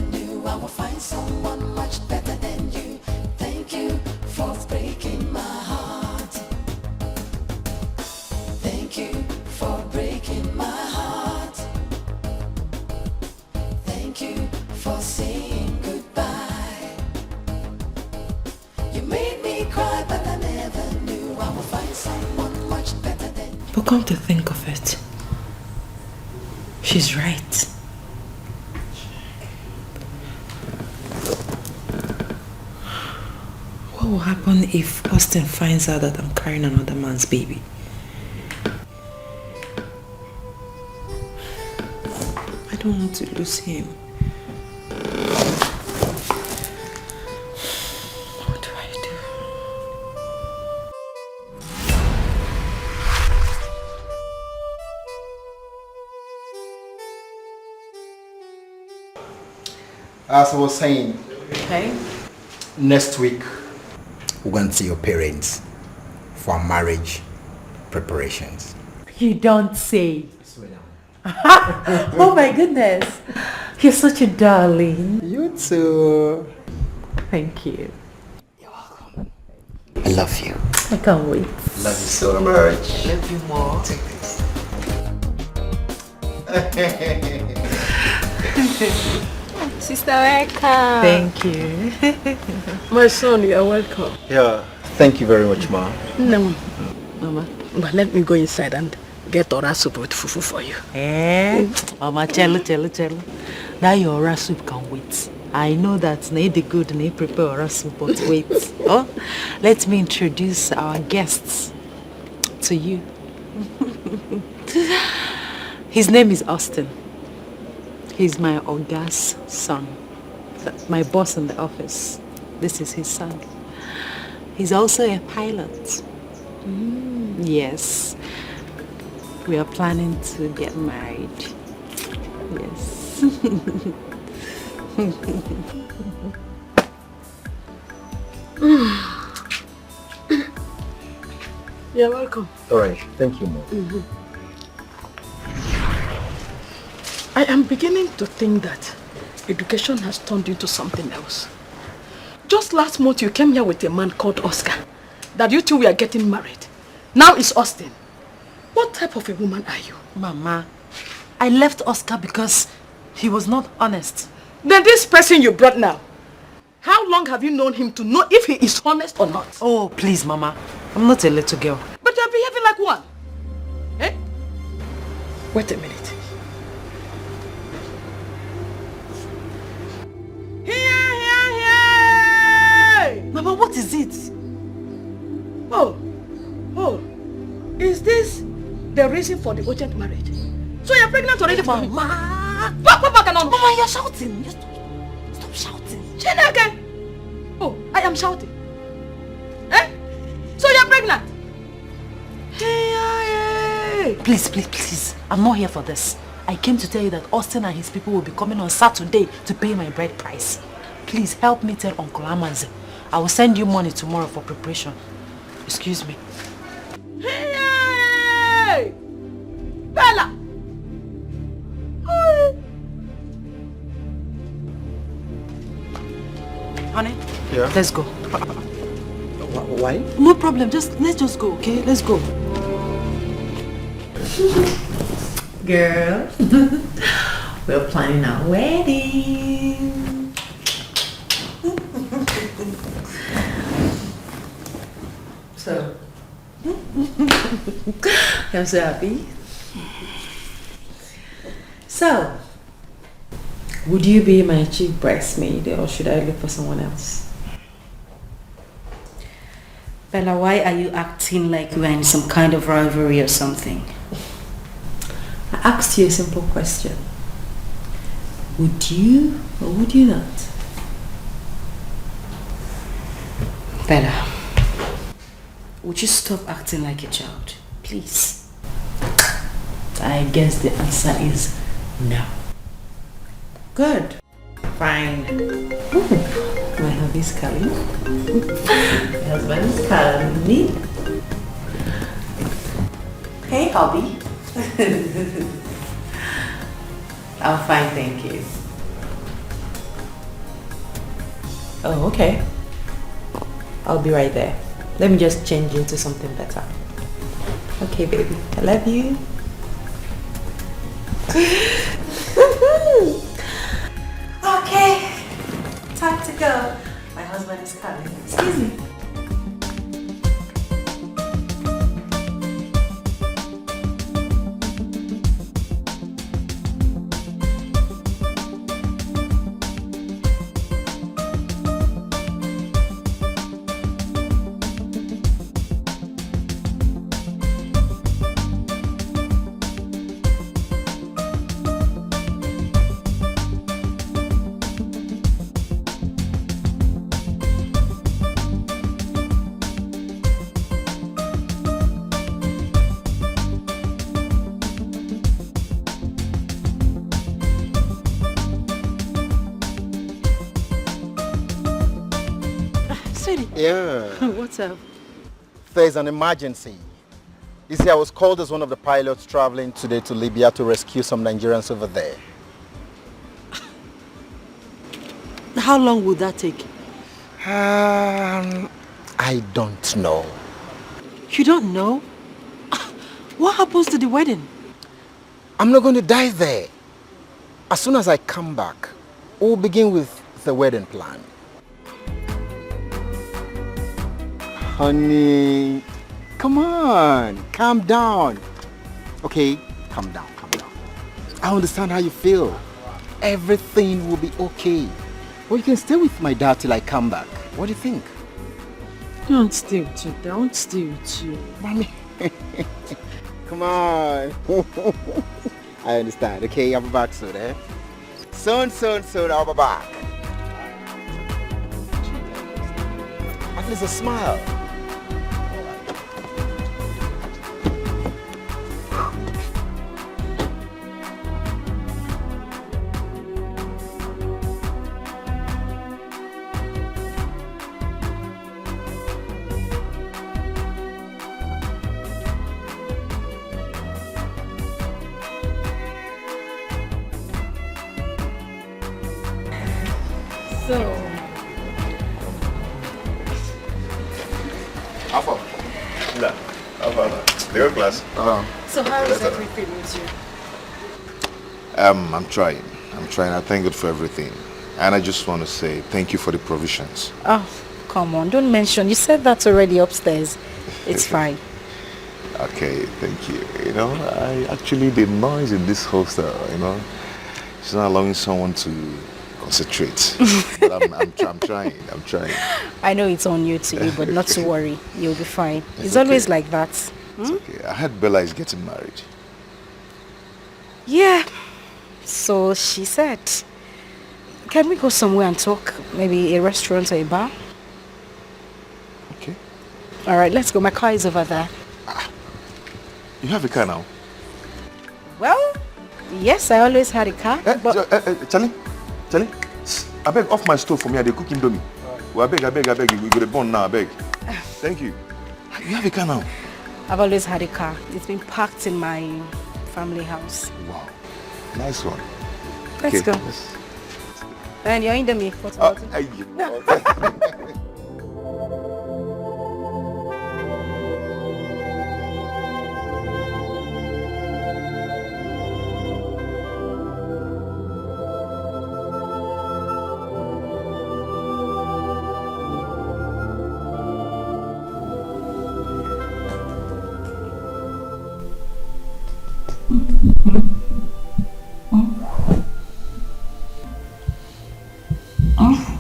someone much better than you. Thank you for breaking my heart. Thank you for breaking my heart. Thank you for saying goodbye. You made me cry, but I never knew I would find someone much better than you. But come to think of it, she's right. What will happen if Austin finds out that I'm carrying another man's baby? I don't want to lose him. What do I do? As I was saying, Okay. next week we're going to see your parents for marriage preparations. You don't say. Oh my goodness. You're such a darling. You too. Thank you. I love you. I can't wait. Love you so much. Love you more. Take this. Sister, welcome. Thank you. My son, you are welcome. Yeah, thank you very much, Ma. No, Mama, but let me go inside and get ora soup with fufu for you. Mama, cello. That your ora soup can wait. I know that the good prepare ora soup, but wait. Oh, let me introduce our guests to you. His name is Austin. He's my Oga's son. My boss in the office. This is his son. He's also a pilot. Yes. We are planning to get married. Yes. You're welcome. All right, thank you, Ma. I am beginning to think that education has turned into something else. Just last month you came here with a man called Oscar. That you two were getting married. Now it's Austin. What type of a woman are you? Mama, I left Oscar because he was not honest. Then this person you brought now, how long have you known him to know if he is honest or not? Oh, please, Mama. I'm not a little girl. But you're behaving like one. Eh? Wait a minute. Here! Mama, what is it? Oh, is this the reason for the urgent marriage? So you're pregnant already, Mama? Mama, you're shouting. Stop shouting. Chineke! Oh, I am shouting. Eh? So you're pregnant? Hey! Please. I'm not here for this. I came to tell you that Austin and his people will be coming on Saturday to pay my bride price. Please help me tell Uncle Amaze. I will send you money tomorrow for preparation. Excuse me. Hey! Bella! Hey. Honey? Yeah? Let's go. Why? No problem. Let's just go, okay? Let's go. Girl, we're planning our wedding. So, I'm so happy. So, would you be my chief bridesmaid or should I look for someone else? Bella, why are you acting like we're in some kind of rivalry or something? I asked you a simple question. Would you or would you not? Bella, would you stop acting like a child? Please. I guess the answer is no. Good. Fine. My hubby is calling. My husband is calling me. Hey, hubby. I'm fine, thank you. Oh, okay. I'll be right there. Let me just change into something better. Okay, baby. I love you. Okay. Time to go. My husband is coming. Excuse me. Yeah. What's up? There's an emergency. You see, I was called as one of the pilots traveling today to Libya to rescue some Nigerians over there. How long would that take? I don't know. You don't know? What happens to the wedding? I'm not going to die there. As soon as I come back, we'll begin with the wedding plan. Honey, come on, calm down. Okay, calm down, calm down. I understand how you feel. Everything will be okay. Well, you can stay with my dad till I come back. What do you think? Don't stay with you. Don't stay with you. Mommy. Come on. I understand. Okay, I'll be back soon, eh? Soon, I'll be back. At least a smile. So, Alpha. La. Alpha. They go class. so how is everything with you? I'm trying. I thank God for everything. And I just want to say thank you for the provisions. Oh, come on. Don't mention. You said that already upstairs. It's fine. Okay, thank you. You know, the noise in this hostel, you know, it's not allowing someone to concentrate. But I'm trying. I know it's on you to you, but not to worry. You'll be fine. It's okay. always like that. It's okay. I heard Bella is getting married. Yeah. So she said, can we go somewhere and talk? Maybe a restaurant or a bar? Okay. All right, let's go. My car is over there. You have a car now? Well, yes, I always had a car. Charlie, I beg off my stove for me. I dey cook indomie. Well, I beg. We go to burn now. I beg. Thank you. You have a car now? I've always had a car. It's been parked in my family house. Wow, nice one. Let's go. And you're indomie. What's about it?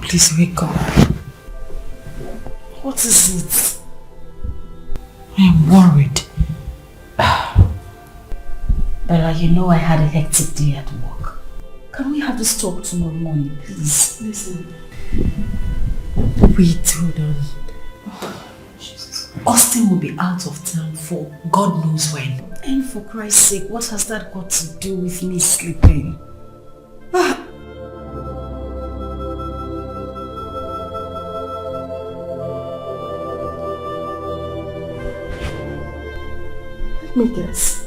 Please wake up. What is it? I am worried. Bella, you know I had a hectic day at work. Can we have this talk tomorrow morning, please? Listen. Wait, hold on. Austin will be out of town for God knows when. And for Christ's sake, what has that got to do with me sleeping? Let me guess.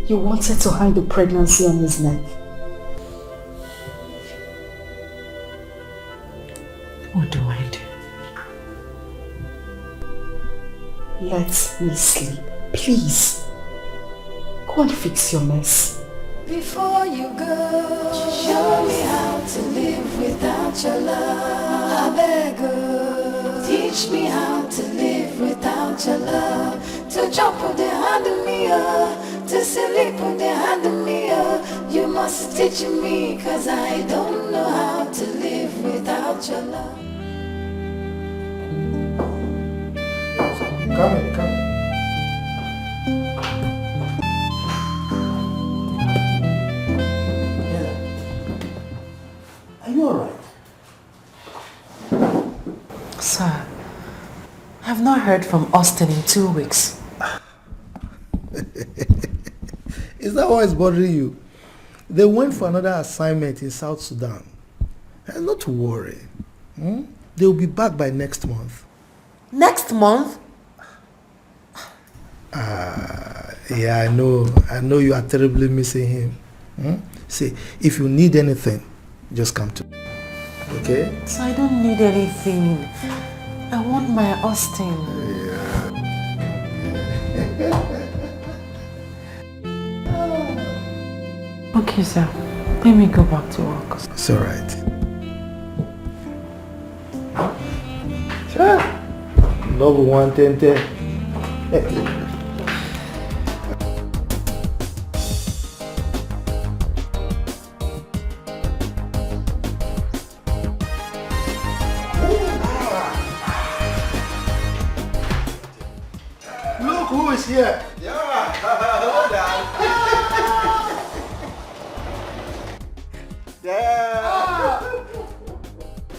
You wanted to hang the pregnancy on his neck. Let me sleep. Please. Go and fix your mess. Before you go, show me how to live without your love. I beg you, teach me how to live without your love. To jump on the hand of me, to sleep on the hand of me. You must teach me, cause I don't know how to live without your love. Come in, come in. Are you alright? Sir, I've not heard from Austin in 2 weeks. Is that why it's bothering you? They went for another assignment in South Sudan. And not to worry. They'll be back by next month. Next month? Yeah, I know you are terribly missing him. See, if you need anything, just come to me. Okay? So I don't need anything. I want my Austin. Okay, sir. Let me go back to work. It's alright. Sure. Number 110. Look who is here. Yeah, hello, Dad. Dad.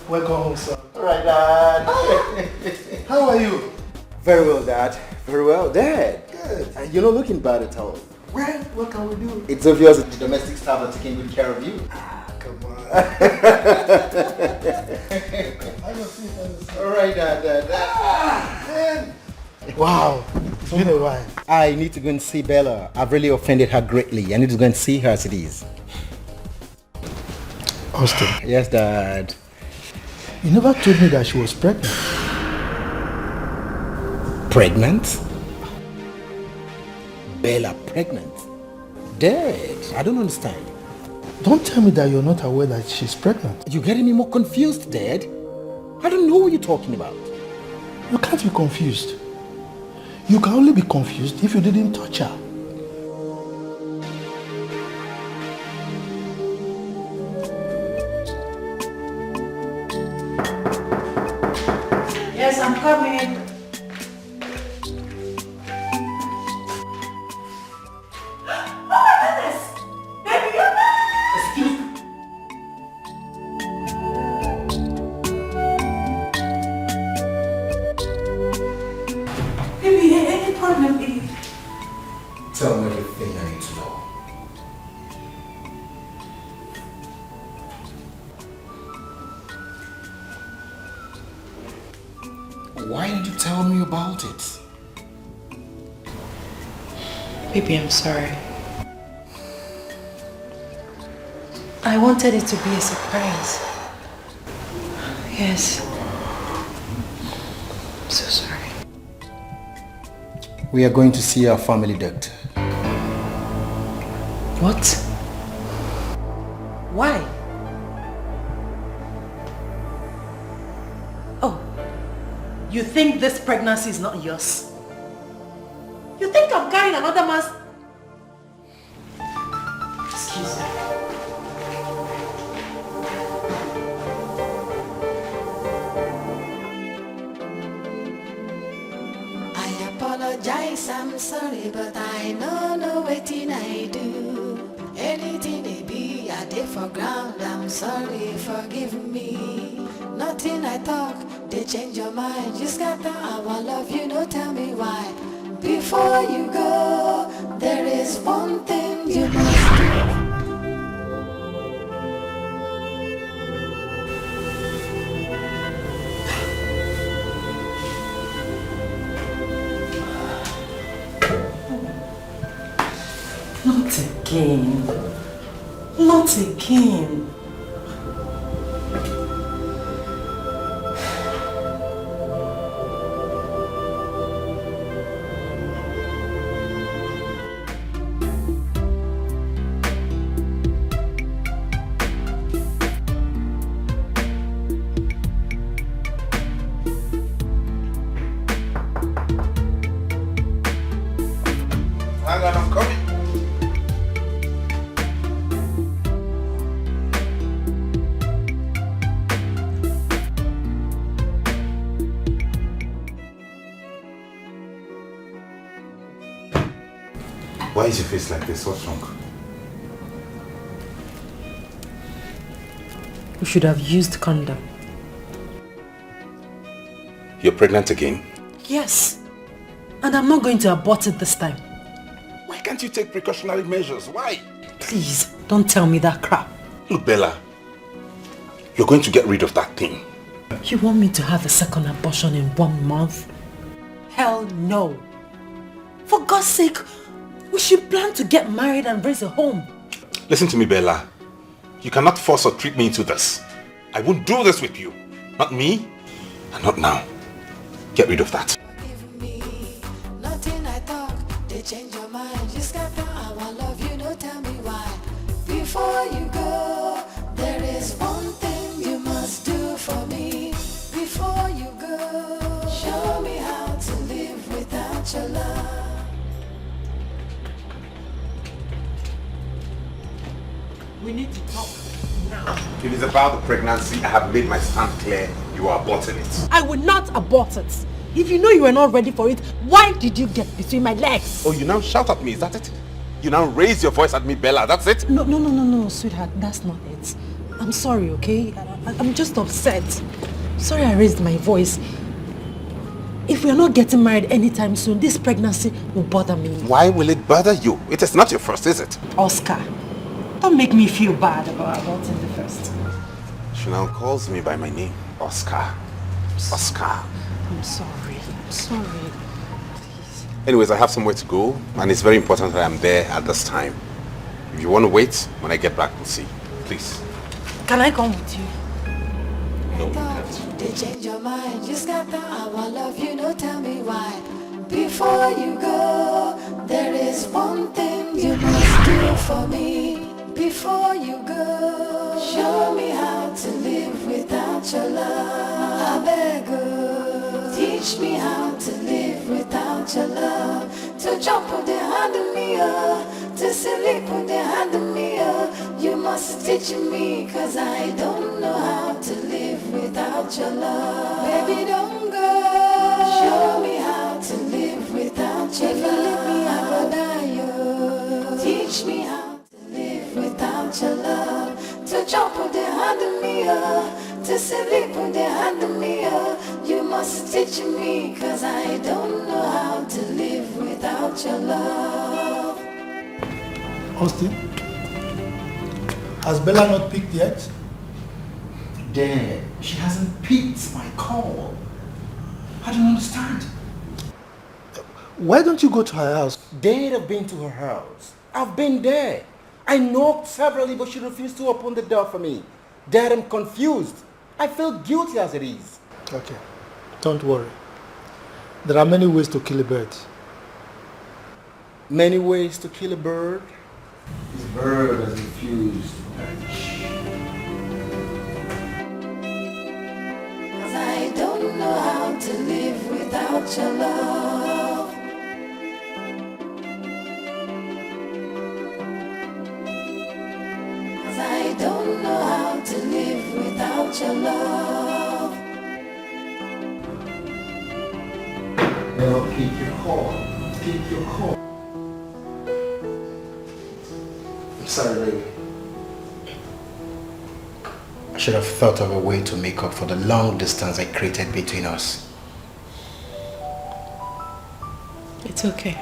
Welcome home, son. All right, Dad. How are you? Very well, Dad. Very well, Dad. Good. You're not looking bad at all. Well, what can we do? It's obvious that the domestic staff are taking good care of you. Come on. All right, Dad. Man. Wow. It's been a while. I need to go and see Bella. I've really offended her greatly. I need to go and see her as it is. Austin. Yes, Dad. You never told me that she was pregnant. Pregnant? Bella pregnant? Dad, I don't understand. Don't tell me that you're not aware that she's pregnant. You're getting me more confused, Dad. I don't know what you're talking about. You can't be confused. You can only be confused if you didn't touch her. Yes, I'm coming. Tell me everything I need to know. Why didn't you tell me about it? Baby, I'm sorry. I wanted it to be a surprise. Yes. I'm so sorry. We are going to see our family doctor. What? Why? Oh, you think this pregnancy is not yours? You think I'm carrying another man's... Excuse me. I apologize, I'm sorry, but I know wetin I do. Anything they be, I did for ground, I'm sorry, forgive me. Nothing I talk, they change your mind. You scatter our love, you know, tell me why. Before you go, there is one thing you must do. Not again. Not again. Hang on, I'm coming. Why is your face like this? What's wrong? We should have used condom. You're pregnant again? Yes. And I'm not going to abort it this time. Why can't you take precautionary measures? Why? Please, don't tell me that crap. Look, Bella, you're going to get rid of that thing. You want me to have a second abortion in 1 month? Hell no. For God's sake, we should plan to get married and raise a home. Listen to me, Bella. You cannot force or trick me into this. I won't do this with you. Not me, and not now. Get rid of that. Nothing I talk, they change your mind. Just got the I want love you, no tell me why. Before you go, there is one thing you must do for me. Before you go, show me how to live without your love. We need to talk now. If it's about the pregnancy, I have made my stand clear. You are aborting it. I will not abort it. If you know you were not ready for it, why did you get between my legs? Oh, you now shout at me, is that it? You now raise your voice at me, Bella, that's it? No, sweetheart, that's not it. I'm sorry, okay? I'm just upset. Sorry I raised my voice. If we are not getting married anytime soon, this pregnancy will bother me. Why will it bother you? It is not your first, is it? Oscar, don't make me feel bad about aborting the first. She now calls me by my name. Oscar. Oscar. I'm sorry. Anyways, I have somewhere to go, and it's very important that I'm there at this time. If you want to wait, when I get back, we'll see. Please. Can I come with you? No, you can't. They change your mind. Just got the I want love you, no tell me why. Before you go, there is one thing you must do for me. Before you go, show me how to live without your love. I beg you, teach me how to live without your love. To jump with the hand of me, to sleep with the hand of me. You must teach me, cause I don't know how to live without your love. Baby, don't go. Show me how to live without your love. If you leave me, I will die. Teach me how without your love. To jump with the hand of me, to sleep with the hand of me. You must teach me, cause I don't know how to live without your love. Austin, has Bella not picked yet? Dad, she hasn't picked my call. I don't understand. Why don't you go to her house? Dad, I've been to her house. I've been there. I knocked severally, but she refused to open the door for me. Dad, I'm confused. I feel guilty as it is. Okay, don't worry. There are many ways to kill a bird. Many ways to kill a bird? This bird has refused to perish. Cause I don't know how to live without your love. I don't know how to live without your love. Now keep your call. Keep your call. I'm sorry, baby. I should have thought of a way to make up for the long distance I created between us. It's okay.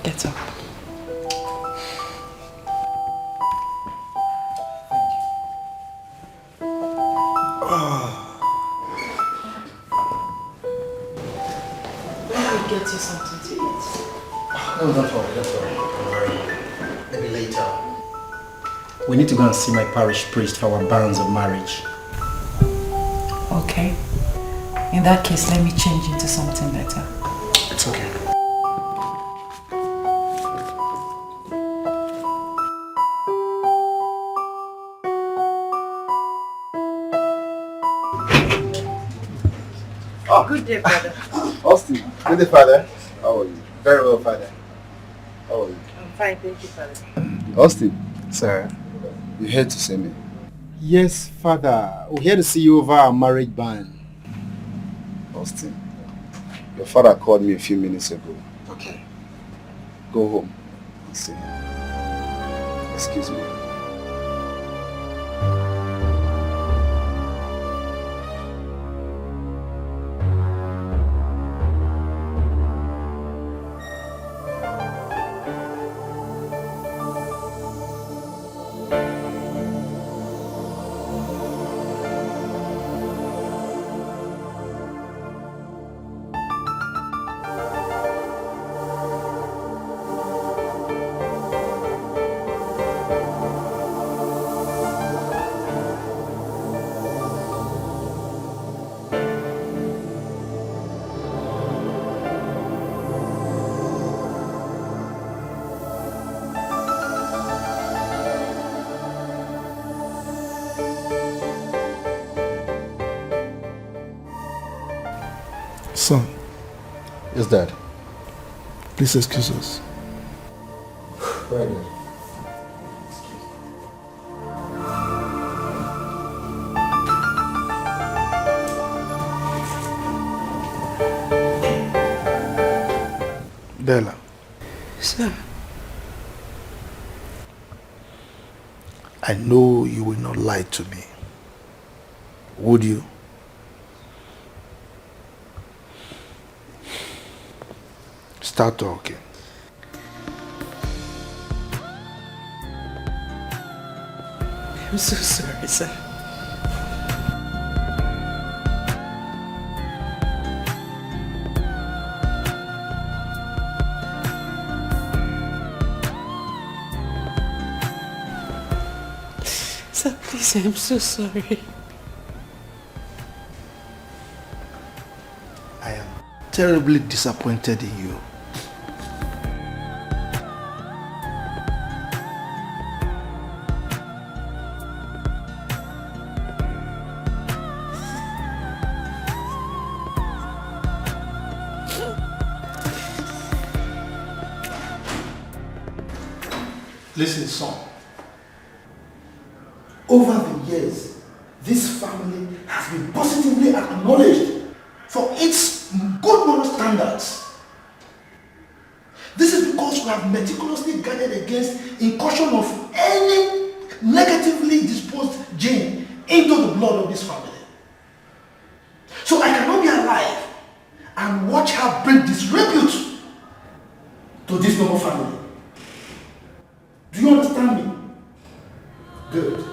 Get up. Get you something to eat. No, don't worry. Maybe later. We need to go and see my parish priest for our banns of marriage. Okay. In that case, let me change into something better. It's okay. Good day, brother. Austin, good day, father. How are you? Very well, father. How are you? I'm fine, thank you, father. Austin. Sir? You here to see me? Yes, father. We're here to see you over our marriage ban. Austin, your father called me a few minutes ago. Okay. Go home and see him. Excuse me. Son. Yes, Dad. Please excuse us. Right, Dad. Bella. Sir. I know you will not lie to me. Would you? Start talking. I'm so sorry, sir. Sir, please, I'm so sorry. I am terribly disappointed in you. Listen, son. Over the years, this family has been positively acknowledged for its good moral standards. This is because we have meticulously guarded against incursion of any negatively disposed gene into the blood of this family. So I cannot be alive and watch her bring disrepute to this noble family. Do you understand me? Good.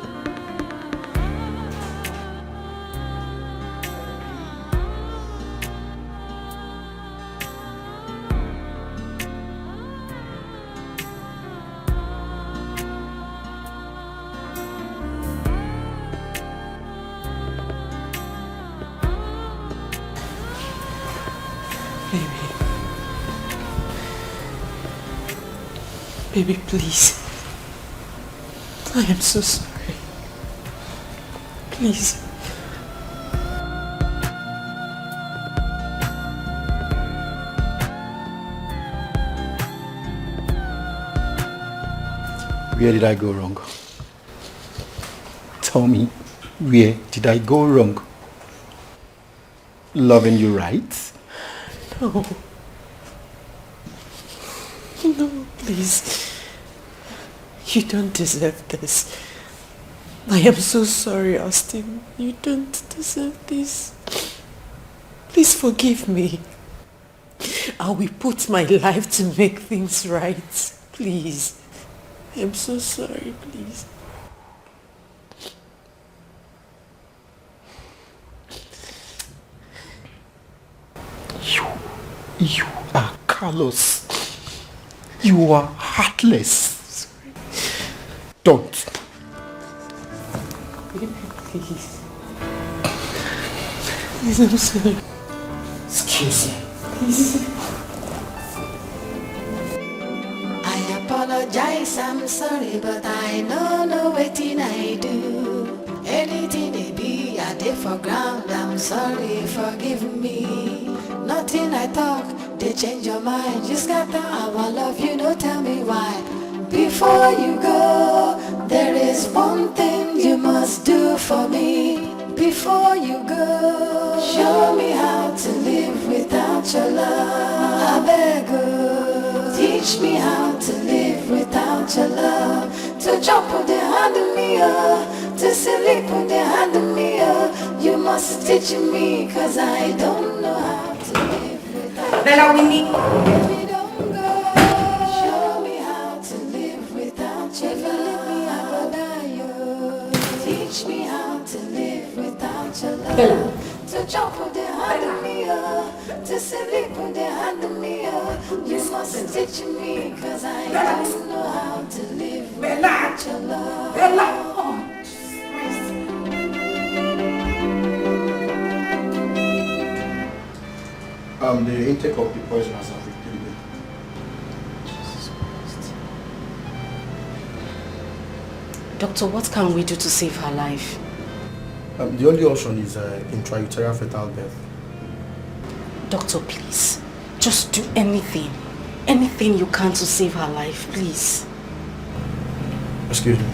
Baby, please. I am so sorry. Please. Where did I go wrong? Tell me, where did I go wrong? Loving you right? No. No, please. You don't deserve this. I am so sorry, Austin. You don't deserve this. Please forgive me. I will put my life to make things right. Please. I am so sorry, please. You are callous. You are heartless. Don't. Please. Please, I'm sorry. Excuse me. Please. I apologize, I'm sorry, but I know no waiting I do. Anything they be, I dey for ground, I'm sorry, forgive me. Nothing I talk, they change your mind. You scatter our love, you don't tell me why. Before you go, there is one thing you must do for me. Before you go, show me how to live without your love. I beg you, teach me how to live without your love. To jump with the hand of me, to sleep with the hand of me, you must teach me, cause I don't know how to live without Bella, we need... Baby, don't go. Show me how to live without your love. I will die, you. Teach me how to live without your love. Bella. To jump with the hand of me, to sleep with the hand of me, you must teach me, cause I don't know how to live without your love. Bella! The intake of the poison has affected me. Jesus Christ. Doctor, what can we do to save her life? The only option is intrauterine fetal death. Doctor, please. Just do anything. Anything you can to save her life, please. Excuse me.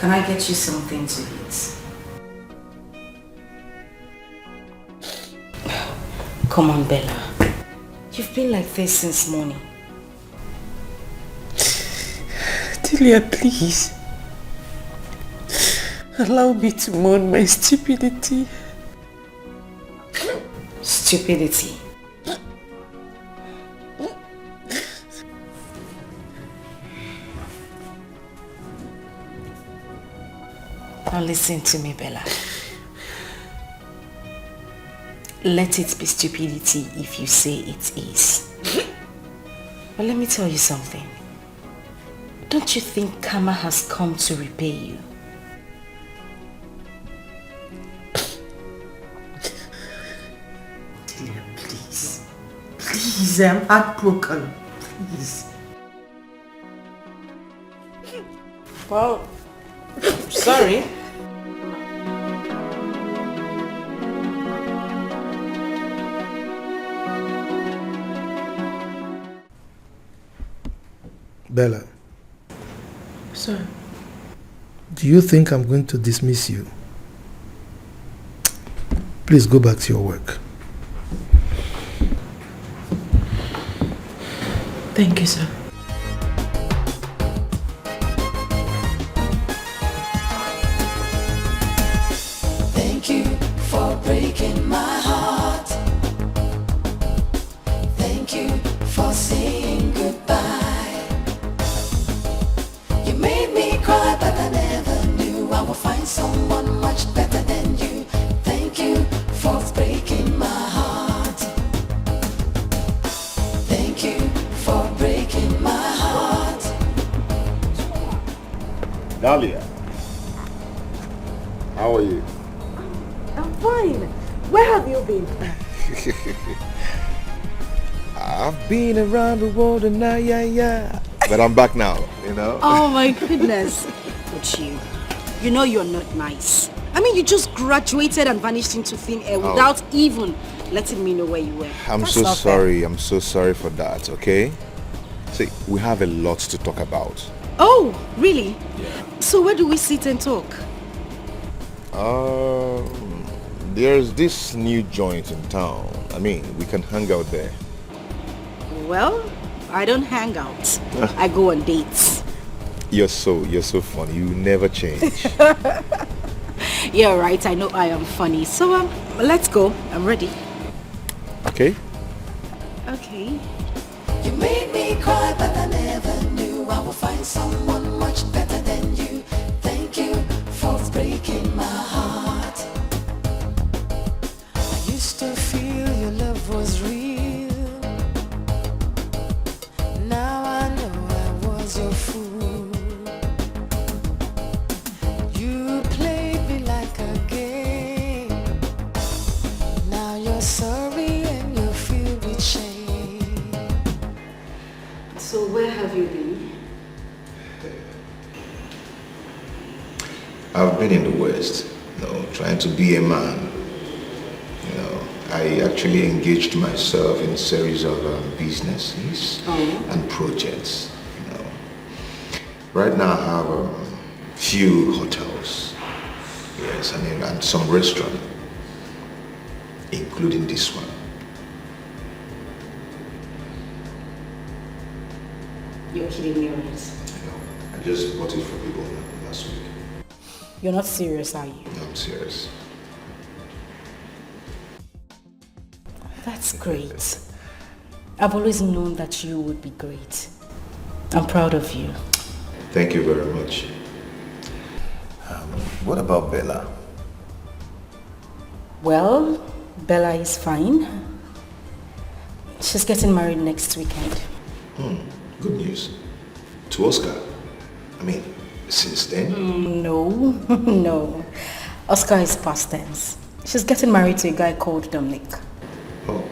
Can I get you something to eat? Come on, Bella. You've been like this since morning. Delia, please. Allow me to mourn my stupidity. Stupidity. Now listen to me, Bella. Let it be stupidity if you say it is. But let me tell you something. Don't you think karma has come to repay you? Delia, please. Please, I'm heartbroken. Please. Well, sorry. Bella. Sir. Do you think I'm going to dismiss you? Please go back to your work. Thank you, sir. Thank you for breaking my heart. Thank you for saying goodbye. You made me cry, but I never knew I would find someone much better than you. Thank you for breaking my heart. Thank you for breaking my heart. Dahlia, how are you? I'm fine. Where have you been? I've been around the world and yeah. But I'm back now, you know? Oh my goodness. But you know you're not nice. I mean, you just graduated and vanished into thin air without even letting me know where you were. I'm That's so not fair. sorry. I'm so sorry for that, okay? See, we have a lot to talk about. Oh, really? Yeah. So where do we sit and talk? There's this new joint in town. I mean, we can hang out there. Well, I don't hang out. I go on dates. You're so funny. You never change. Yeah, right. I know I am funny. So let's go. I'm ready. Okay? Okay. You made me cry, but I never knew I would find someone much better than you. Thank you for breaking my heart. I used to feel your love was real. Now I know I was your fool. You played me like a game. Now you're so I've been in the West, trying to be a man. I actually engaged myself in a series of businesses and projects. Right now I have a few hotels, yes, and some restaurants, including this one. You're kidding me, right? I just bought it for people last week. You're not serious, are you? No, I'm serious. That's great. I've always known that you would be great. I'm proud of you. Thank you very much. What about Bella? Well, Bella is fine. She's getting married next weekend. Good news. To Oscar. Since then? No. Oscar is past tense. She's getting married to a guy called Dominic. Oh.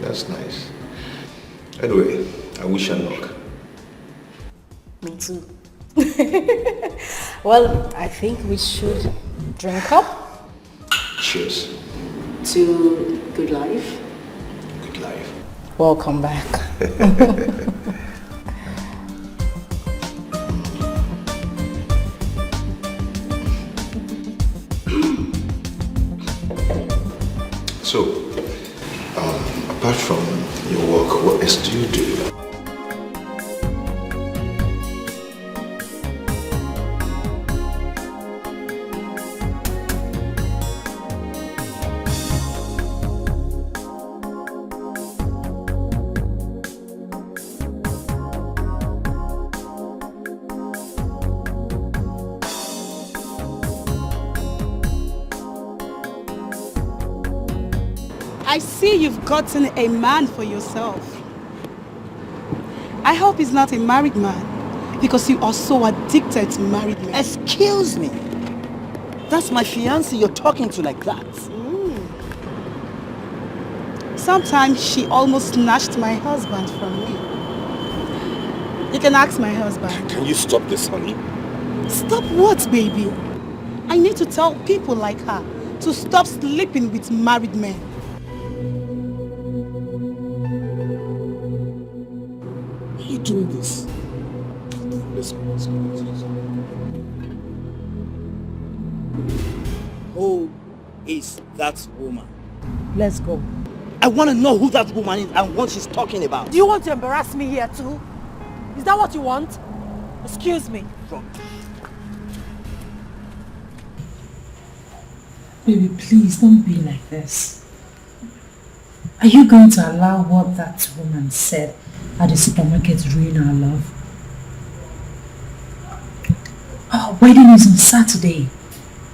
That's nice. Anyway, I wish her luck. Me too. Well, I think we should drink up. Cheers. To good life. Good life. Welcome back. So, apart from your work, what else do you do? I see you've gotten a man for yourself. I hope he's not a married man, because you are so addicted to married men. Excuse me. That's my fiancé you're talking to like that. Sometimes she almost snatched my husband from me. You can ask my husband. Can you stop this, honey? Stop what, baby? I need to tell people like her to stop sleeping with married men. Why are you doing this? Let's go. Who is that woman? Let's go. I want to know who that woman is and what she's talking about. Do you want to embarrass me here too? Is that what you want? Excuse me. Baby, please don't be like this. Are you going to allow what that woman said at the supermarket ruin our love? Our wedding is on Saturday,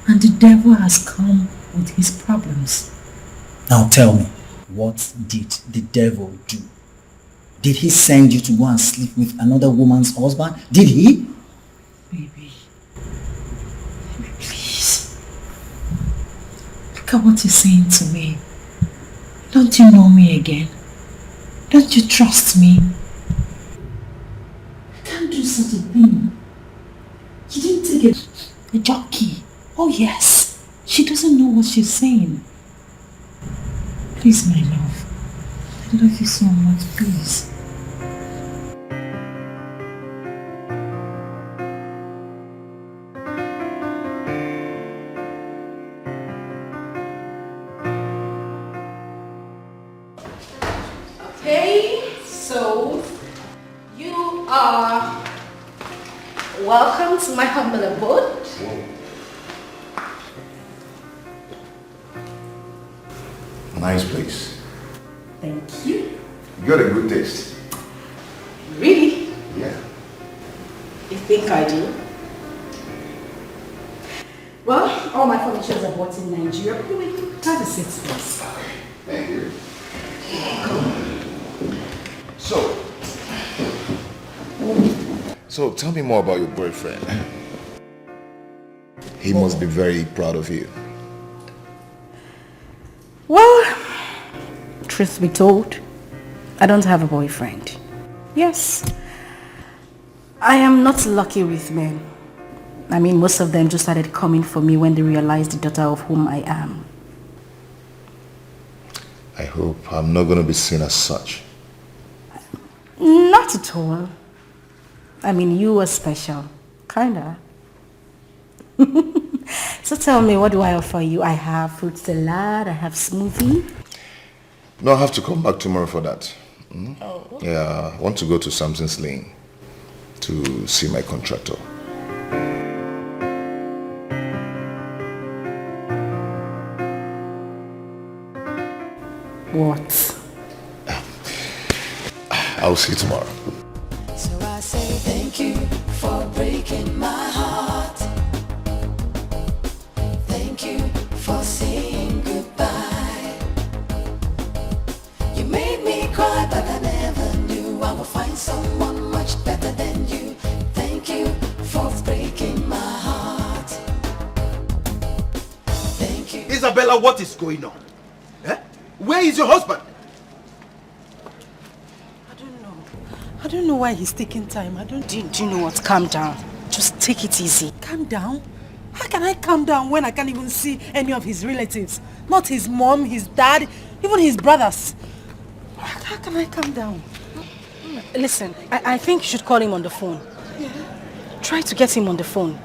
and the devil has come with his problems. Now tell me, what did the devil do? Did he send you to go and sleep with another woman's husband? Did he? Baby, please. Look at what he's saying to me. Don't you know me again? Don't you trust me? I can't do such a thing. You didn't take a jockey. Oh yes, she doesn't know what she's saying. Please, my love. I love you so much, please. Okay, so you are welcome to my humble abode. Nice place. Thank you. You got a good taste. Really? Yeah. You think I do? Well, all my furniture are bought in Nigeria. Anyway, have a seat, please. Thank you. So tell me more about your boyfriend. He must be very proud of you. Well, truth be told, I don't have a boyfriend. Yes, I am not lucky with men. I mean, most of them just started coming for me when they realized the daughter of whom I am. I hope I'm not going to be seen as such. Not at all. I mean, you are special. Kinda. So tell me, what do I offer you? I have fruit salad, I have smoothie. No, I have to come back tomorrow for that. Oh. Yeah, I want to go to Samson's Lane to see my contractor. What? I'll see you tomorrow. So I say thank you for breaking my heart. Thank you for saying goodbye. You made me cry, but I never knew I would find someone much better than you. Thank you for breaking my heart. Thank you. Isabella, what is going on? Eh? Where is your husband? I don't know why he's taking time. Do you know what? Calm down. Just take it easy. Calm down? How can I calm down when I can't even see any of his relatives? Not his mom, his dad, even his brothers. How can I calm down? Listen, I think you should call him on the phone. Yeah. Try to get him on the phone.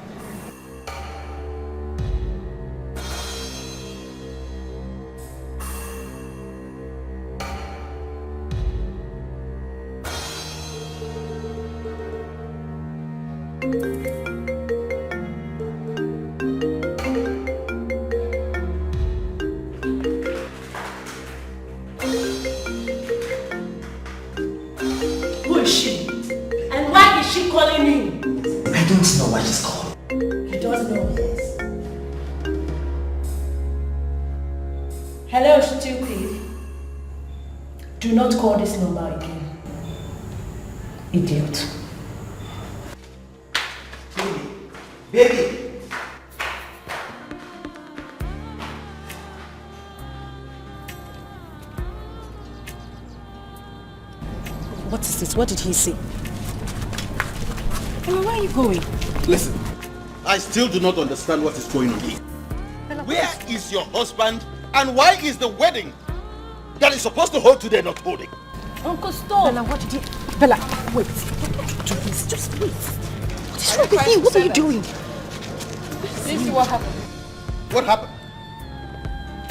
Who is she? And why is she calling you? I don't know why she's calling. You don't know. Hello, stupid. Do not call this number again. Idiot. Baby. What is this? What did he say? I mean, where are you going? Listen, I still do not understand what is going on here. Where is your husband and why is the wedding that is supposed to hold today not holding? Uncle, stop. Bella, what did you... Bella, wait. Don't do this. Just wait. What is wrong with you? What are you doing? This is what happened. What happened?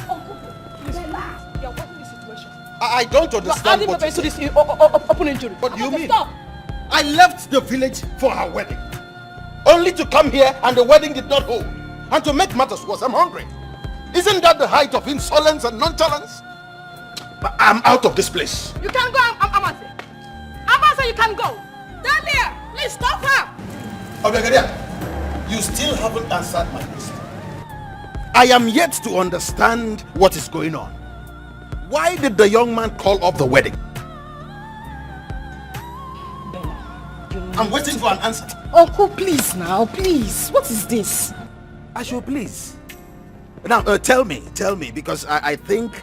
Uncle, please, Bella. You are watching this situation. I don't understand what what you say. This open injury. What do you mean? Stop. I left the village for her wedding. Only to come here and the wedding did not hold. And to make matters worse, I'm hungry. Isn't that the height of insolence and nonchalance? I'm out of this place. You can go, Amase. Amase, you can go. Stand there. Please stop her. Obiagadia, you still haven't answered my question. I am yet to understand what is going on. Why did the young man call off the wedding? I'm waiting for an answer. Uncle, please now, please. What is this? I should please. Now, tell me, because I think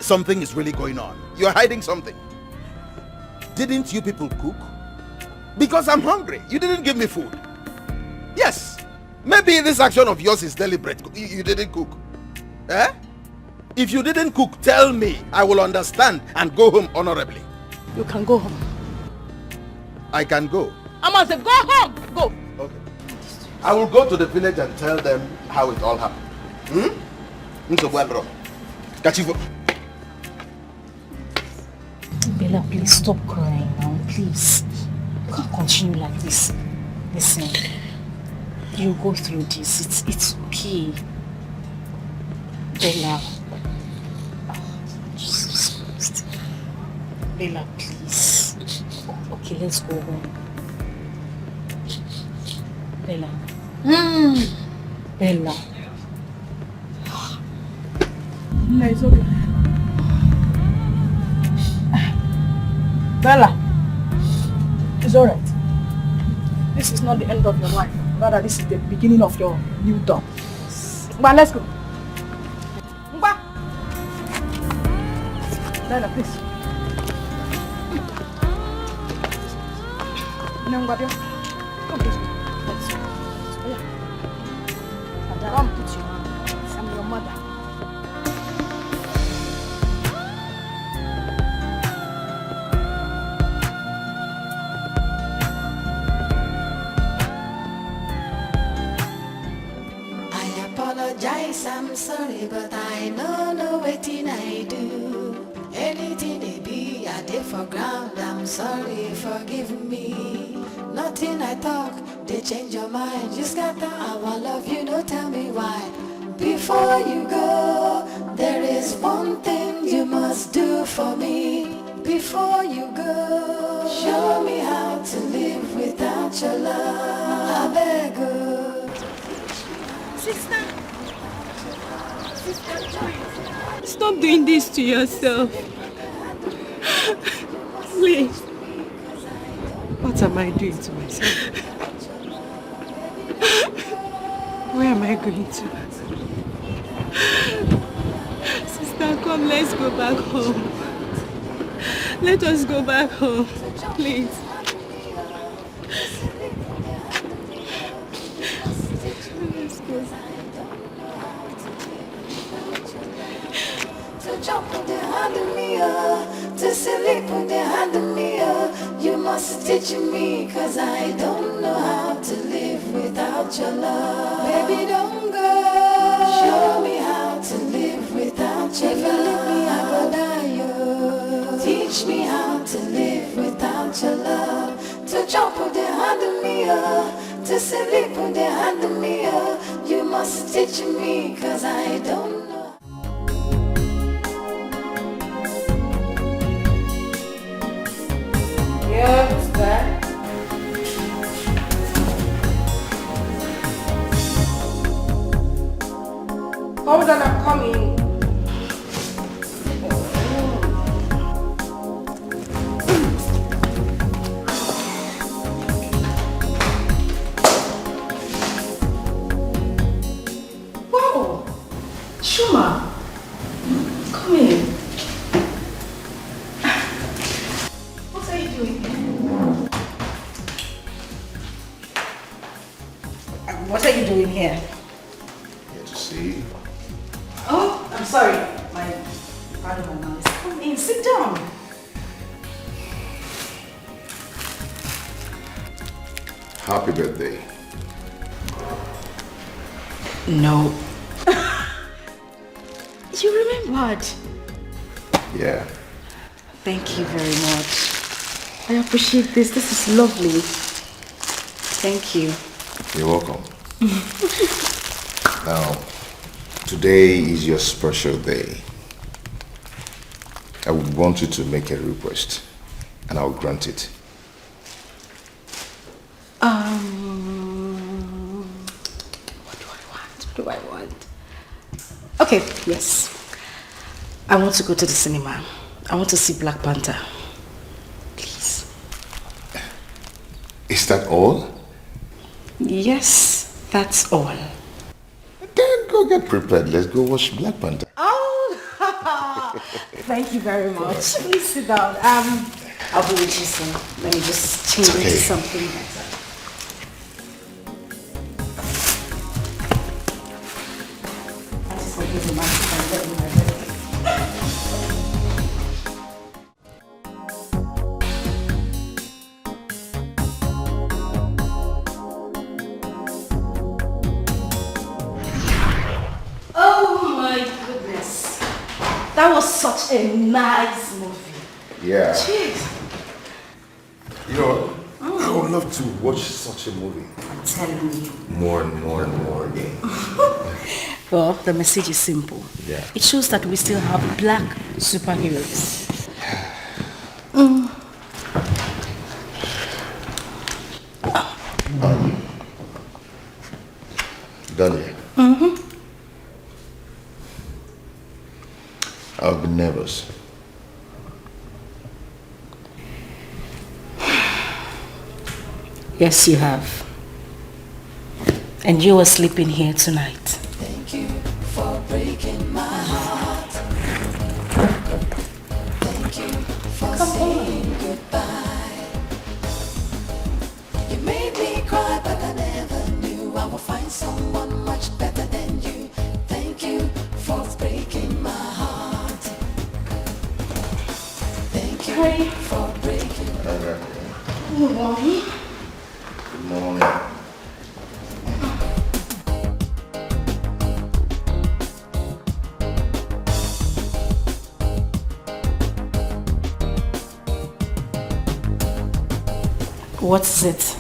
something is really going on. You're hiding something. Didn't you people cook? Because I'm hungry. You didn't give me food. Yes. Maybe this action of yours is deliberate. You didn't cook. Eh? If you didn't cook, tell me. I will understand and go home honorably. You can go home. I can go. Amase, go home. Go. Okay. I will go to the village and tell them how it all happened. Bella, please stop crying now, please. You can't continue like this. Listen, you go through this. It's okay. Bella. Jesus Christ. Bella, please. Okay, let's go home. Bella. Bella. No, it's okay. Bella, it's alright. This is not the end of your life. Rather, this is the beginning of your new dawn. But let's go. Bella, please. say, but I know wetin I do. Anything it be, I did for ground. I'm sorry, forgive me. Nothing I talk, they change your mind. You scatter our love, you don't tell me why. Before you go, there is one thing you must do for me. Before you go, show me how to live without your love. I beg you. Sister, stop doing this to yourself. Please. What am I doing to myself? Where am I going to? Sister, come, let's go back home. Let us go back home, please. Let's go. To jump on the hand of me, to sleep on the hand of me, you must teach me, cause I don't know how to live without your love. Baby, don't go. Show me how to live without your love. If you leave me, I go die, yo. Teach me how to live without your love. To jump on the hand of me, to sleep on the hand of me, you must teach me, cause I don't know. Yeah, who's that? Hold on, I'm coming. Whoa! Shuma! Come in. What are you doing here? What are you doing here? Here to see. Oh, I'm sorry. Pardon my noise. Come in, sit down. Happy birthday. No. You remembered? Yeah. Thank you very much. I appreciate this. This is lovely. Thank you. You're welcome. Now, today is your special day. I would want you to make a request, and I'll grant it. What do I want? Okay, yes. I want to go to the cinema. I want to see Black Panther. Please. Is that all? Yes, that's all. Then go get prepared. Let's go watch Black Panther. Oh, thank you very much. Please sit down. I'll be with you soon. Let me just change into something better. I just hope you don't mind if I get in my bed. Oh my goodness. That was such a nice movie. Yeah. Jeez. You know what? I would love to watch such a movie. I'm telling you. More and more and more again. Well, the message is simple. Yeah. It shows that we still have black superheroes. Done yet? I'll be nervous. Yes, you have. And you were sleeping here tonight. Thank you for breaking my heart. Thank you for saying goodbye. You made me cry, but I never knew I would find someone much better than you. Thank you for breaking my heart. Thank you for breaking my heart. Good morning. Good morning. What is it?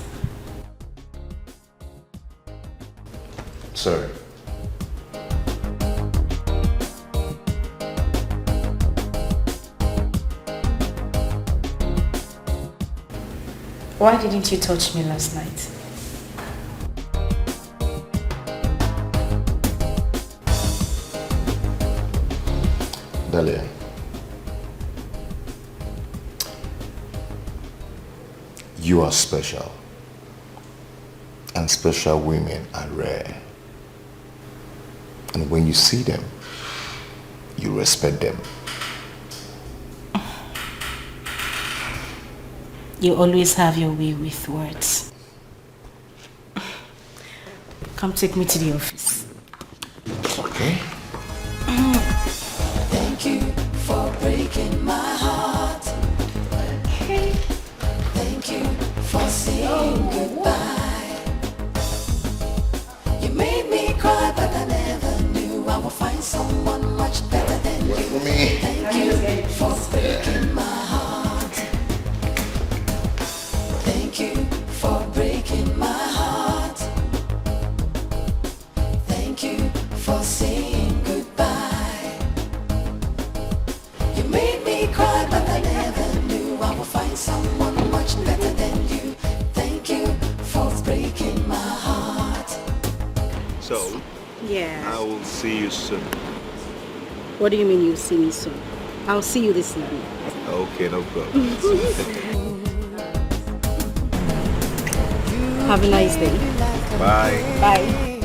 Sorry. Why didn't you touch me last night? Dahlia. You are special. And special women are rare. And when you see them, you respect them. You always have your way with words. Come take me to the office. Okay. Thank you for breaking my heart. Okay. Thank you for saying goodbye. You made me cry, but I never knew I would find someone much better than you. Thank you for breaking my heart. Thank you for breaking my heart. Thank you for saying goodbye. You made me cry, but I never knew I would find someone much better than you. Thank you for breaking my heart. So, Yeah. I will see you soon. What do you mean you'll see me soon? I'll see you this evening. Okay, no problem. Have a nice day. Bye. Bye.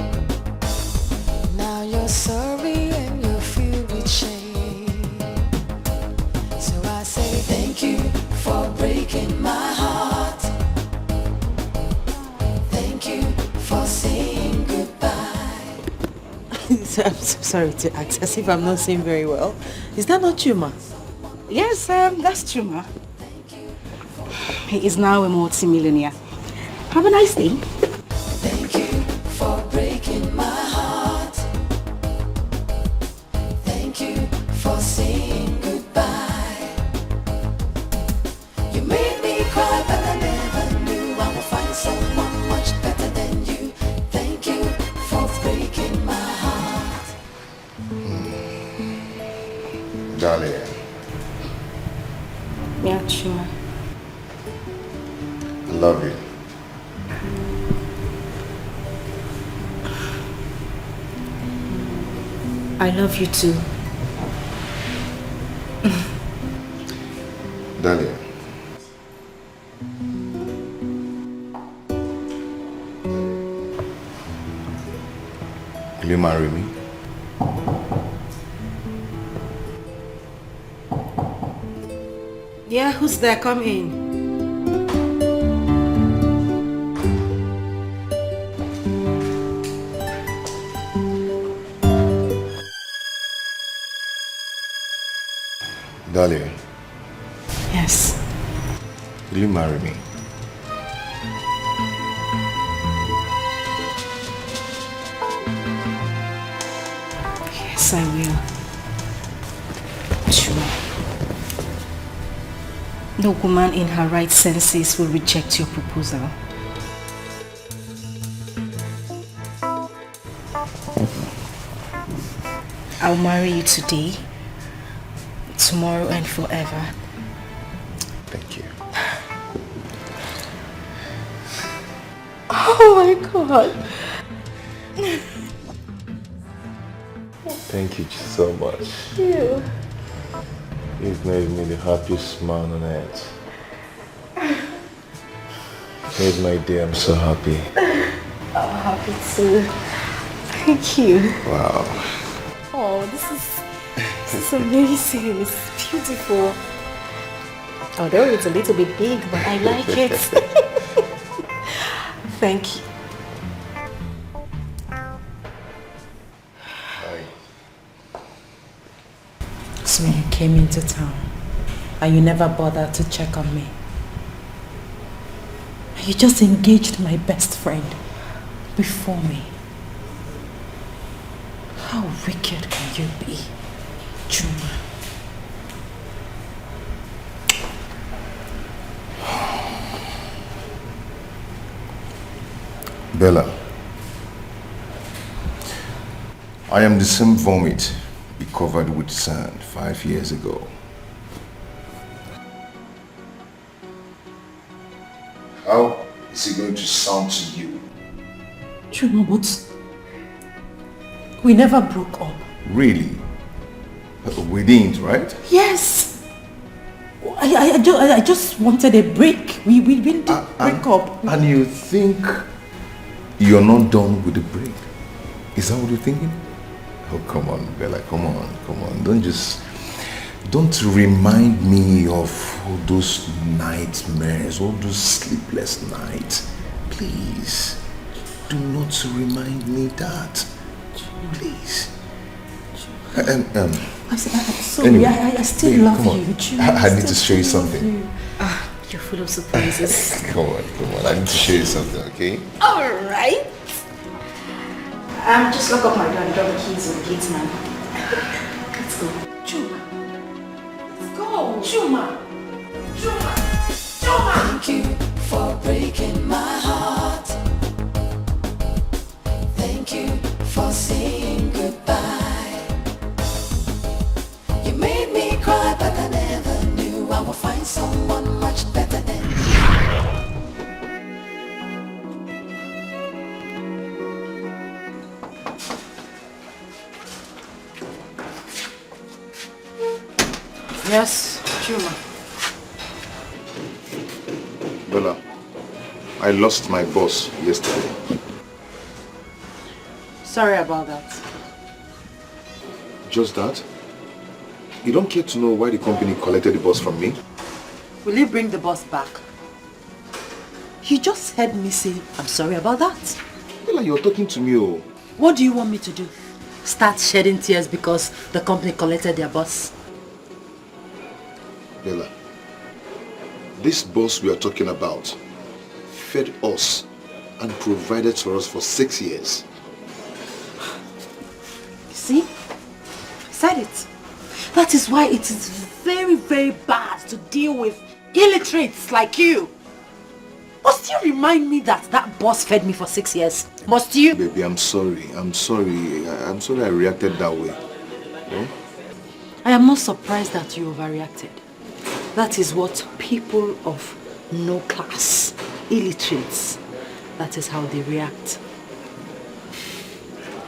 Now you're sorry and you're filled with shame. So I say thank you for breaking my heart. Thank you for saying goodbye. I'm so sorry to ask, as if I'm not saying very well. Is that not true, ma? Yes, that's true, ma. He is now a multi-millionaire. Have a nice day. Thank you for breaking my heart. Thank you for saying goodbye. You made me cry, but I never knew I would find someone much better than you. Thank you for breaking my heart. Dahlia. Yeah, Chuma. I love you. I love you too. Dahlia. Will you marry me? Yeah, who's there? Come in. Dahlia, Yes. will you marry me? Yes, I will. Sure. No woman in her right senses will reject your proposal. I'll marry you today, tomorrow and forever. Thank you. Oh my God. Thank you so much. You. You've made me the happiest man on earth. Made my day, I'm so happy. I'm happy too. Thank you. Wow. Oh, this is amazing. It's beautiful. Although it's a little bit big, but I like it. Thank you. So you came into town and you never bothered to check on me. You just engaged my best friend before me. How wicked can you be, Juma? Bella, I am the same vomit you covered with sand 5 years ago. How is it going to sound to you? Chuma, but we never broke up. Really? We didn't, right? Yes. I just wanted a break. We didn't break up. And you think you're not done with the break? Is that what you're thinking? Oh, come on, Bella, come on. Don't remind me of all those nightmares, all those sleepless nights. Please, do not remind me that. Please. I'm sorry, Anyway, I still babe, love come on. you. Chuma, I need to show you still love something. you. You're full of surprises. Come on. I need to show you something, okay? Alright. Just lock up my door and drop the keys with the gates, man. Let's go. Chuma. Let's go. Chuma. Thank you for breaking my heart. Thank you for saying goodbye. You made me cry, but I never knew I would find someone much better than you. Yes, Chuma. Bella, I lost my boss yesterday. Sorry about that. Just that? You don't care to know why the company collected the boss from me? Will you bring the boss back? You just heard me say, I'm sorry about that. Bella, you're talking to me, oh. What do you want me to do? Start shedding tears because the company collected their boss? Bella, this boss we are talking about fed us and provided for us for 6 years. See? I said it. That is why it is very, very bad to deal with illiterates like you. Must you remind me that boss fed me for 6 years? Must you? Baby, I'm sorry I reacted that way. Eh? I am not surprised that you overreacted. That is what people of no class, illiterates, that is how they react.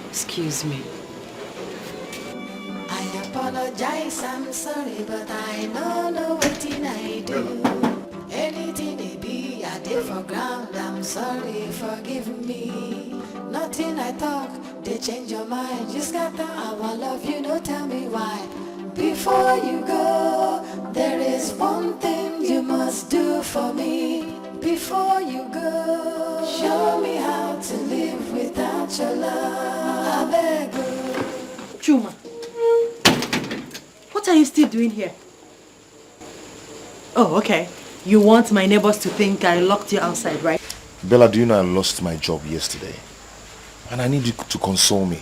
Excuse me. I apologize, I'm sorry, but I don't know what I do. Anything it be, I did for ground, I'm sorry, forgive me. Nothing I talk, they change your mind. You scatter our love, you don't tell me why. Before you go, there is one thing you must do for me. Before you go, show me how to live without your love. I beg you. Chuma, what are you still doing here? Oh, okay. You want my neighbors to think I locked you outside, right? Bella, do you know I lost my job yesterday? And I need you to console me.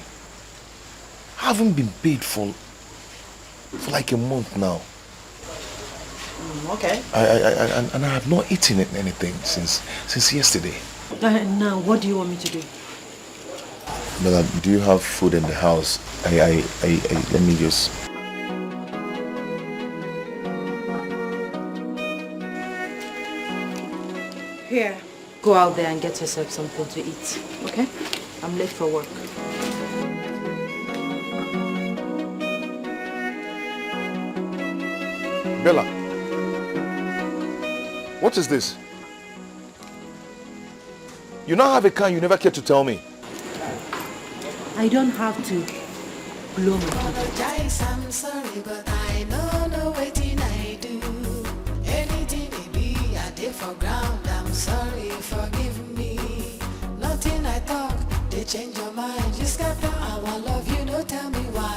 I haven't been paid for like a month now. Okay. And I have not eaten anything since yesterday. Now, what do you want me to do? Bella, do you have food in the house? Let me just... Here. Go out there and get yourself something to eat, okay? I'm late for work. Bella, what is this? You now have a car you never cared to tell me. I don't have to blow my Apologize, I'm sorry, but I don't know what I do. Anything it be, I did for ground, I'm sorry, forgive me. Nothing I talk, they change your mind. You scatter our love, you don't tell me why.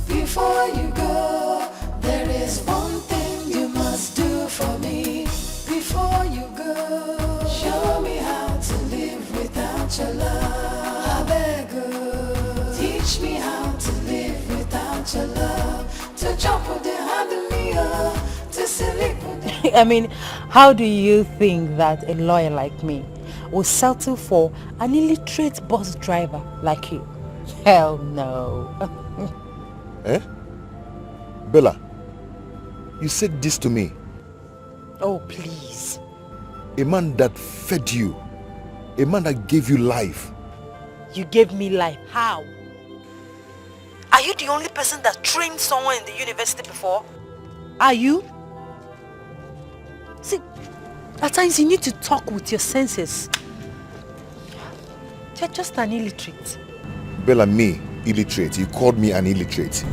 Before you go, there is one thing you must do for me. Before you go, show me how to live without your love. I beg you, teach me how to live without your love. To jump with the hand of me, to sleep with the... I mean, how do you think that a lawyer like me will settle for an illiterate bus driver like you. Hell no. Eh? Bella, you said this to me. Oh, please. A man that fed you. A man that gave you life. You gave me life. How? Are you the only person that trained someone in the university before? Are you? See, at times you need to talk with your senses. You're just an illiterate. Bella, me, illiterate. You called me an illiterate.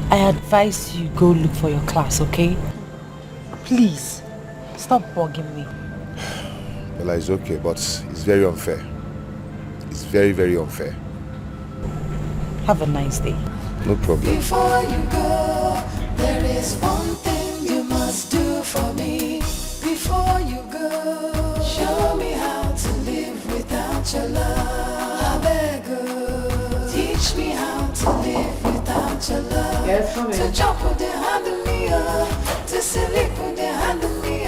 I advise you go look for your class, okay? Please, stop bugging me. Bella, it's okay, but it's very unfair. It's very, very unfair. Have a nice day. No problem. Before you go, there is one thing you must do for me. Before you go, show me how to live without your love. I beg you, teach me how to live without your love. Yes, come To in. jump with the hand of me, to sleep with the hand of me.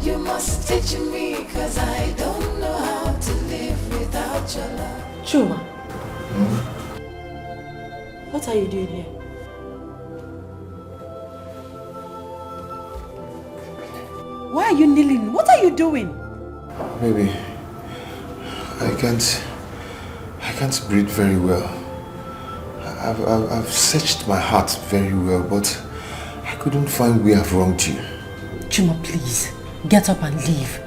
You must teach me, cause I don't know how to live without your love. Chuma. What are you doing here? Why are you kneeling? What are you doing? Baby, I can't breathe very well. I've searched my heart very well, but I couldn't find where I've wronged you. Chuma, please, get up and leave.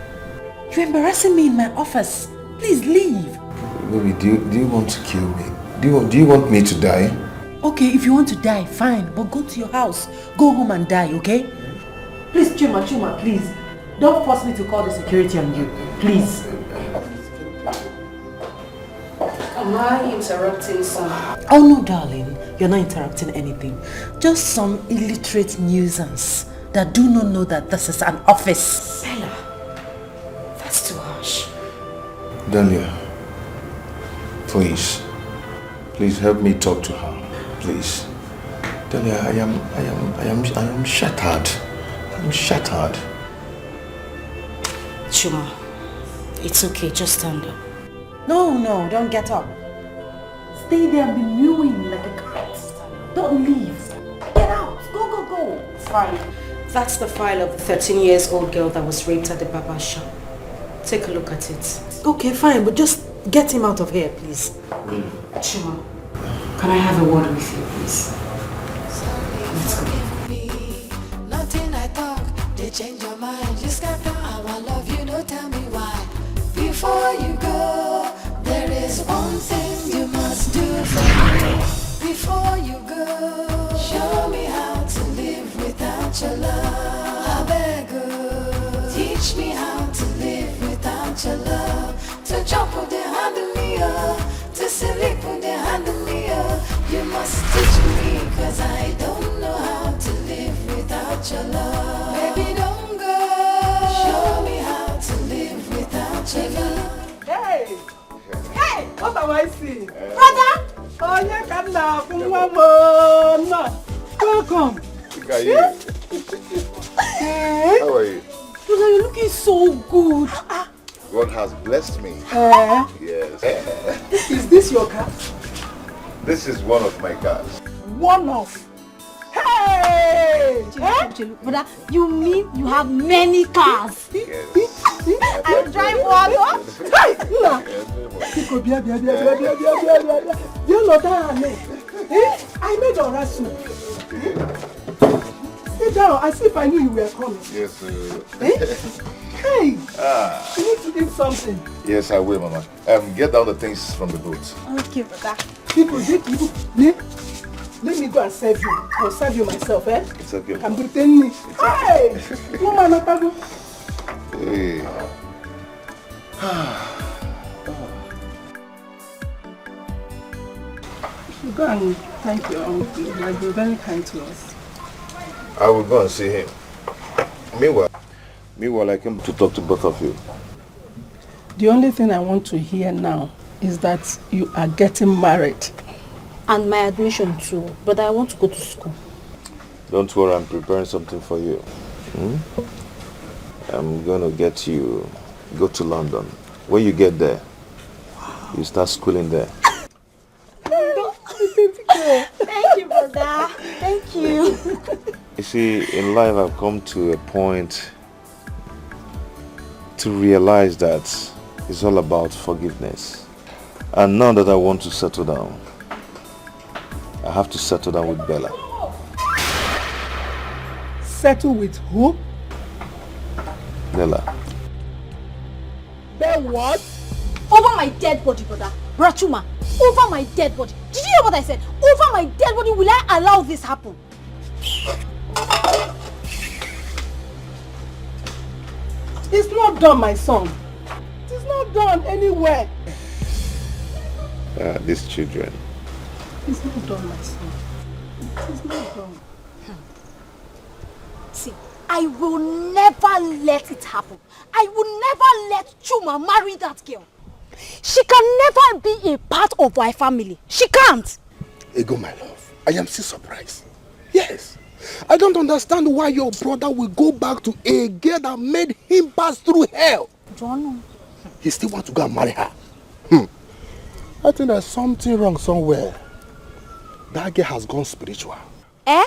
You're embarrassing me in my office. Please leave. Baby, do you want to kill me? Do you want me to die? Okay, if you want to die, fine, but go to your house. Go home and die, okay? Please, Chuma, please. Don't force me to call the security on you. Please. Am I interrupting some? Oh no, darling. You're not interrupting anything. Just some illiterate nuisance that do not know that this is an office. Bella, that's too harsh. Dahlia, please help me talk to her. Please. Dahlia, I am shattered. I'm shattered. Chuma, it's okay, just stand up. No, don't get up. Stay there and be mewing like a cat. Don't leave. Get out. Go. It's fine. That's the file of the 13-year-old girl that was raped at the barber shop. Take a look at it. Okay, fine, but just get him out of here, please. Chuma, can I have a word with you, please? Let's go. Nothing I talk, they change your mind. You scatter how I love you, don't tell me why. Before you go, there is one thing you must do for me. Before you go, show me how to live without your love. I beg you, teach me how to live without your love. To jump with the hand of me, to sleep with the hand of me. You must teach me, cause I don't know how to live without your love. Baby, don't go. Show me how to live without your love. Hey! Hey! What am I seeing? Brother! Oh, you can laugh. Mama! Welcome. Look at you. Hey! How are you? Brother, you're looking so good. God has blessed me. Yes. Is this your car? This is one of my cars. One of. Hey! Brother, you mean you have many cars? Yes. I drive one. Hey! Nna! Biko, bia. You know that, I made a rasu. Sit down, as if I knew you were coming. Yes, sir. Hey! You need to eat something. Yes, I will, Mama. Get down the things from the boat. Okay, brother. People, let me go and serve you. I'll serve you myself, eh? It's okay. I'm pretending. Hey! Woman, Opago. Hey. Go and thank your uncle. He has been very kind to us. I will go and see him. Meanwhile, I came to talk to both of you. The only thing I want to hear now is that you are getting married. And my admission too, but I want to go to school. Don't worry, I'm preparing something for you. I'm going to get you, go to London. When you get there, you start schooling there. Thank you, brother. Thank you. You see, in life I've come to a point to realize that it's all about forgiveness. And now that I want to settle down, I have to settle down with Bella. Settle with who? Bella. Then what? Over my dead body, brother. Brachuma, over my dead body. Did you hear what I said? Over my dead body, will I allow this happen? It's not done, my son. It's not done anywhere. These children. It's not done, my son. It's not done. See, I will never let it happen. I will never let Chuma marry that girl. She can never be a part of my family. She can't. Ego, my love, I am still surprised. Yes. I don't understand why your brother will go back to a girl that made him pass through hell. John. He still wants to go and marry her. I think there's something wrong somewhere. That girl has gone spiritual. Eh?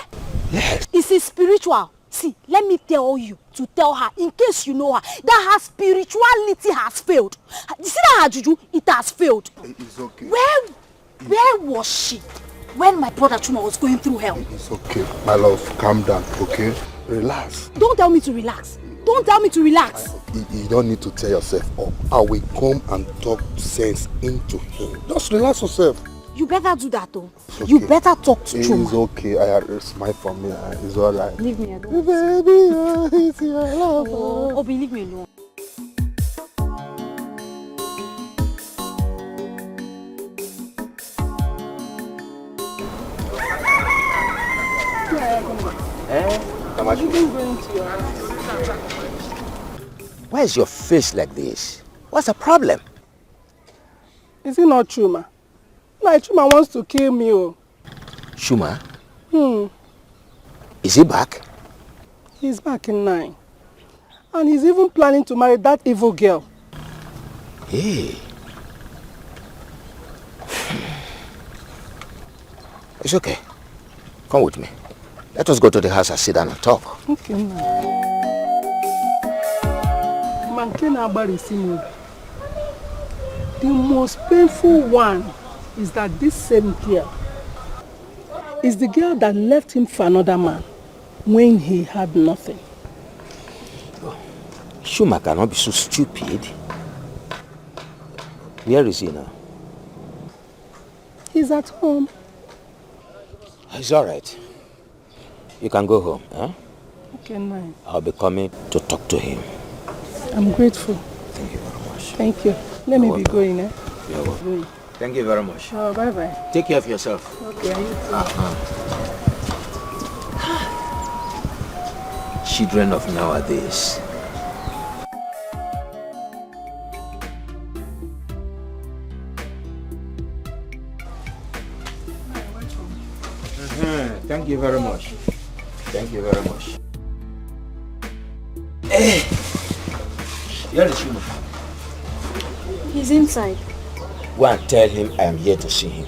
Yes. Is it spiritual? See, let me tell you to tell her, in case you know her, that her spirituality has failed. You see that her juju? It has failed. It's okay. Where was she when my brother Chuma was going through hell? It's okay. My love, calm down, okay? Relax. Don't tell me to relax. Don't tell me to relax. You don't need to tear yourself up. I will come and talk sense into him. Just relax yourself. You better do that though. Okay. You better talk to Chuma. It's okay. Smile for me. It's alright. Leave me alone. Baby, it's your love. Obi, leave me alone. Why is your face like this? What's the problem? Is it not Chuma? Like Chuma wants to kill me. Oh. Chuma? Is he back? He's back in 9. And he's even planning to marry that evil girl. Hey. It's okay. Come with me. Let us go to the house and sit down and talk. Okay, the most painful one is that this same girl is the girl that left him for another man when he had nothing. Chuma cannot be so stupid. Where is he now? He's at home. It's all right. You can go home, huh? Okay, nice. I'll be coming to talk to him. I'm grateful. Thank you very much. Thank you. Let me be going, eh? You're welcome. Thank you very much. Oh, bye-bye. Take care of yourself. Okay, you too. Children of nowadays. Thank you very much. Thank you very much. Hey! Where is Chuma? He's inside. Go and tell him I am here to see him.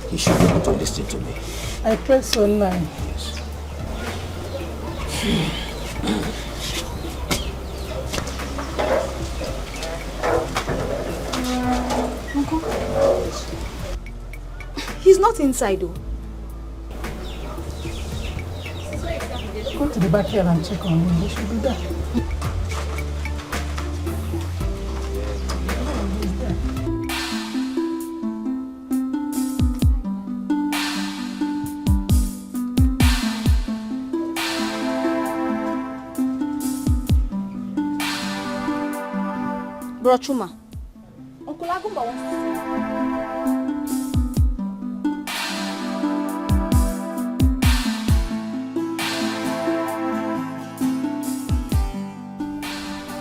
He should be able to listen to me. I press so 9. Uncle? He's not inside though. Go to the backyard and check on him. He should be there. Bro Chuma, Uncle Agumba wants to see you.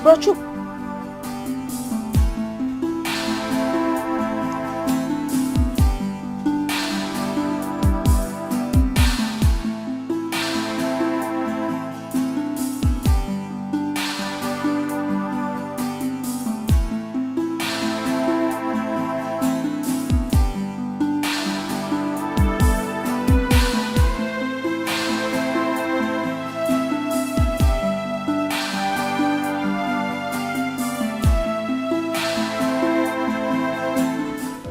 Bro Chuma.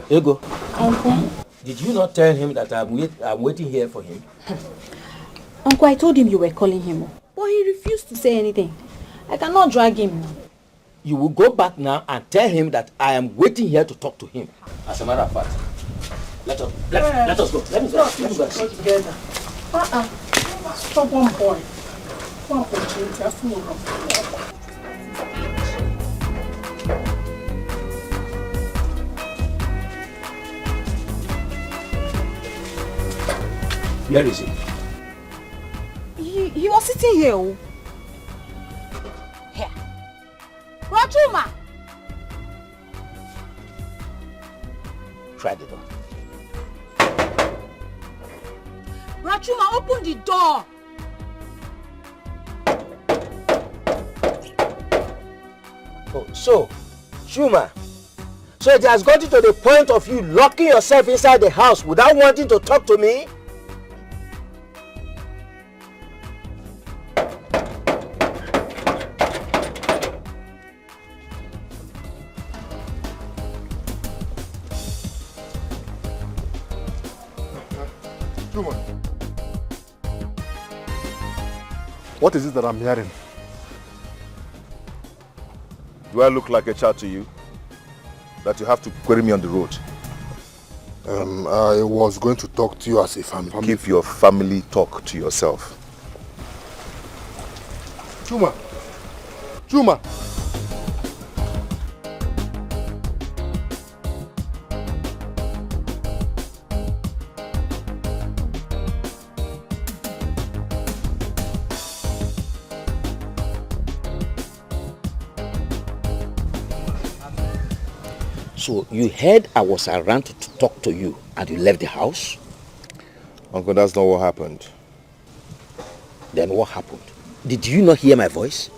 Ego. Uncle? Did you not tell him that I'm waiting here for him? Uncle, I told him you were calling him. But he refused to say anything. I cannot drag him. You will go back now and tell him that I am waiting here to talk to him. As a matter of fact, let us go. Let me go. Let me go. Together. Stubborn boy. One opportunity, I feel wrong. Where is he? He was sitting here. Here. Rachuma! Try the door. Rachuma, open the door! Oh, so, Chuma, so it has gotten to the point of you locking yourself inside the house without wanting to talk to me? What is it that I'm hearing? Do I look like a child to you? That you have to query me on the road? I was going to talk to you as a family. Keep your family talk to yourself. Chuma! Chuma! So you heard I was around to talk to you and you left the house? Uncle, that's not what happened. Then what happened? Did you not hear my voice?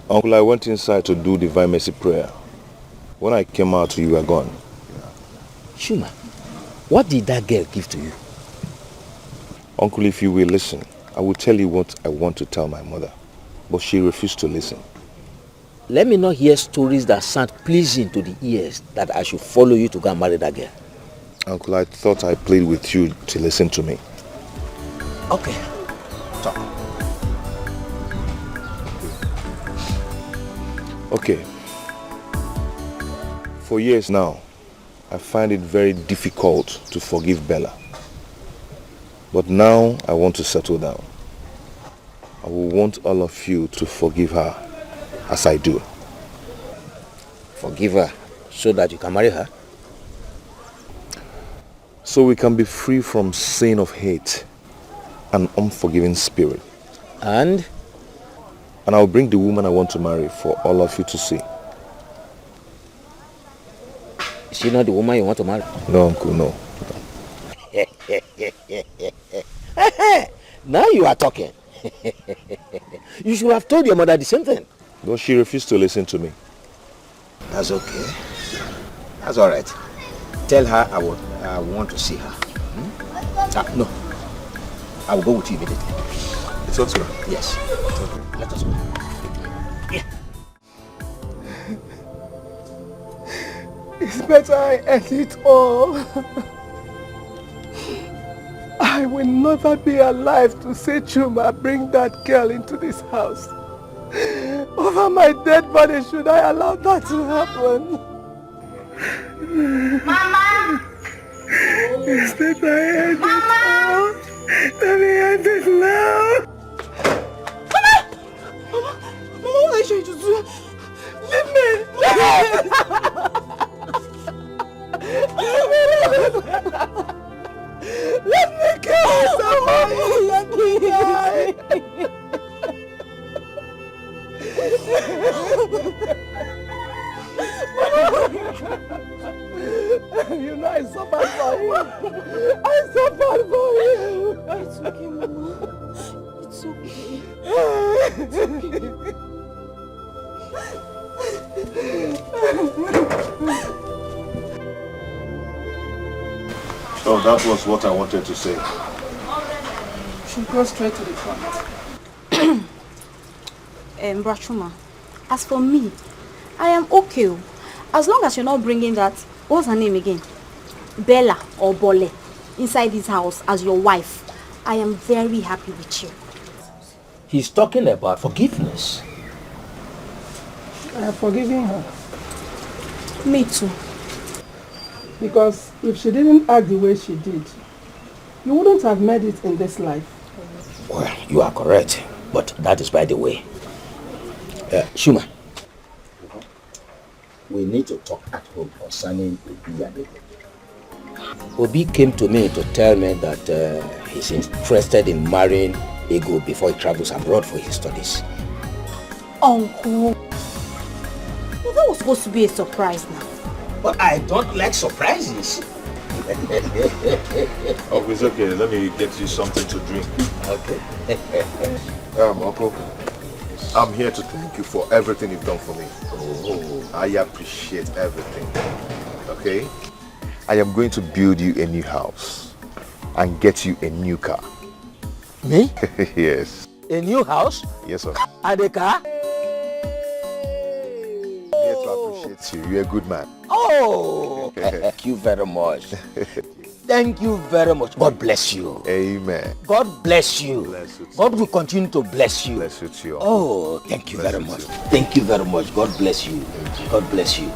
Uncle, I went inside to do Divine Mercy prayer. When I came out, you were gone. Chuma, what did that girl give to you? Uncle, if you will listen, I will tell you what I want to tell my mother. But she refused to listen. Let me not hear stories that sound pleasing to the ears that I should follow you to go and marry that girl. Uncle, I thought I played with you to listen to me. Okay, talk. Okay. For years now, I find it very difficult to forgive Bella. But now I want to settle down. I will want all of you to forgive her as I do. Forgive her so that you can marry her? So we can be free from sin of hate and unforgiving spirit. And I'll bring the woman I want to marry for all of you to see. Is she not the woman you want to marry? No, Uncle, no. Now you are talking. You should have told your mother the same thing. But she refused to listen to me. That's okay. That's all right. Tell her I want to see her. No. I will go with you immediately. It's okay. Yes. Okay. Let us go. Yeah. It's better I end it all. I will never be alive to say, Chuma, bring that girl into this house. Over my dead body, should I allow that to happen? Mama! It's better I end it all. Let me end it now. Mama, what are you trying to do? Leave me! Let me kill somebody! Let me die! You know I suffered for you. I suffered for you. It's okay, Mama. It's okay. It's okay. So that was what I wanted to say. Should go straight to the point. Brachuma, as for me, I am okay. As long as you're not bringing that What's her name again? Bella or Bole, inside this house as your wife. I am very happy with you. He's talking about forgiveness. I have forgiven her. Me too. Because if she didn't act the way she did, you wouldn't have made it in this life. Well, you are correct, but that is by the way. Shuma, we need to talk at home concerning Obi and Ego. Obi came to me to tell me that he's interested in marrying Ego before he travels abroad for his studies. Uncle, that was supposed to be a surprise now. But I don't like surprises. Oh, it's okay. Let me get you something to drink. Okay. Uncle, I'm here to thank you for everything you've done for me. Oh, I appreciate everything. Okay? I am going to build you a new house and get you a new car. Me? Yes. A new house? Yes, sir. And a car? I'm here to appreciate you. You're a good man. Oh, thank you very much. Thank you very much. God bless you. Amen. God bless you. Bless you too. God will continue to bless you. Bless you too. Oh, thank you very much. Thank you very much. God bless you. God bless you.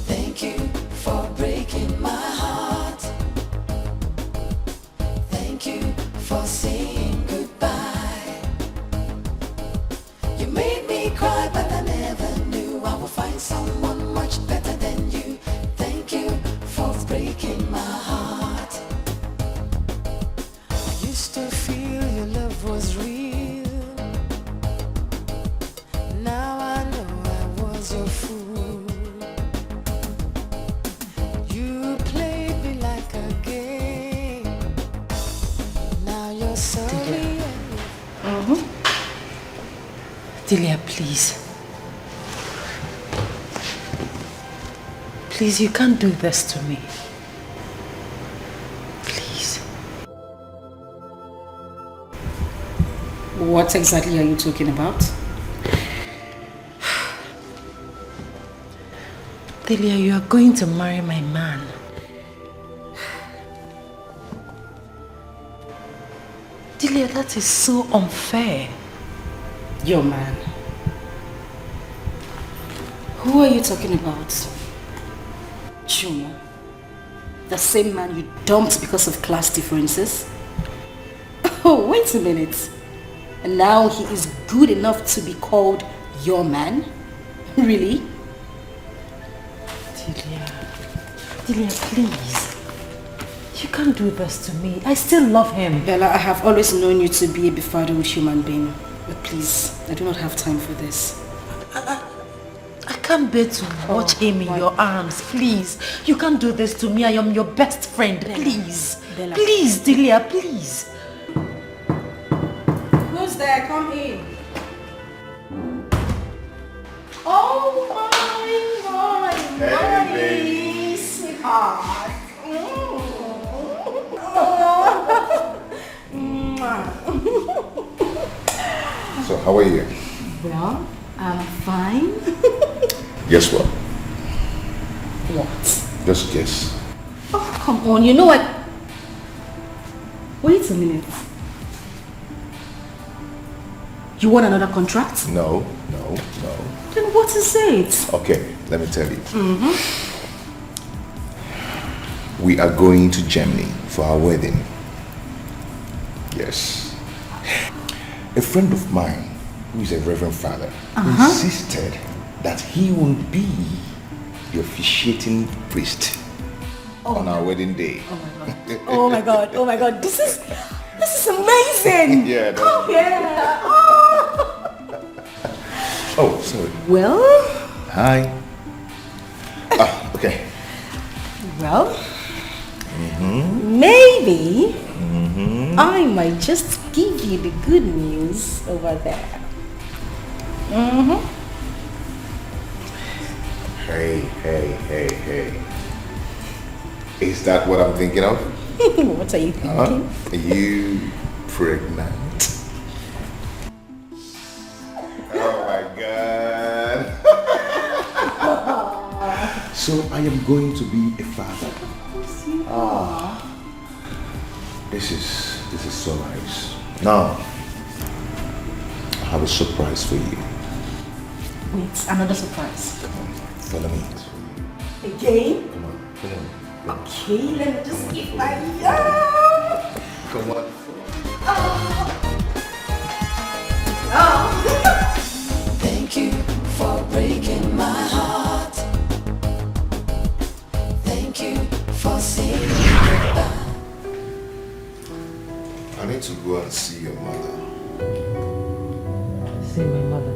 Thank you for breaking my heart. Thank you for saying goodbye. You made me cry, but I never knew I would find someone much better than you. Thank you for breaking my heart. I used to feel your love was real. Now I know I was your fool. You played me like a game. Now you're sorry. Delia, please. Please, you can't do this to me. Please. What exactly are you talking about? Delia, you are going to marry my man. Delia, that is so unfair. Your man. Who are you talking about? Chuma. The same man you dumped because of class differences? Oh, wait a minute. And now he is good enough to be called your man? Really? Delia, please. You can't do this to me. I still love him. Bella, I have always known you to be a befuddled human being. But please, I do not have time for this. I can't bear to watch him in your arms. Please. You can't do this to me. I am your best friend. Bella. Please. Bella. Please, Delia, please. Who's there? Come in. Oh my, sweetheart. So, how are you? Well, I'm fine. Guess what? What? Just guess. Oh, come on. You know what? Wait a minute. You want another contract? No. Then what is it? Okay, let me tell you. We are going to Germany for our wedding. Yes. A friend of mine, who is a reverend father, insisted that he will be the officiating priest on our wedding day. Oh my god. Oh my god. This is amazing. Yeah. Come here. Oh, sorry. Well. Hi. Okay. Well. Maybe I might just give you the good news over there. Hey. Is that what I'm thinking of? What are you thinking? Are you pregnant? I am going to be a father. This is so nice. Now, I have a surprise for you. Wait, another surprise. Come on, follow me. Again? Come on, follow me. Okay, let me just give my Come on. Thank you for breaking my heart. Thank you for saying goodbye. I need to go and see your mother. See my mother.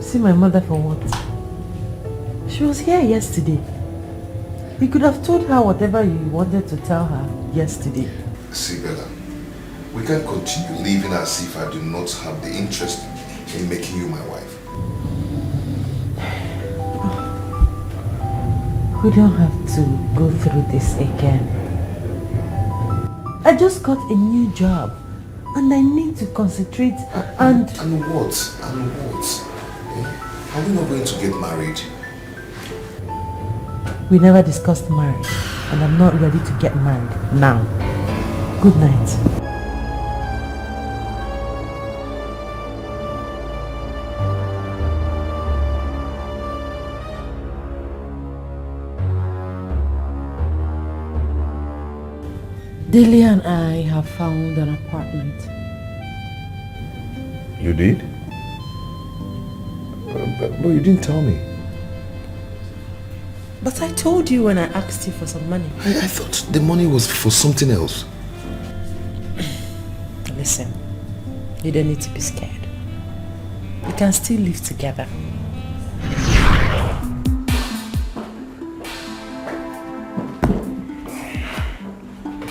See my mother for what? She was here yesterday. You could have told her whatever you wanted to tell her yesterday. See, Bella, we can't continue living as if I do not have the interest in making you my wife. We don't have to go through this again. I just got a new job and I need to concentrate and... And what? And what? Are we not going to get married? We never discussed marriage and I'm not ready to get married now. Good night. Delia and I have found an apartment. You did? But you didn't tell me. But I told you when I asked you for some money. I thought the money was for something else. Listen, you don't need to be scared. We can still live together.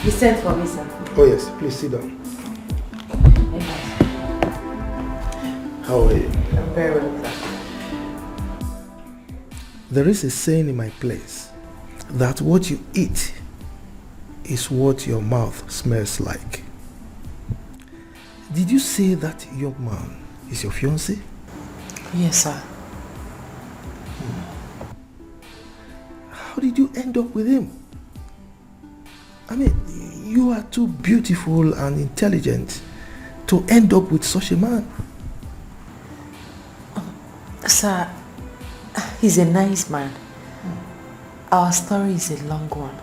You sent for me, sir. Oh yes, please sit down. How are you? I'm very well, sir. There is a saying in my place that what you eat is what your mouth smells like. Did you say that young man is your fiancé? Yes, sir. How did you end up with him? I mean, you are too beautiful and intelligent to end up with such a man. Sir, he's a nice man. Our story is a long one.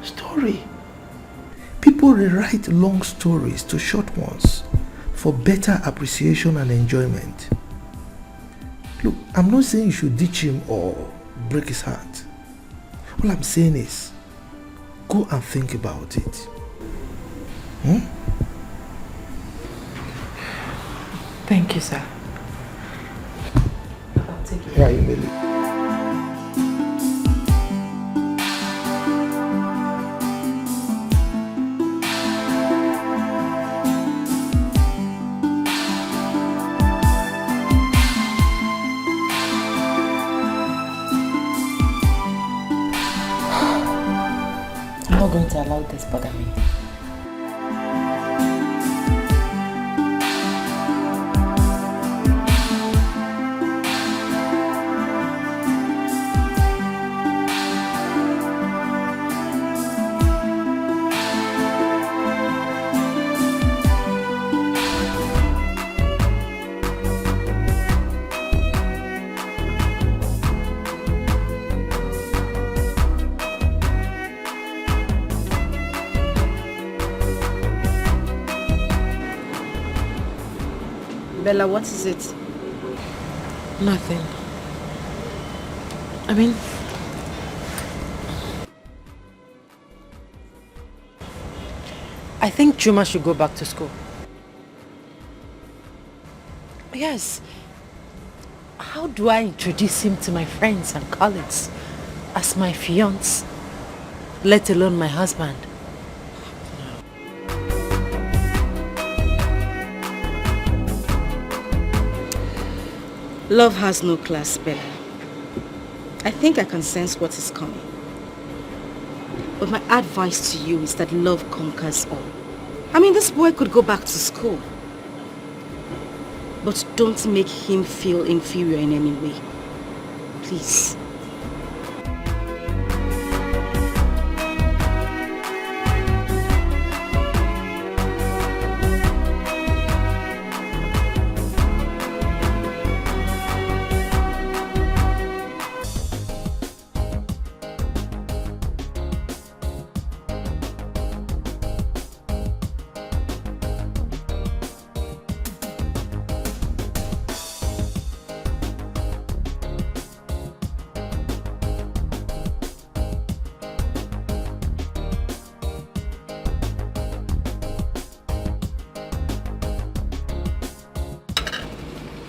Story? People rewrite long stories to short ones for better appreciation and enjoyment. Look, I'm not saying you should ditch him or break his heart. All I'm saying is, go and think about it. Thank you, sir. Yeah, you may leave. I'm not going to allow this bother me. Bella, what is it? Nothing. I mean, I think Juma should go back to school. Yes. How do I introduce him to my friends and colleagues as my fiancé, let alone my husband? Love has no class, Bella. I think I can sense what is coming. But my advice to you is that love conquers all. I mean, this boy could go back to school. But don't make him feel inferior in any way. please.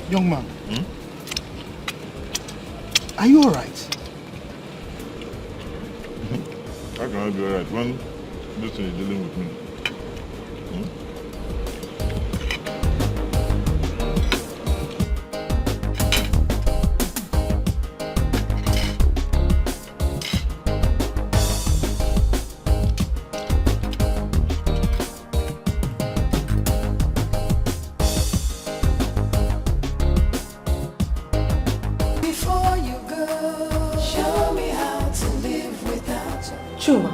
Young man, are you alright? How can I be alright when this thing is dealing with me? Before you go, show me how to live without you. Chuma.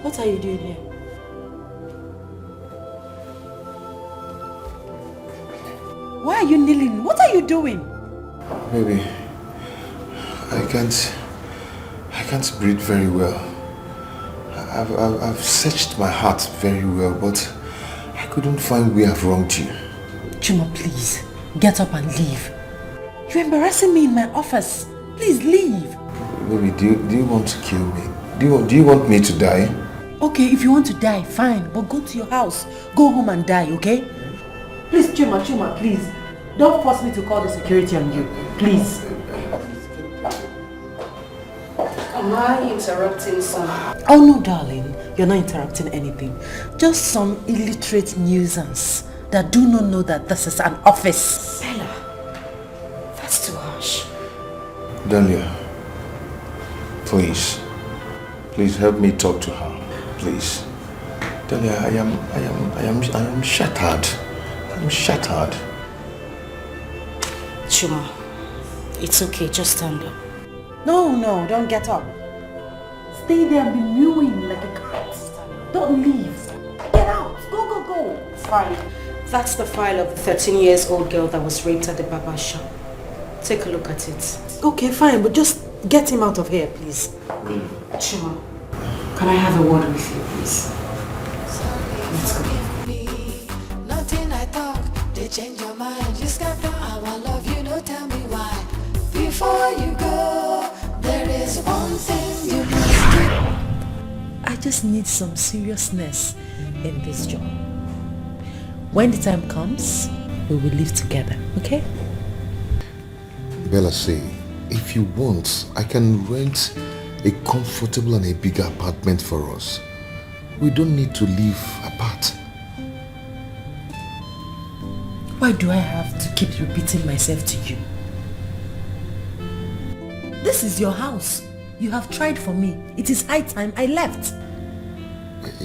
What are you doing here? Why are you kneeling? What are you doing? Baby, I can't breathe very well. I've searched my heart very well, but I couldn't find where I've wronged you. Chuma, please, get up and leave. You're embarrassing me in my office. Please leave. Baby, do you want to kill me? Do you want me to die? Okay, if you want to die, fine, but go to your house. Go home and die, okay? Please, Chuma, please. Don't force me to call the security on you. Please. Am I interrupting something? Oh no, darling. You're not interrupting anything. Just some illiterate nuisance that do not know that this is an office. Bella, that's too harsh. Dahlia, please help me talk to her. Please. Dahlia, I am shattered. I'm shattered. Chuma, it's okay, just stand up. No, don't get up. Stay there and be mewing like a cat. Don't leave. Get out. Go. It's fine. That's the file of the 13-year-old girl that was raped at the barber shop. Take a look at it. Okay, fine, but just get him out of here, please. Chuma, can I have a word with you, please? Let's go. Nothing I talk, they change your mind. You scatter our love, you don't tell me why. Before you go, there is one thing you must do. I just need some seriousness in this job. When the time comes, we will live together, okay? Bella, say, if you want, I can rent a comfortable and a bigger apartment for us. We don't need to live apart. Why do I have to keep repeating myself to you? This is your house. You have tried for me. It is high time I left.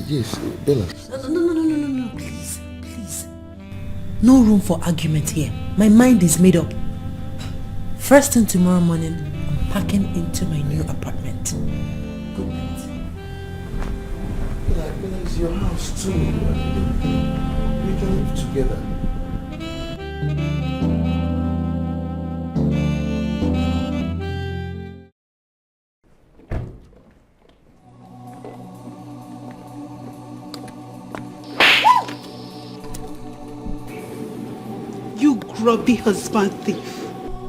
Yes, Bella. No, please. No room for argument here. My mind is made up. First thing tomorrow morning, I'm packing into my new apartment. Good night. Bella, it's your house too. We can live together. You grubby husband thief.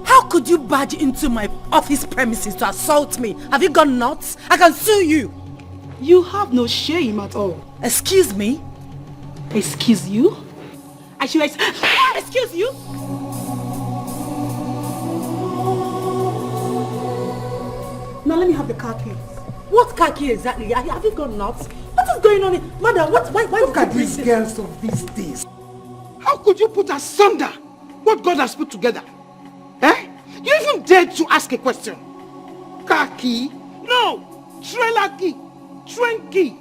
How could you barge into my office premises to assault me? Have you gone nuts? I can sue you. You have no shame at all. Excuse me? Excuse you? I should excuse you? Now let me have the car keys. What car key exactly? Have you gone nuts? What is going on here? Madam, why Look at these girls of these days. How could you put asunder what God has put together? Eh? You even dared to ask a question. Car key? No! Trailer key! Train key!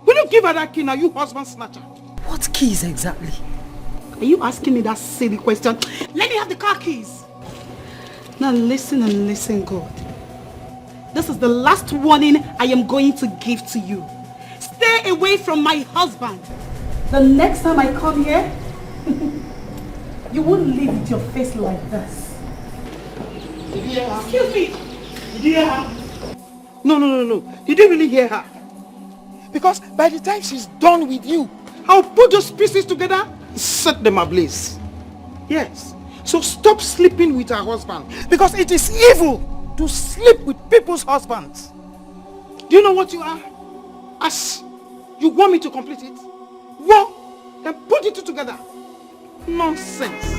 Will you give her that key now, you husband snatcher? What keys exactly? Are you asking me that silly question? Let me have the car keys. Now listen and listen good. This is the last warning I am going to give to you. Stay away from my husband. The next time I come here, you won't leave with your face like this. Excuse me. Did you hear her? No. Did you really hear her? Because by the time she's done with you, I'll put those pieces together and set them ablaze. Yes. So stop sleeping with her husband. Because it is evil to sleep with people's husbands. Do you know what you are? As you want me to complete it? Well, then put it together. Nonsense.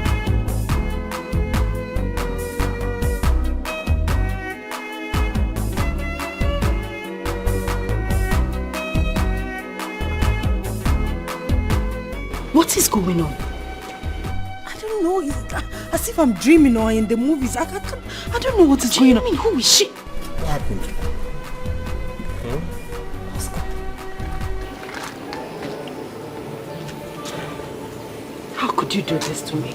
What is going on? I don't know. It's as if I'm dreaming or in the movies. I don't know what is going on. Who is she? What happened? How could you do this to me?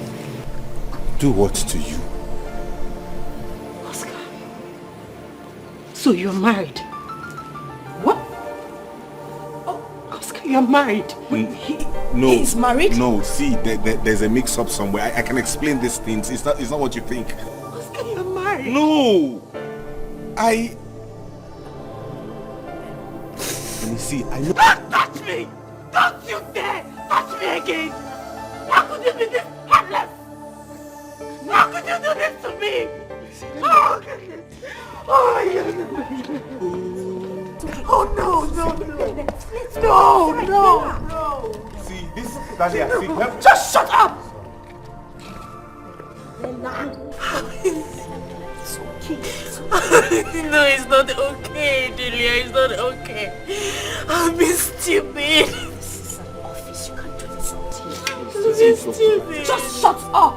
Do what to you? Oscar. So you're married? What? Oh, Oscar, you're married. No. He's married? No, see, there's a mix-up somewhere. I can explain these things. It's not what you think. Oscar, you're married. No! Let me see. I know. Don't touch me! Don't you dare touch me again! How could you be this heartless? How could you do this to me? Oh, goodness. Oh, my goodness. Oh, no. See, this... That's Just shut up! It's okay. No, it's not okay, Delia. It's not okay. I've been stupid. This is an office. You can't do this on TV. It's stupid. Just shut up!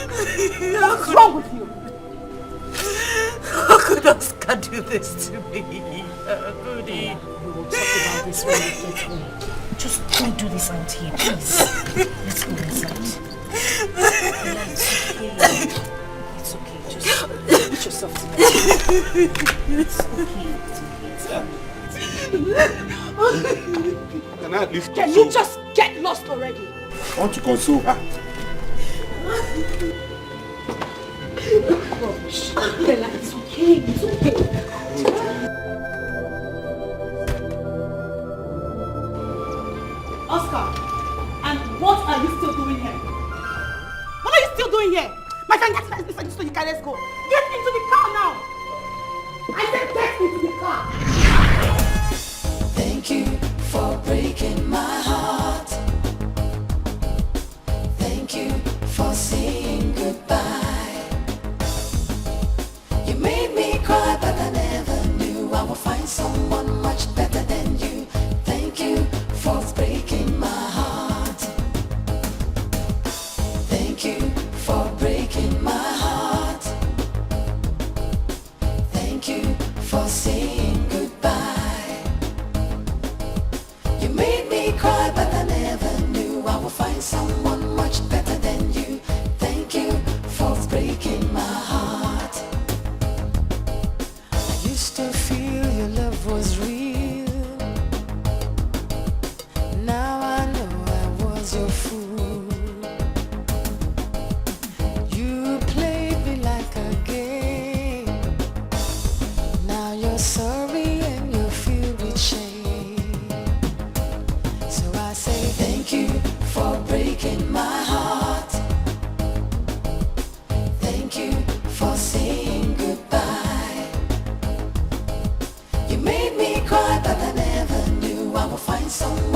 What's wrong with you? How could Oscar do this to me? How could he? We will talk about this when we get home. Just don't do this out here, please. Let's go inside. It's okay. Just put yourself together. It's okay. Can I at least Can you just get lost already? I want to console her. Rubbish. Bella, it's okay. It's okay. Oscar, and what are you still doing here? What are you still doing here? My friend, get inside so you can let's go. Get into the car now. I said get into the car. Thank you for breaking my heart. Thank you for saying goodbye. You made me cry, but I never knew I would find someone much better than you. Thank you for breaking my heart. Thank you for breaking my heart. Thank you for saying goodbye. You made me cry, but I never knew I would find someone much better than you. Thank you for breaking my heart. I used to feel your love was real. Now I know I was your fool. You played me like a game. Now you're sorry and you're filled with shame. So I say thank you for breaking my heart. Thank you for saying goodbye. You made me cry, but I never knew I would find someone